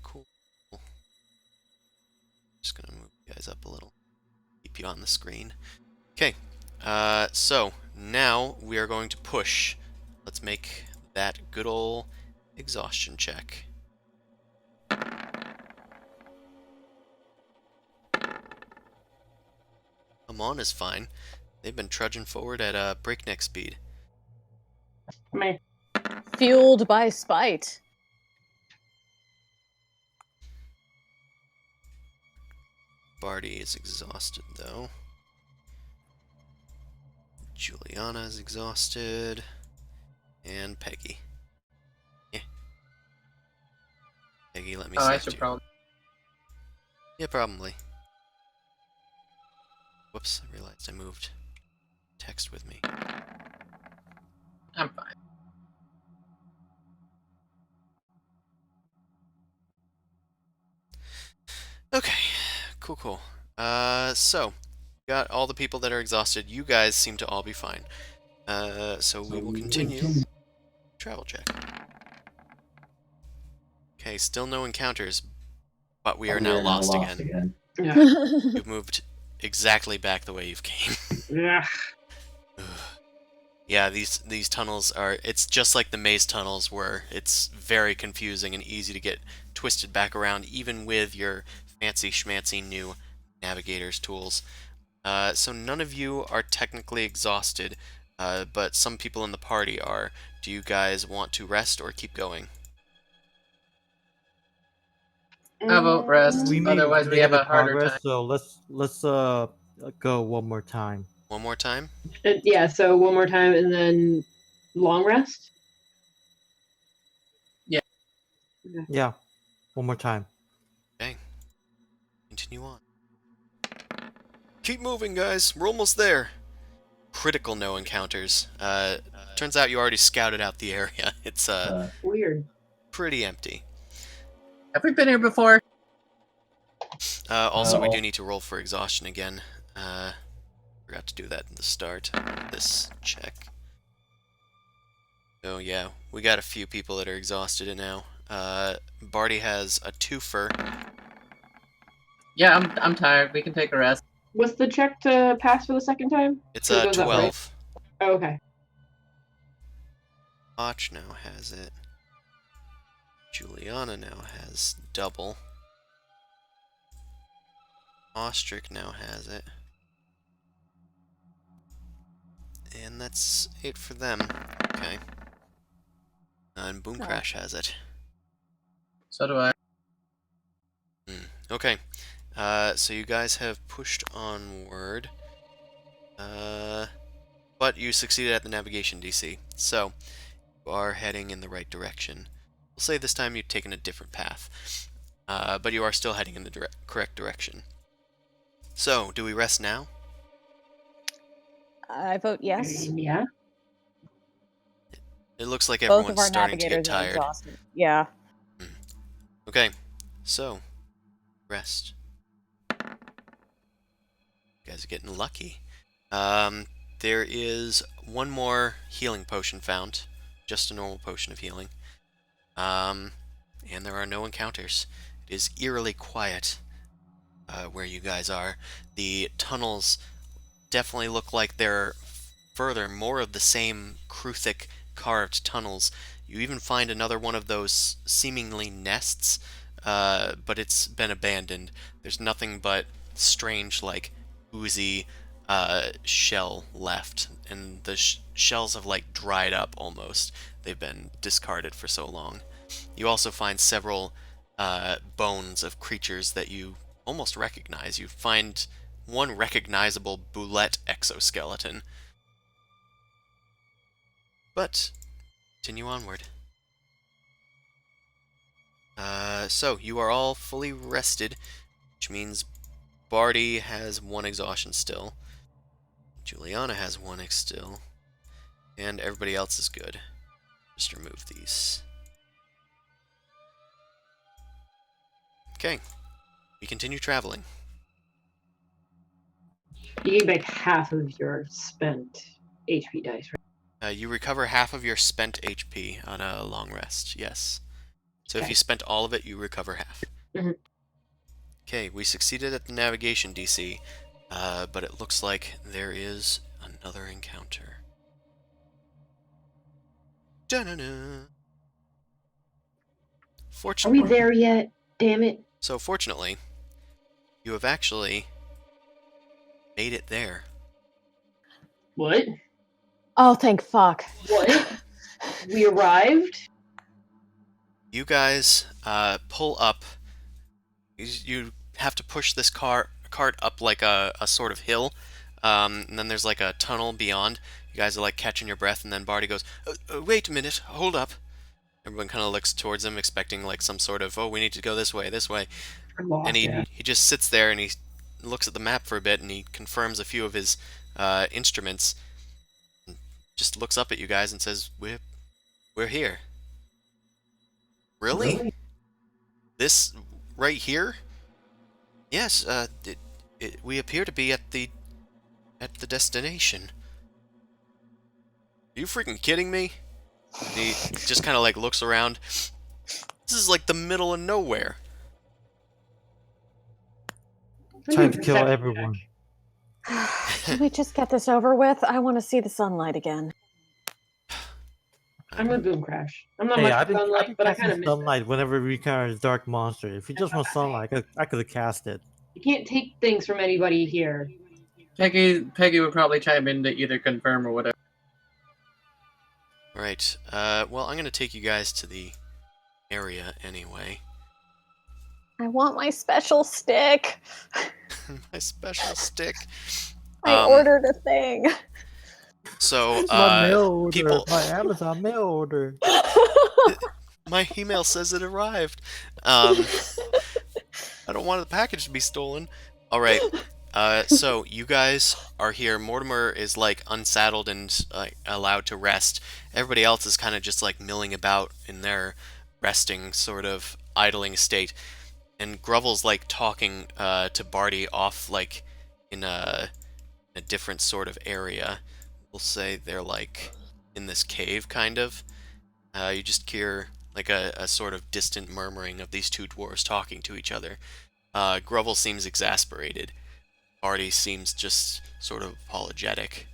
Cool. Just gonna move you guys up a little. Keep you on the screen. Okay. So now we are going to push. Let's make that good old exhaustion check. Amon is fine. They've been trudging forward at a breakneck speed. Come here. Fueled by spite. Barty is exhausted, though. Juliana is exhausted. And Peggy. Yeah. Peggy, let me Oh, I select should you. probably. Yeah, probably. Whoops, I realized I moved text with me. I'm fine. Okay, cool. So, got all the people that are exhausted. You guys seem to all be fine. So we will continue. Travel check. Okay, still no encounters, but we are now lost again. Yeah. You've moved exactly back the way you've came. Yeah. Yeah, these tunnels are... It's just like the maze tunnels were. It's very confusing and easy to get twisted back around, even with your fancy schmancy new navigator's tools. So none of you are technically exhausted, but some people in the party are. Do you guys want to rest or keep going? How about rest? We made Otherwise, we have a negative harder progress, time. so let's go one more time. One more time? Yeah, so one more time and then long rest. Yeah, one more time. Okay. Continue on. Keep moving, guys. We're almost there. Critical no encounters. Turns out you already scouted out the area. It's Weird. pretty empty. Have we been here before? Also, we do need to roll for exhaustion again. Forgot to do that in the start of this check. Oh yeah, we got a few people that are exhausted now. Barty has a twofer. Yeah, I'm tired. We can take a rest. What's the check to pass for the second time? It's So it a goes up, right? 12. Oh, okay. Hotch now has it. Juliana now has double. Ostrich now has it. And that's it for them. Okay. And Boom Crash has it. So do I. Okay. So you guys have pushed onward. But you succeeded at the navigation DC. So, you are heading in the right direction. We'll say this time you've taken a different path. But you are still heading in the correct direction. So, do we rest now? I vote yes. Yeah. It looks like Both everyone's of our starting to get navigators are tired. exhausted. Yeah. Okay, so, rest. You guys are getting lucky. There is one more healing potion found. Just a normal potion of healing. And there are no encounters. It is eerily quiet where you guys are. The tunnels definitely look like they're further, more of the same Kruthic carved tunnels. You even find another one of those seemingly nests, but it's been abandoned. There's nothing but strange, like, oozy shell left, and the shells have, like, dried up almost. They've been discarded for so long. You also find several bones of creatures that you almost recognize. You find one recognizable boulette exoskeleton. But, continue onward. So, you are all fully rested, which means Barty has one exhaustion still. Juliana has one still. And everybody else is good. Just remove these. Okay. We continue traveling. You gain back half of your spent HP dice, right? You recover half of your spent HP on a long rest, yes. So if Okay. you spent all of it, you recover half. Mhm. Okay, we succeeded at the navigation DC, but it looks like there is another encounter. Da-na-na. Are we Fortunately, there yet? Damn it. so fortunately, you have actually made it there. What? Oh, thank fuck. What? We arrived? You guys pull up. You have to push this cart up like a sort of hill, and then there's like a tunnel beyond. You guys are like catching your breath, and then Barty goes, "Wait a minute, hold up." Everyone kind of looks towards him, expecting like some sort of, oh, we need to go this way, I'm lost. and Yeah. he just sits there and he looks at the map for a bit and he confirms a few of his instruments. And just looks up at you guys and says, "We're here." Really? This right here? Yes. We appear to be at the destination. Are you freaking kidding me? And he just kind of like looks around. This is like the middle of nowhere. Time to kill Perception everyone. Can we just get this over with? I want to see the sunlight again. I'm with Boom Crash. I'm not Hey, much I've for been sunlight, but I kind of casting miss it. sunlight whenever we encounter a dark monster. If you just want sunlight, I could have cast it. You can't take things from anybody here. Peggy would probably chime in to either confirm or whatever. Right. Well, I'm gonna take you guys to the area anyway. I want my special stick. My special stick. I ordered a thing. So, My mail order. people, My Amazon mail order. my email says it arrived. I don't want the package to be stolen. All right. So you guys are here. Mortimer is like unsaddled and allowed to rest. Everybody else is kind of just like milling about in their resting, sort of idling state. And Grovel's like talking to Barty off like in a different sort of area. We'll say they're like in this cave, kind of. You just hear like a sort of distant murmuring of these two dwarves talking to each other. Grovel seems exasperated. Barty seems just sort of apologetic.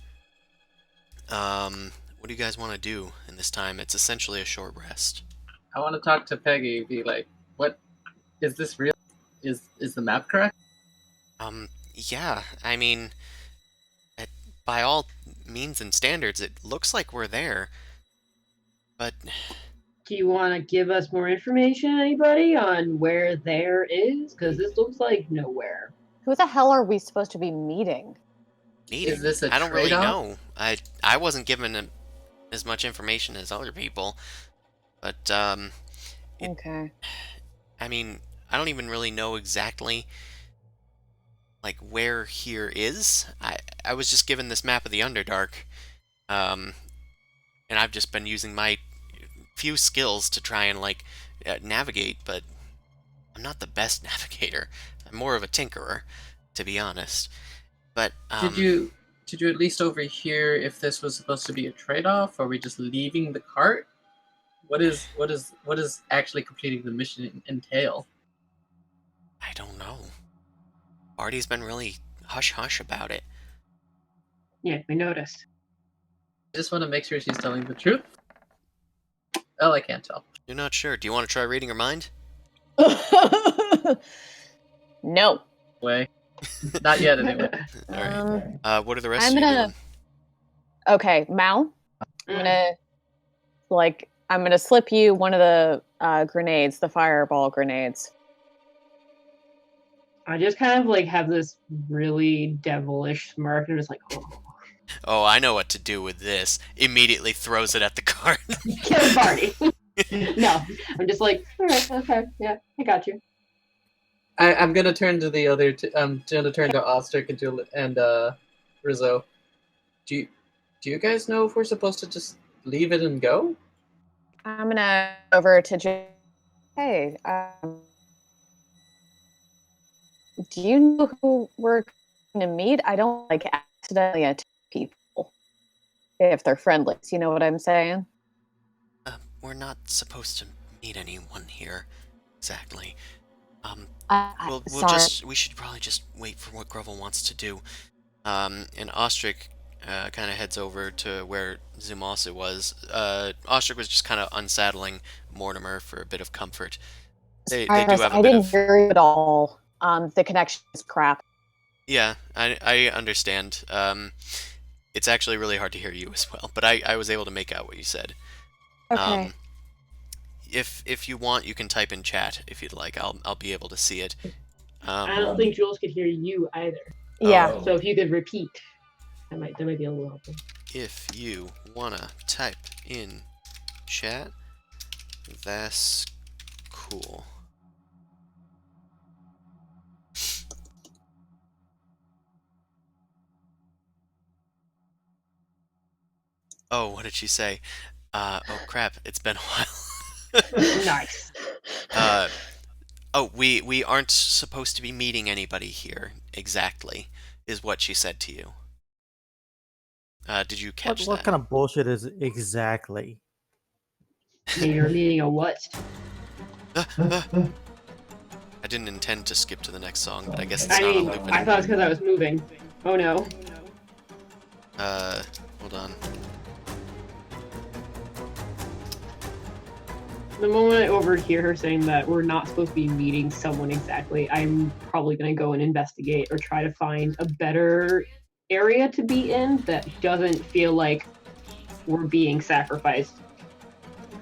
What do you guys want to do in this time? It's essentially a short rest. I want to talk to Peggy. Be like, what is this real? Is the map correct? Yeah. I mean, by all means and standards, it looks like we're there. But Do you want to give us more information, anybody, on where there is? Because this looks like nowhere. Who the hell are we supposed to be meeting? meeting, Is this a I don't really trade-off? know. I wasn't given as much information as other people, but Okay. I mean, I don't even really know exactly like where here is. I was just given this map of the Underdark, and I've just been using my few skills to try and like navigate, but I'm not the best navigator. I'm more of a tinkerer, to be honest. But Did you at least overhear if this was supposed to be a trade-off? Or are we just leaving the cart? What is actually completing the mission entail? I don't know. Barty's been really hush-hush about it. Yeah, we noticed. I just want to make sure she's telling the truth. Well, I can't tell. You're not sure. Do you want to try reading her mind? No. Way. Not yet, anyway. All right. What are the rest I'm of you gonna- doing? Okay, Mal. I'm gonna slip you one of the grenades, the fireball grenades. I just kind of like have this really devilish smirk and just like, oh, Oh, I know what to do with this. Immediately throws it at the cart. kill the party. No, I'm just like, all right, okay, yeah, I got you. I'm gonna turn to the other. I'm gonna turn to Ostrick and Rizzo. Do you guys know if we're supposed to just leave it and go? I'm gonna go over to Jay. Hey, do you know who we're going to meet? I don't like accidentally attack people if they're friendly. You know what I'm saying? We're not supposed to meet anyone here, exactly. Sorry. We should probably just wait for what Grovel wants to do. And Ostrick kind of heads over to where Zumasa was. Ostrick was just kind of unsaddling Mortimer for a bit of comfort. They do have a I bit didn't of... hear you at all. The connection is crap. Yeah, I understand. It's actually really hard to hear you as well, but I was able to make out what you said. Okay. If you want, you can type in chat if you'd like. I'll be able to see it. I don't think Jules could hear you either. Yeah. Oh. So if you could repeat, that might be a little helpful. If you wanna type in chat, That's cool. Oh, what did she say? Oh crap, it's been a while. Nice. Oh, we aren't supposed to be meeting anybody here, exactly, is what she said to you. Did you catch What that? kind of bullshit is it exactly? You're meeting a what? I didn't intend to skip to the next song, but I guess it's I not on mean, loop I thought anymore. it's because I was moving. Oh no. Hold on. The moment I overhear her saying that we're not supposed to be meeting someone exactly, I'm probably going to go and investigate or try to find a better area to be in that doesn't feel like we're being sacrificed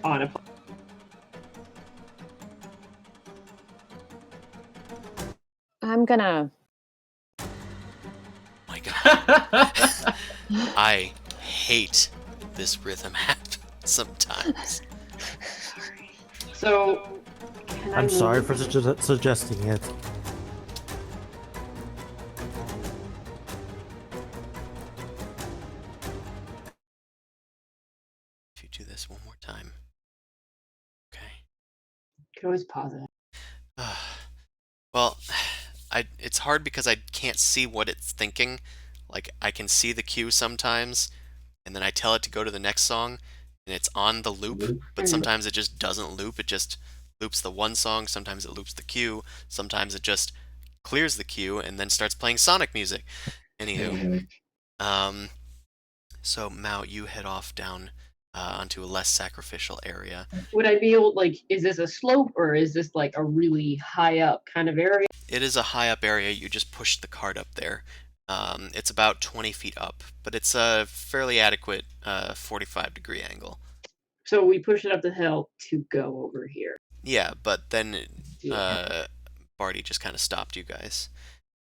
on a. I'm gonna. My God, I hate this rhythm app sometimes. So, can I I'm sorry move? for suggesting it. If you do this one more time. Okay. Can always pause it. Well, it's hard because I can't see what it's thinking. Like, I can see the cue sometimes, and then I tell it to go to the next song, and it's on the loop, but sometimes it just doesn't loop. It just loops the one song, sometimes it loops the cue, sometimes it just clears the cue and then starts playing Sonic music. Anywho, um, so Mao, you head off down onto a less sacrificial area. Would I be able, like, is this a slope or is this like a really high up kind of area? It is a high up area. You just push the cart up there. It's about 20 feet up, but it's a fairly adequate 45-degree angle. So we push it up the hill to go over here. Yeah, but then Yeah. Barty just kind of stopped you guys.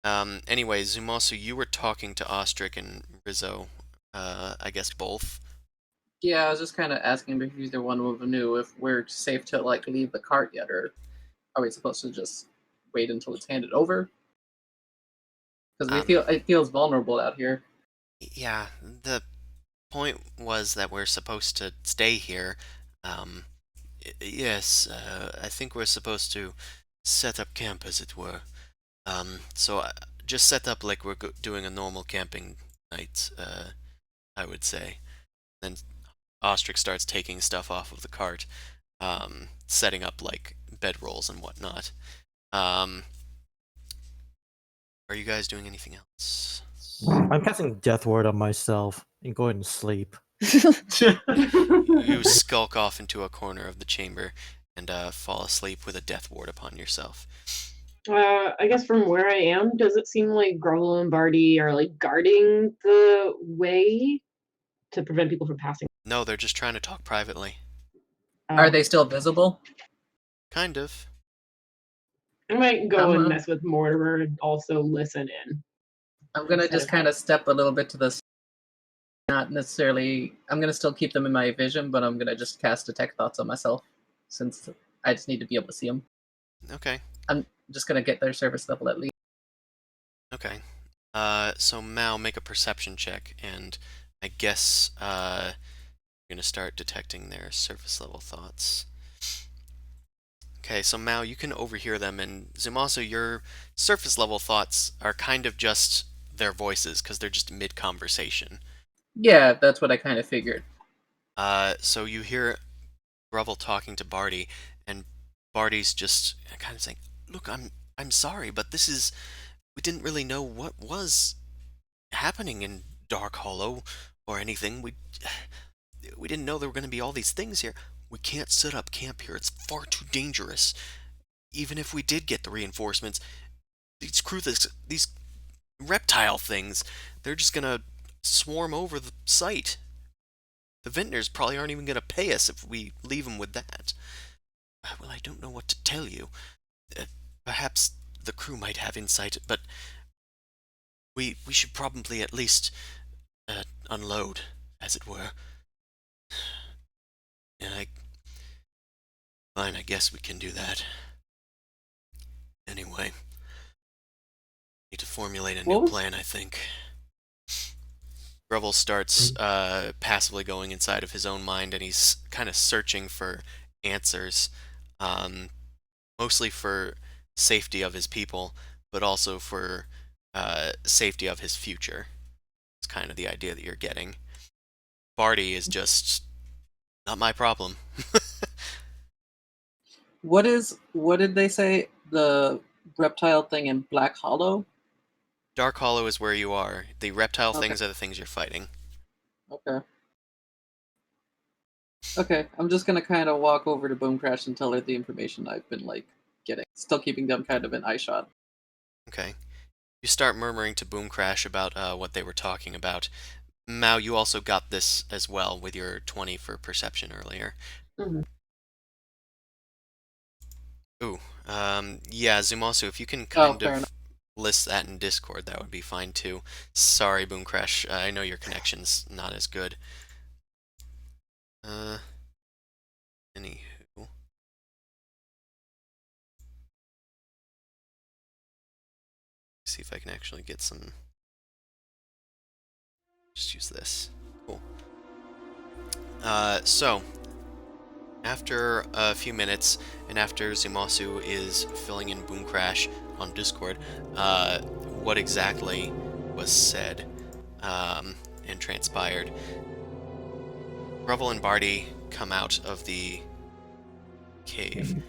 Anyway, Zumasu, you were talking to Ostrich and Rizzo, I guess both. Yeah, I was just kind of asking if either one of them knew if we're safe to like leave the cart yet, or are we supposed to just wait until it's handed over? Because it feels vulnerable out here. Yeah, the point was that we're supposed to stay here. Yes, I think we're supposed to set up camp, as it were. So just set up like we're doing a normal camping night, I would say. Then Ostrich starts taking stuff off of the cart, setting up like bedrolls and whatnot. Are you guys doing anything else? I'm casting Death Ward on myself and going to sleep. You skulk off into a corner of the chamber and fall asleep with a death ward upon yourself. I guess from where I am, does it seem like Grovel and Barty are like guarding the way to prevent people from passing? No, they're just trying to talk privately. Are they still visible? Kind of. I might go and I'm mess with Mortimer and also listen in. gonna Instead just of kind of step a little bit to the. Not necessarily. I'm gonna still keep them in my vision, but I'm gonna just cast detect thoughts on myself, since I just need to be able to see them. Okay. I'm just gonna get their service level at least. Okay. So Mao, make a perception check, and I guess you're gonna start detecting their surface level thoughts. Okay, so Mao, you can overhear them, and Zumasu, your surface level thoughts are kind of just their voices, because they're just mid-conversation. Yeah, that's what I kind of figured. So you hear Grovel talking to Barty, and Barty's just kind of saying, "Look, I'm sorry, but this is we didn't really know what was happening in Dark Hollow or anything. We didn't know there were going to be all these things here. We can't set up camp here. It's far too dangerous. Even if we did get the reinforcements, these reptile things, they're just going to swarm over the site. The vintners probably aren't even going to pay us if we leave them with that. Well, I don't know what to tell you. Perhaps the crew might have insight, but we should probably at least unload, as it were. And Fine, I guess we can do that. Anyway, need to formulate a new plan, I think. Revel starts passively going inside of his own mind, and he's kind of searching for answers, mostly for safety of his people, but also for safety of his future. It's kind of the idea that you're getting. Barty is just not my problem. What did they say? The reptile thing in Black Hollow? Dark Hollow is where you are. The reptile Okay. things are the things you're fighting. Okay. Okay, I'm just gonna kind of walk over to Boom Crash and tell her the information I've been, like, getting. Still keeping them kind of in eye shot. Okay. You start murmuring to Boom Crash about what they were talking about. Mao, you also got this as well with your 20 for perception earlier. Mhm. Ooh, yeah, Zumasu, if you can Oh, kind fair of enough. list that in Discord, that would be fine too. Sorry, Boom Crash, I know your connection's not as good. Anywho. See if I can actually get some... Just use this. Cool. So, after a few minutes, and after Zumasu is filling in Boom Crash on Discord, what exactly was said and transpired, Revel and Barty come out of the cave.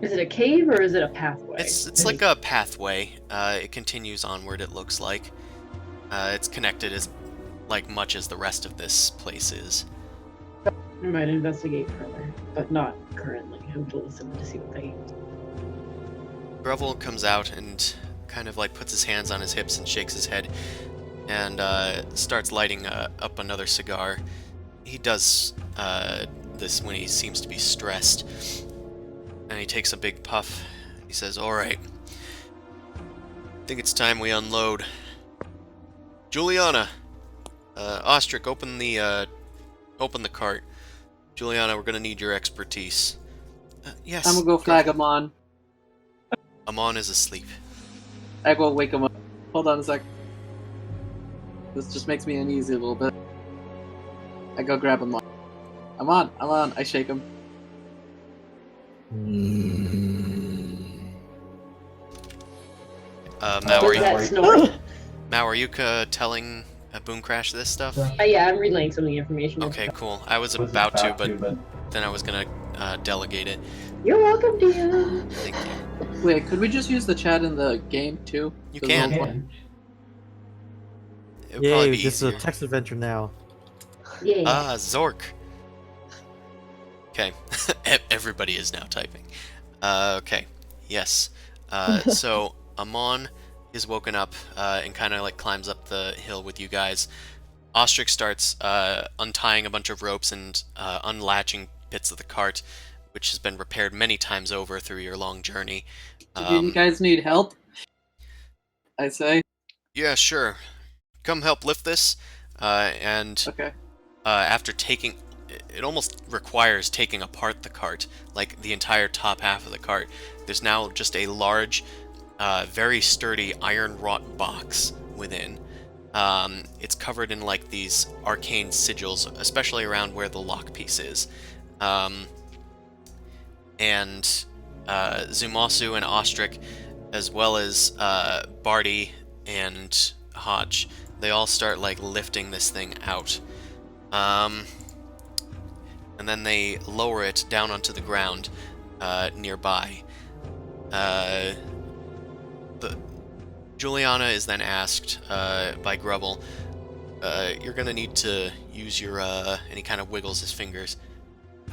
Is it a cave or is it a pathway? It's like a pathway. It continues onward, it looks like. It's connected as much as the rest of this place is. I might investigate further, but not currently. I'm to listen to see what they. Revel comes out and kind of puts his hands on his hips and shakes his head and starts lighting up another cigar. He does this when he seems to be stressed, and he takes a big puff. He says, "Alright, I think it's time we unload. Juliana, Ostrich, open the cart. Juliana, we're gonna need your expertise." Yes. I'm gonna go flag Amon. Amon is asleep. I go wake him up. Hold on a sec. This just makes me uneasy a little bit. I go grab him. Amon, Amon. I shake him. Mao, Was that snort? Mao, are you telling Boom Crash this stuff? Yeah, I'm relaying some of the information. Okay, cool. I was about to, but then I was gonna delegate it. You're welcome, dear. Thank you. Wait, could we just use the chat in the game too? You The can. roleplay? It would probably Yay, be this is a easier. text adventure now. Yeah. Zork. Okay, everybody is now typing. Okay, yes. So Amon is woken up and kind of climbs up the hill with you guys. Ostrich starts untying a bunch of ropes and unlatching bits of the cart, which has been repaired many times over through your long journey. Do you guys need help? I say. Yeah, sure. Come help lift this. And Okay. after taking... It almost requires taking apart the cart, like the entire top half of the cart. There's now just a large, very sturdy iron-wrought box within. It's covered in these arcane sigils, especially around where the lock piece is. And Zumasu and Ostrich, as well as Barty and Hodge, they all start lifting this thing out. And then they lower it down onto the ground nearby. Juliana is then asked by Grubble, "You're gonna need to use your," and he kind of wiggles his fingers.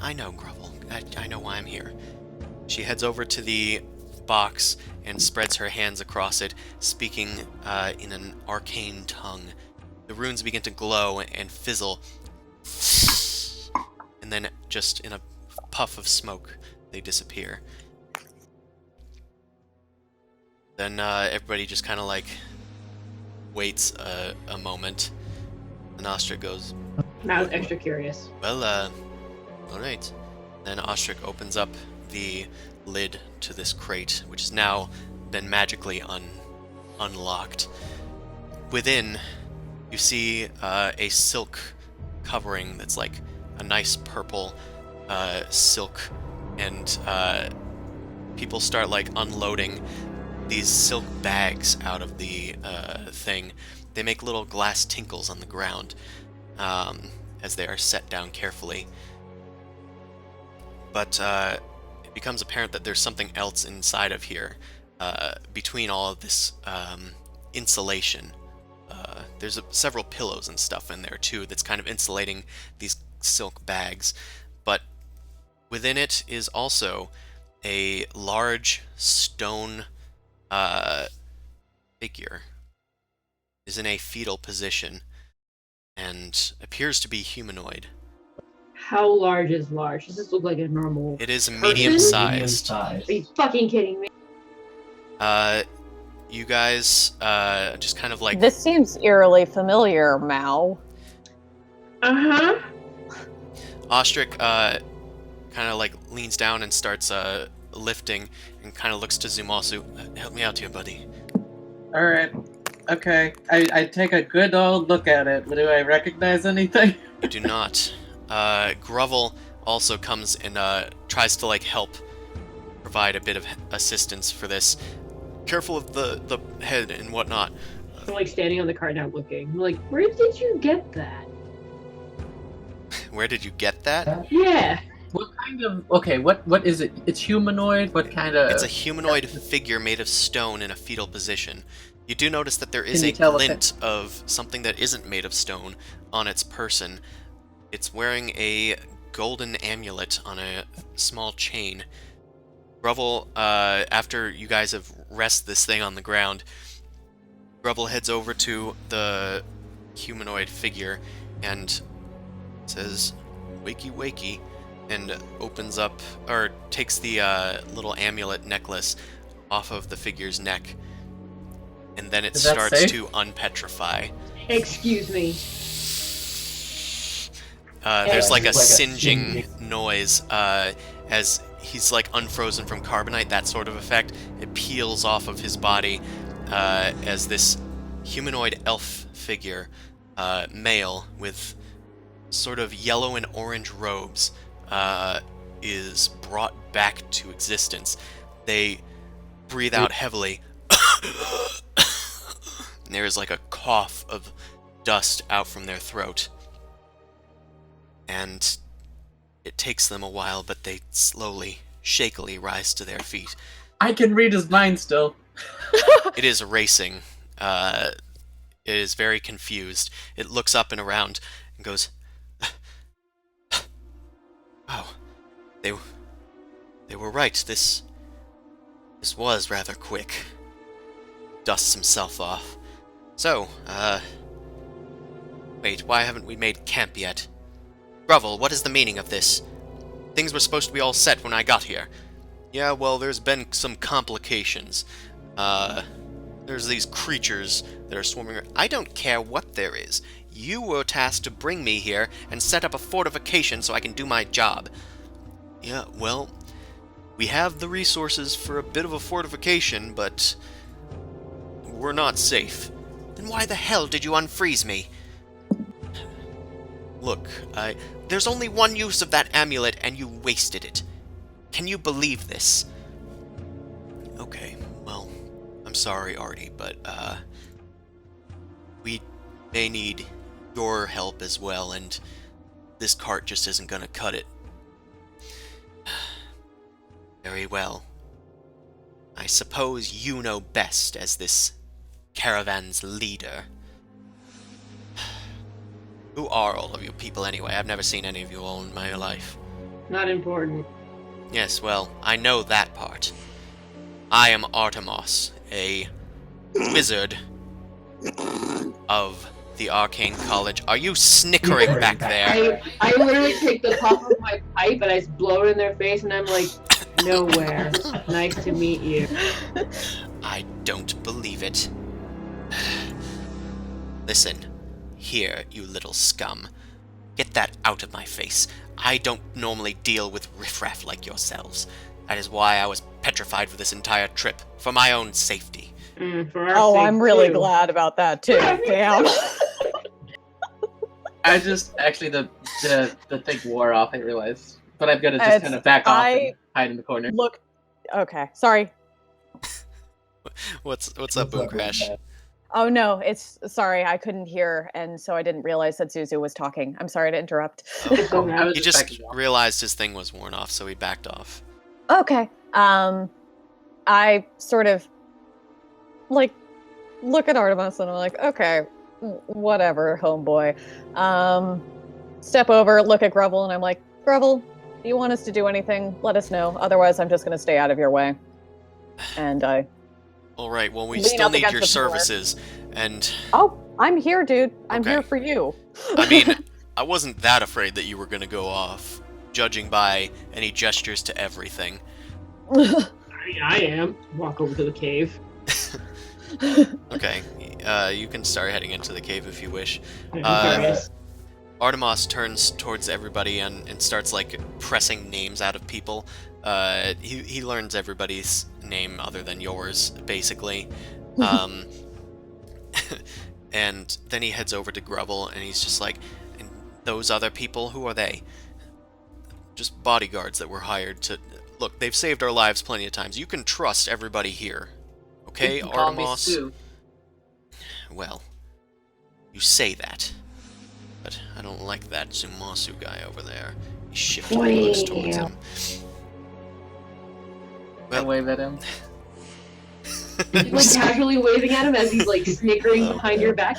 "I know, Grubble. I know why I'm here." She heads over to the box and spreads her hands across it, speaking in an arcane tongue. The runes begin to glow and fizzle, and then just in a puff of smoke, they disappear. Then everybody just kind of waits a moment. And Ostrich goes, I was extra curious. "Well, alright. Then Ostrich opens up the lid to this crate, which has now been magically unlocked. Within, you see a silk covering that's like a nice purple silk, and people start like unloading these silk bags out of the thing. They make little glass tinkles on the ground as they are set down carefully. But it becomes apparent that there's something else inside of here, between all of this insulation. There's several pillows and stuff in there too that's kind of insulating these silk bags. But within it is also a large stone figure. It is in a fetal position and appears to be humanoid. How large is large? Does this look like a normal? It is person? medium-sized. Are you fucking kidding me? You guys just kind of like... This seems eerily familiar, Mao. Uh-huh. Ostrich kind of like leans down and starts lifting and kind of looks to Zumasu. Help me out here, buddy. Alright. Okay. I take a good old look at it. Do I recognize anything? You do not. Grovel also comes and tries to like help provide a bit of assistance for this. Careful of the head and whatnot. I'm like standing on the cart now looking. I'm like, where did you get that? Where did you get that? Yeah. What kind of... Okay, what is it? It's humanoid? What kind of... It's a humanoid figure made of stone in a fetal position. You do notice that there is Can a you tell what glint of something that isn't made of stone on its person. It's wearing a golden amulet on a small chain. Grovel, after you guys have rested this thing on the ground, Grovel heads over to the humanoid figure and says, "Wakey, wakey," and opens up, or takes the little amulet necklace off of the figure's neck, and then it Is that starts safe? to unpetrify. Excuse me. There's like a singeing noise as he's like unfrozen from carbonite, that sort of effect. It peels off of his body as this humanoid elf figure, male, with sort of yellow and orange robes, is brought back to existence. They breathe out heavily. And there is like a cough of dust out from their throat. And it takes them a while, but they slowly, shakily rise to their feet. I can read his mind still. It is racing. It is very confused. It looks up and around and goes, "Oh, they were right. This was rather quick." Dusts himself off. So, wait, why haven't we made camp yet? Grovel, what is the meaning of this? Things were supposed to be all set when I got here. Yeah, well, there's been some complications. There's these creatures that are swarming around. I don't care what there is. You were tasked to bring me here and set up a fortification so I can do my job. Yeah, well, we have the resources for a bit of a fortification, but we're not safe. Then why the hell did you unfreeze me? Look, there's only one use of that amulet, and you wasted it. Can you believe this? Okay, well, I'm sorry, Artie, but, we may need your help as well, and this cart just isn't gonna cut it. Very well. I suppose you know best as this caravan's leader. Who are all of you people anyway? I've never seen any of you all in my life. Not important. Yes, well, I know that part. I am Artemis, a wizard of the Arcane College. Are you snickering back there? I literally take the top of my pipe and I just blow it in their face and I'm like, nowhere. Nice to meet you. I don't believe it. Listen, here, you little scum. Get that out of my face. I don't normally deal with riffraff like yourselves. That is why I was petrified for this entire trip, for my own safety. For our Oh, sake, I'm really too. glad about that too. Damn. I just actually the thing wore off. I realized, but I'm gonna just kind of back off and hide in the corner. Look. Okay. Sorry. What's up, Boom Crash? Oh no, it's sorry, I couldn't hear, and so I didn't realize that Zuzu was talking. I'm sorry to interrupt. Oh, I was he just just backing off. realized his thing was worn off, so he backed off. Okay. I sort of like look at Artemis and I'm like, okay, whatever, homeboy. Step over, look at Grovel, and I'm like, Grovel, do you want us to do anything? Let us know. Otherwise, I'm just gonna stay out of your way. And I. All right. Well, we Lean still up need against your the pillar. services, and Oh, I'm here, dude. I'm Okay. here for you. I mean, I wasn't that afraid that you were gonna go off, judging by any gestures to everything. I am. Walk over to the cave. Okay. You can start heading into the cave if you wish. I'm Uh, curious. Artemis turns towards everybody and starts like pressing names out of people. He learns everybody's name other than yours, basically. And then he heads over to Grubble and he's just like, and those other people, who are they? Just bodyguards that were hired to... Look, they've saved our lives plenty of times. You can trust everybody here. Okay, You can call me Artemis? Stu. Well, you say that. But I don't like that Zumasu guy over there. He shifted and looks towards him. I wave at him. Like casually waving at him as he's like snickering Oh, behind God. your back.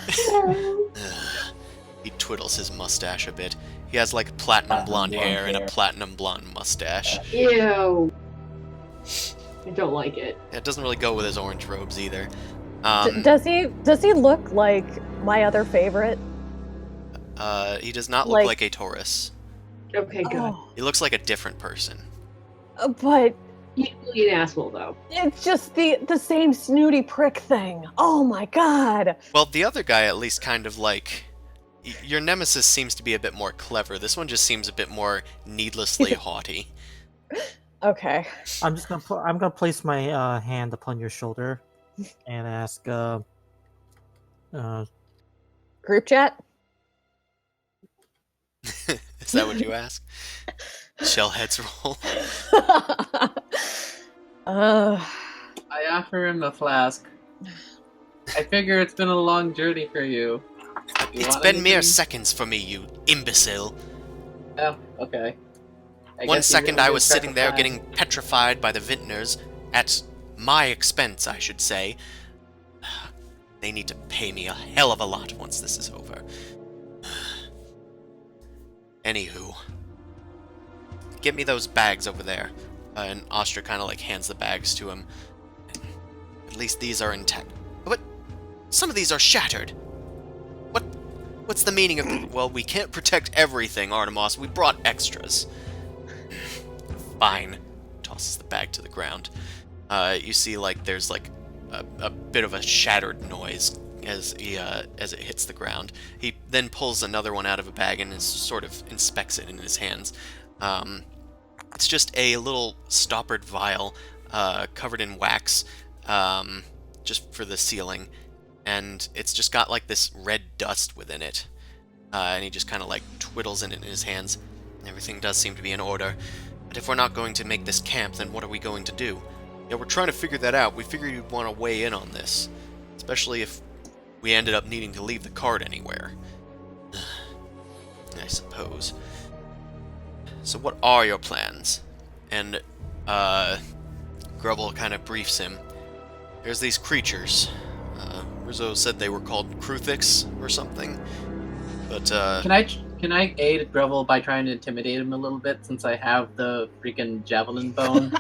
He twiddles his mustache a bit. He has like platinum blonde hair and a platinum blonde mustache. Ew. I don't like it. It doesn't really go with his orange robes either. Does he look like my other favorite? He does not look like- like a Taurus. Okay, good. Oh, He looks like a different person. but Equally an asshole though. it's just the same snooty prick thing. Oh my god. Well, the other guy at least kind of like... Your nemesis seems to be a bit more clever. This one just seems a bit more needlessly haughty. Okay. I'm gonna place my hand upon your shoulder and ask, Group chat? Is that what you ask? Shellheads roll. I offer him a flask. I figure it's been a long journey for you. You It's want been mere anything? seconds for me, you imbecile. Oh, okay. I One guess you second really I did was sitting there sacrifice. getting petrified by the vintners, at my expense, I should say. They need to pay me a hell of a lot once this is over. Anywho. Get me those bags over there. And Ostra kind of like hands the bags to him. At least these are intact. But some of these are shattered. What's the meaning of... Well, we can't protect everything, Artemis. We brought extras. Fine. Tosses the bag to the ground. You see, like, there's, like, a bit of a shattered noise as it hits the ground. He then pulls another one out of a bag and sort of inspects it in his hands. It's just a little stoppered vial, covered in wax, just for the sealing. And it's just got, like, this red dust within it. And he just kind of, like, twiddles in it in his hands. Everything does seem to be in order. But if we're not going to make this camp, then what are we going to do? Yeah, we're trying to figure that out. We figured you'd want to weigh in on this. Especially if we ended up needing to leave the cart anywhere. I suppose. So what are your plans? And, Grubble kind of briefs him. There's these creatures. Rizzo said they were called Kruthix or something. But, Can I aid Grovel by trying to intimidate him a little bit since I have the freaking javelin bone?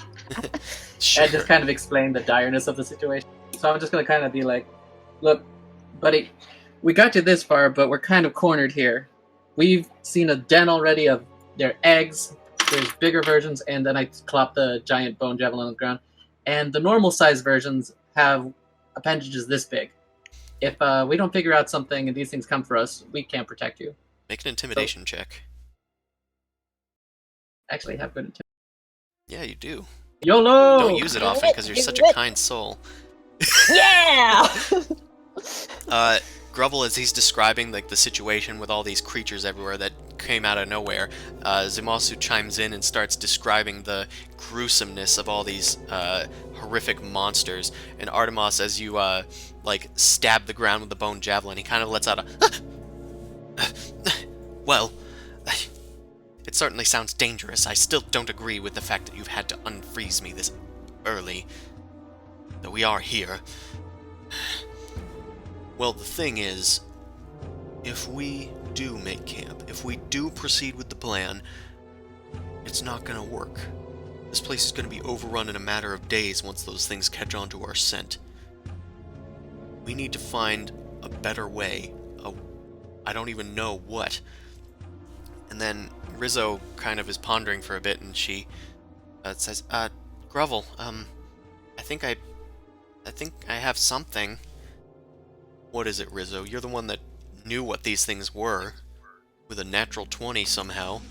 sure. And just kind of explain the direness of the situation. So I'm just gonna kind of be like, look, buddy, we got you this far, but we're kind of cornered here. We've seen a den already of their eggs. There's bigger versions, and then I clop the giant bone javelin on the ground. And the normal size versions have appendages this big. If we don't figure out something and these things come for us, we can't protect you. Make an intimidation check. Actually, have good. Yeah, you do. YOLO! Don't use it often because you're such a kind soul. Yeah. Grubble, as he's describing like the situation with all these creatures everywhere that came out of nowhere, Zumasu chimes in and starts describing the gruesomeness of all these horrific monsters. And Artemis, as you like stab the ground with the bone javelin, he kind of lets out a well, it certainly sounds dangerous. I still don't agree with the fact that you've had to unfreeze me this early, though we are here. Well, the thing is, if we do make camp, if we do proceed with the plan, it's not gonna work. This place is gonna be overrun in a matter of days once those things catch on to our scent. We need to find a better way. I don't even know what. And then Rizzo kind of is pondering for a bit, and she says, Grovel, I think I have something. What is it, Rizzo? You're the one that knew what these things were, with a natural 20 somehow.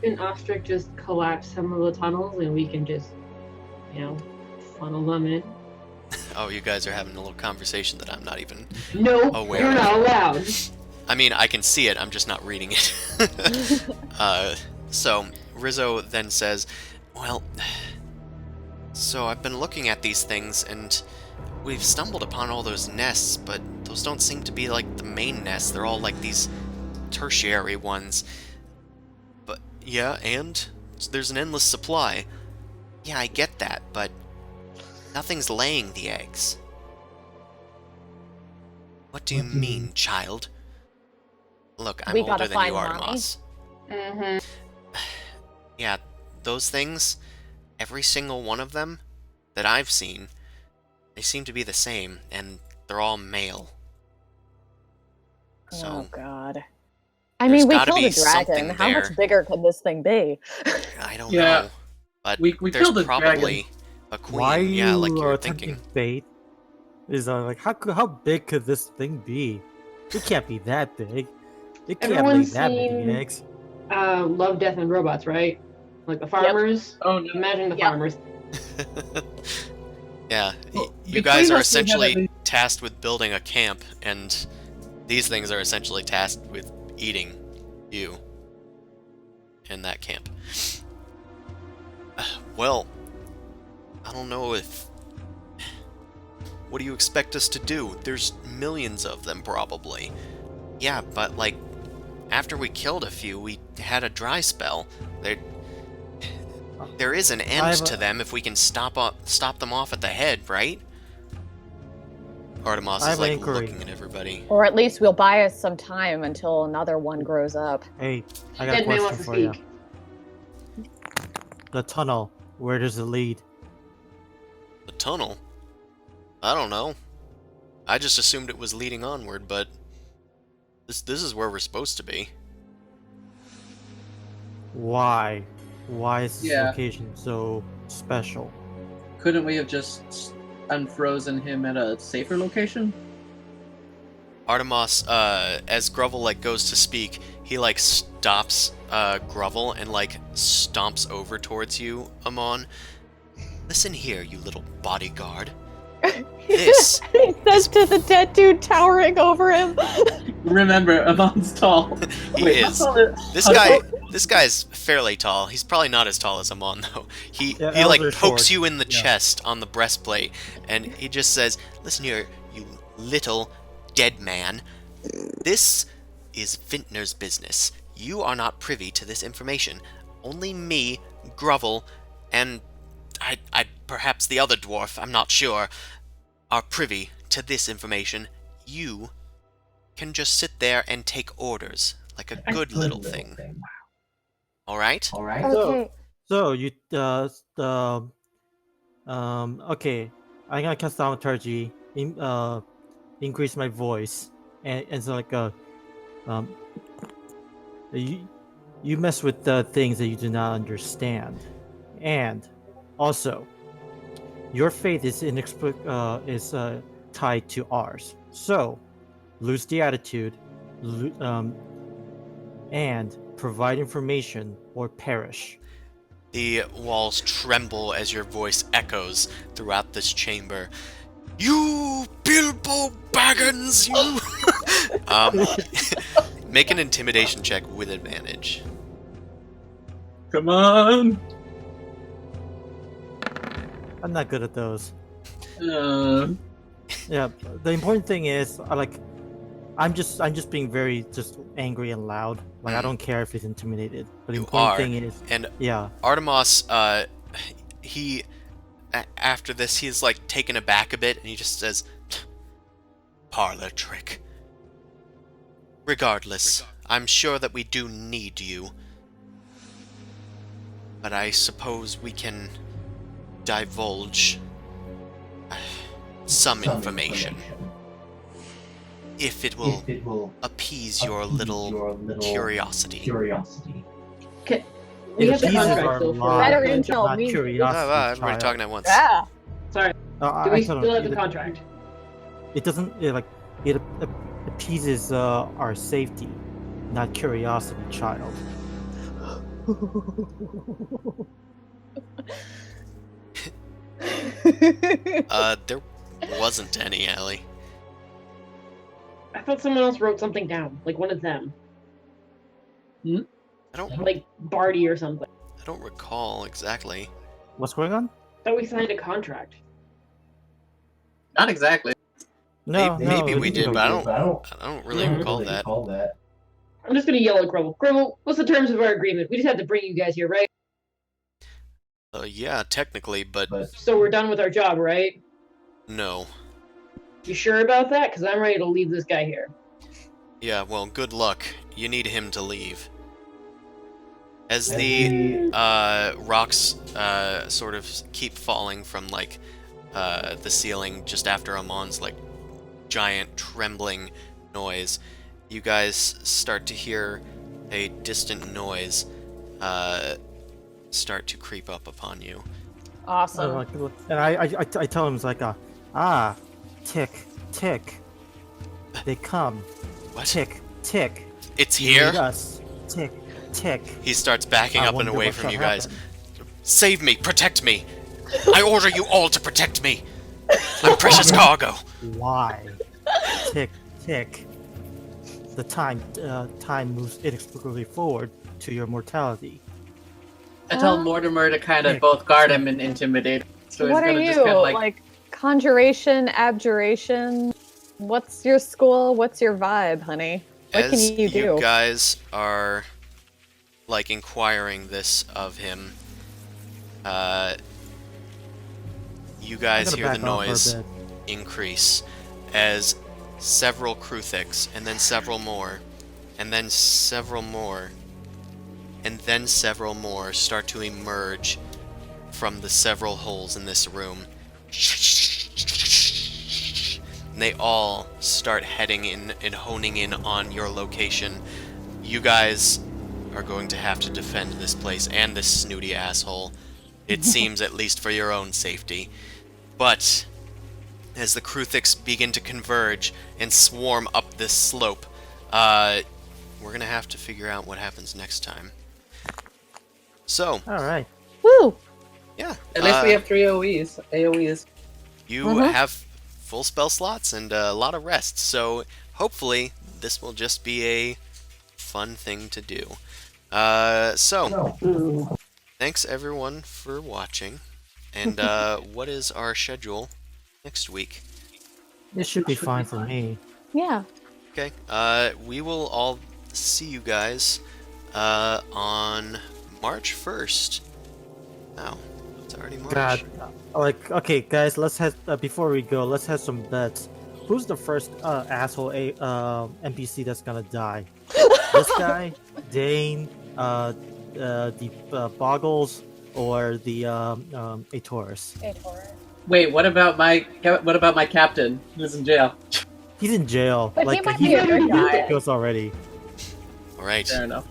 Can Ostrich just collapse some of the tunnels and we can just, funnel them in? Oh, you guys are having a little conversation that I'm not even No, aware you're of. not allowed. I mean, I can see it, I'm just not reading it. So, Rizzo then says, well, so I've been looking at these things, and we've stumbled upon all those nests, but those don't seem to be like the main nests. They're all like these tertiary ones. But, yeah, and there's an endless supply. Yeah, I get that, but nothing's laying the eggs. What do you mean, child? Look, I'm We older gotta than you, find mommy. Artemis. Mm-hmm. Yeah, those things, every single one of them that I've seen, they seem to be the same, and they're all male. Oh So, God. I there's mean, we gotta killed be a dragon. something How much there. bigger could this thing be? I don't Yeah. know. But We there's killed a probably a queen, Why are yeah, like you you're attempting thinking. fate? Is like how big could this thing be? It can't be that big. It can't lay Everyone's that many seen eggs. Love, Death, and Robots, right? Like the farmers. Oh no. Imagine the Yep. farmers. Yeah, Well, you guys between are us, we have at essentially least- tasked with building a camp, and these things are essentially tasked with eating you in that camp. Well, I don't know if... What do you expect us to do? There's millions of them, probably. Yeah, but, like, after we killed a few, we had a dry spell. There is an end to them if we can stop them off at the head, right? Artemis I is, have an like, inquiry. looking at everybody. Or at least we'll buy us some time until another one grows up. Hey, I got a Dead man question wants to for you. speak. The tunnel, where does it lead? The tunnel? I don't know. I just assumed it was leading onward, but this is where we're supposed to be. Why? Why is this Yeah. location so special? Couldn't we have just unfrozen him at a safer location? Artemis, as Grovel like goes to speak, he like stops Grovel and like stomps over towards you, Amon. Listen here, you little bodyguard. This He says to the dead dude towering over him. Remember, Amon's tall. He Wait, is. how tall This guy's fairly tall. He's probably not as tall as Amon though. He Yeah, like elder's pokes short. you in the Yeah. chest on the breastplate, and he just says, "Listen here, you little dead man. This is Vintner's business. You are not privy to this information. Only me, Grovel, and I perhaps the other dwarf, I'm not sure, are privy to this information. You can just sit there and take orders, like a good little thing. Alright? Okay. So you okay, I'm gonna cast Thaumaturgy, increase my voice, and so like you mess with the things that you do not understand, and also your fate is tied to ours. So lose the attitude and provide information or perish. The walls tremble as your voice echoes throughout this chamber. You Bilbo Baggins, you! Make an intimidation check with advantage. Come on. I'm not good at those. Uh, Yeah, the important thing is, I'm just being very just angry and loud. Like I don't care if he's intimidated. But the You important are, thing is, and yeah, Artemis, after this, he's like taken aback a bit, and he just says, "Parlor trick. Regardless, I'm sure that we do need you. But I suppose we can divulge some information. If it will appease your little curiosity." Okay. We have the appeases contract our still for lives, Better but intel not me. curiosity, Everybody child. talking at once. Yeah. Sorry. No, Do we I still don't- have the contract? It doesn't. It appeases our safety, not curiosity, child. There wasn't any, Allie. I thought someone else wrote something down, like one of them, I don't like Barty or something. I don't recall exactly. What's going on? I thought we signed a contract. not exactly. No, Maybe no, we did, but I don't really recall that. I'm just gonna yell at Grumble. Grumble, what's the terms of our agreement? We just had to bring you guys here, right? Yeah, technically, but So we're done with our job, right? no. You sure about that? Because I'm ready to leave this guy here. Yeah, well, good luck. You need him to leave. As the rocks sort of keep falling from like the ceiling just after Amon's like giant trembling noise, you guys start to hear a distant noise start to creep up upon you. Awesome. And I tell him it's like tick tick. They come. What? Tick tick. It's You here? need us. Tick tick. He starts backing I up and wonder away what from shall you guys. happen. Save me! Protect me! I order you all to protect me! I'm precious cargo! Why? Tick tick. The time moves inexplicably forward to your mortality. I tell Mortimer to kind of Nick. both guard him and intimidate him. So he's What are gonna you? just kind of Like conjuration, abjuration? What's your school? What's your vibe, honey? What As can you do? you guys are like inquiring this of him, you guys I'm hear gonna the back off for a noise bit. increase as several Kruthiks, and then several more, and then several more, and then several more start to emerge from the several holes in this room. And they all start heading in and honing in on your location. You guys are going to have to defend this place and this snooty asshole. It seems, at least for your own safety. But as the Kruthiks begin to converge and swarm up this slope, we're gonna have to figure out what happens next time. So, All right. Woo! yeah. At least we have 3 AoEs. You Mhm. have full spell slots and a lot of rest, so hopefully this will just be a fun thing to do. So, thanks everyone for watching. And what is our schedule next week? It should be fine for me. Yeah. Okay, we will all see you guys on March 1st. Wow, it's already March. God, okay, guys, let's have before we go, let's have some bets. Who's the first asshole NPC that's gonna die? This guy, Dane, the Boggles, or the Atorus? Wait, what about my captain who's in jail? He's in jail. But he like might he be a good guy. goes already. Alright, Fair enough.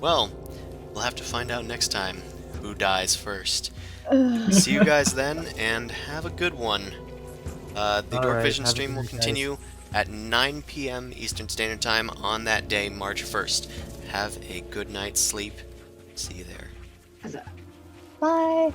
well, we'll have to find out next time who dies first. See you guys then, and have a good one. The All right, Dorkvision have a stream good will night, guys. continue at 9 p.m. Eastern Standard Time on that day, March 1st. Have a good night's sleep. See you there. Huzzah. Bye.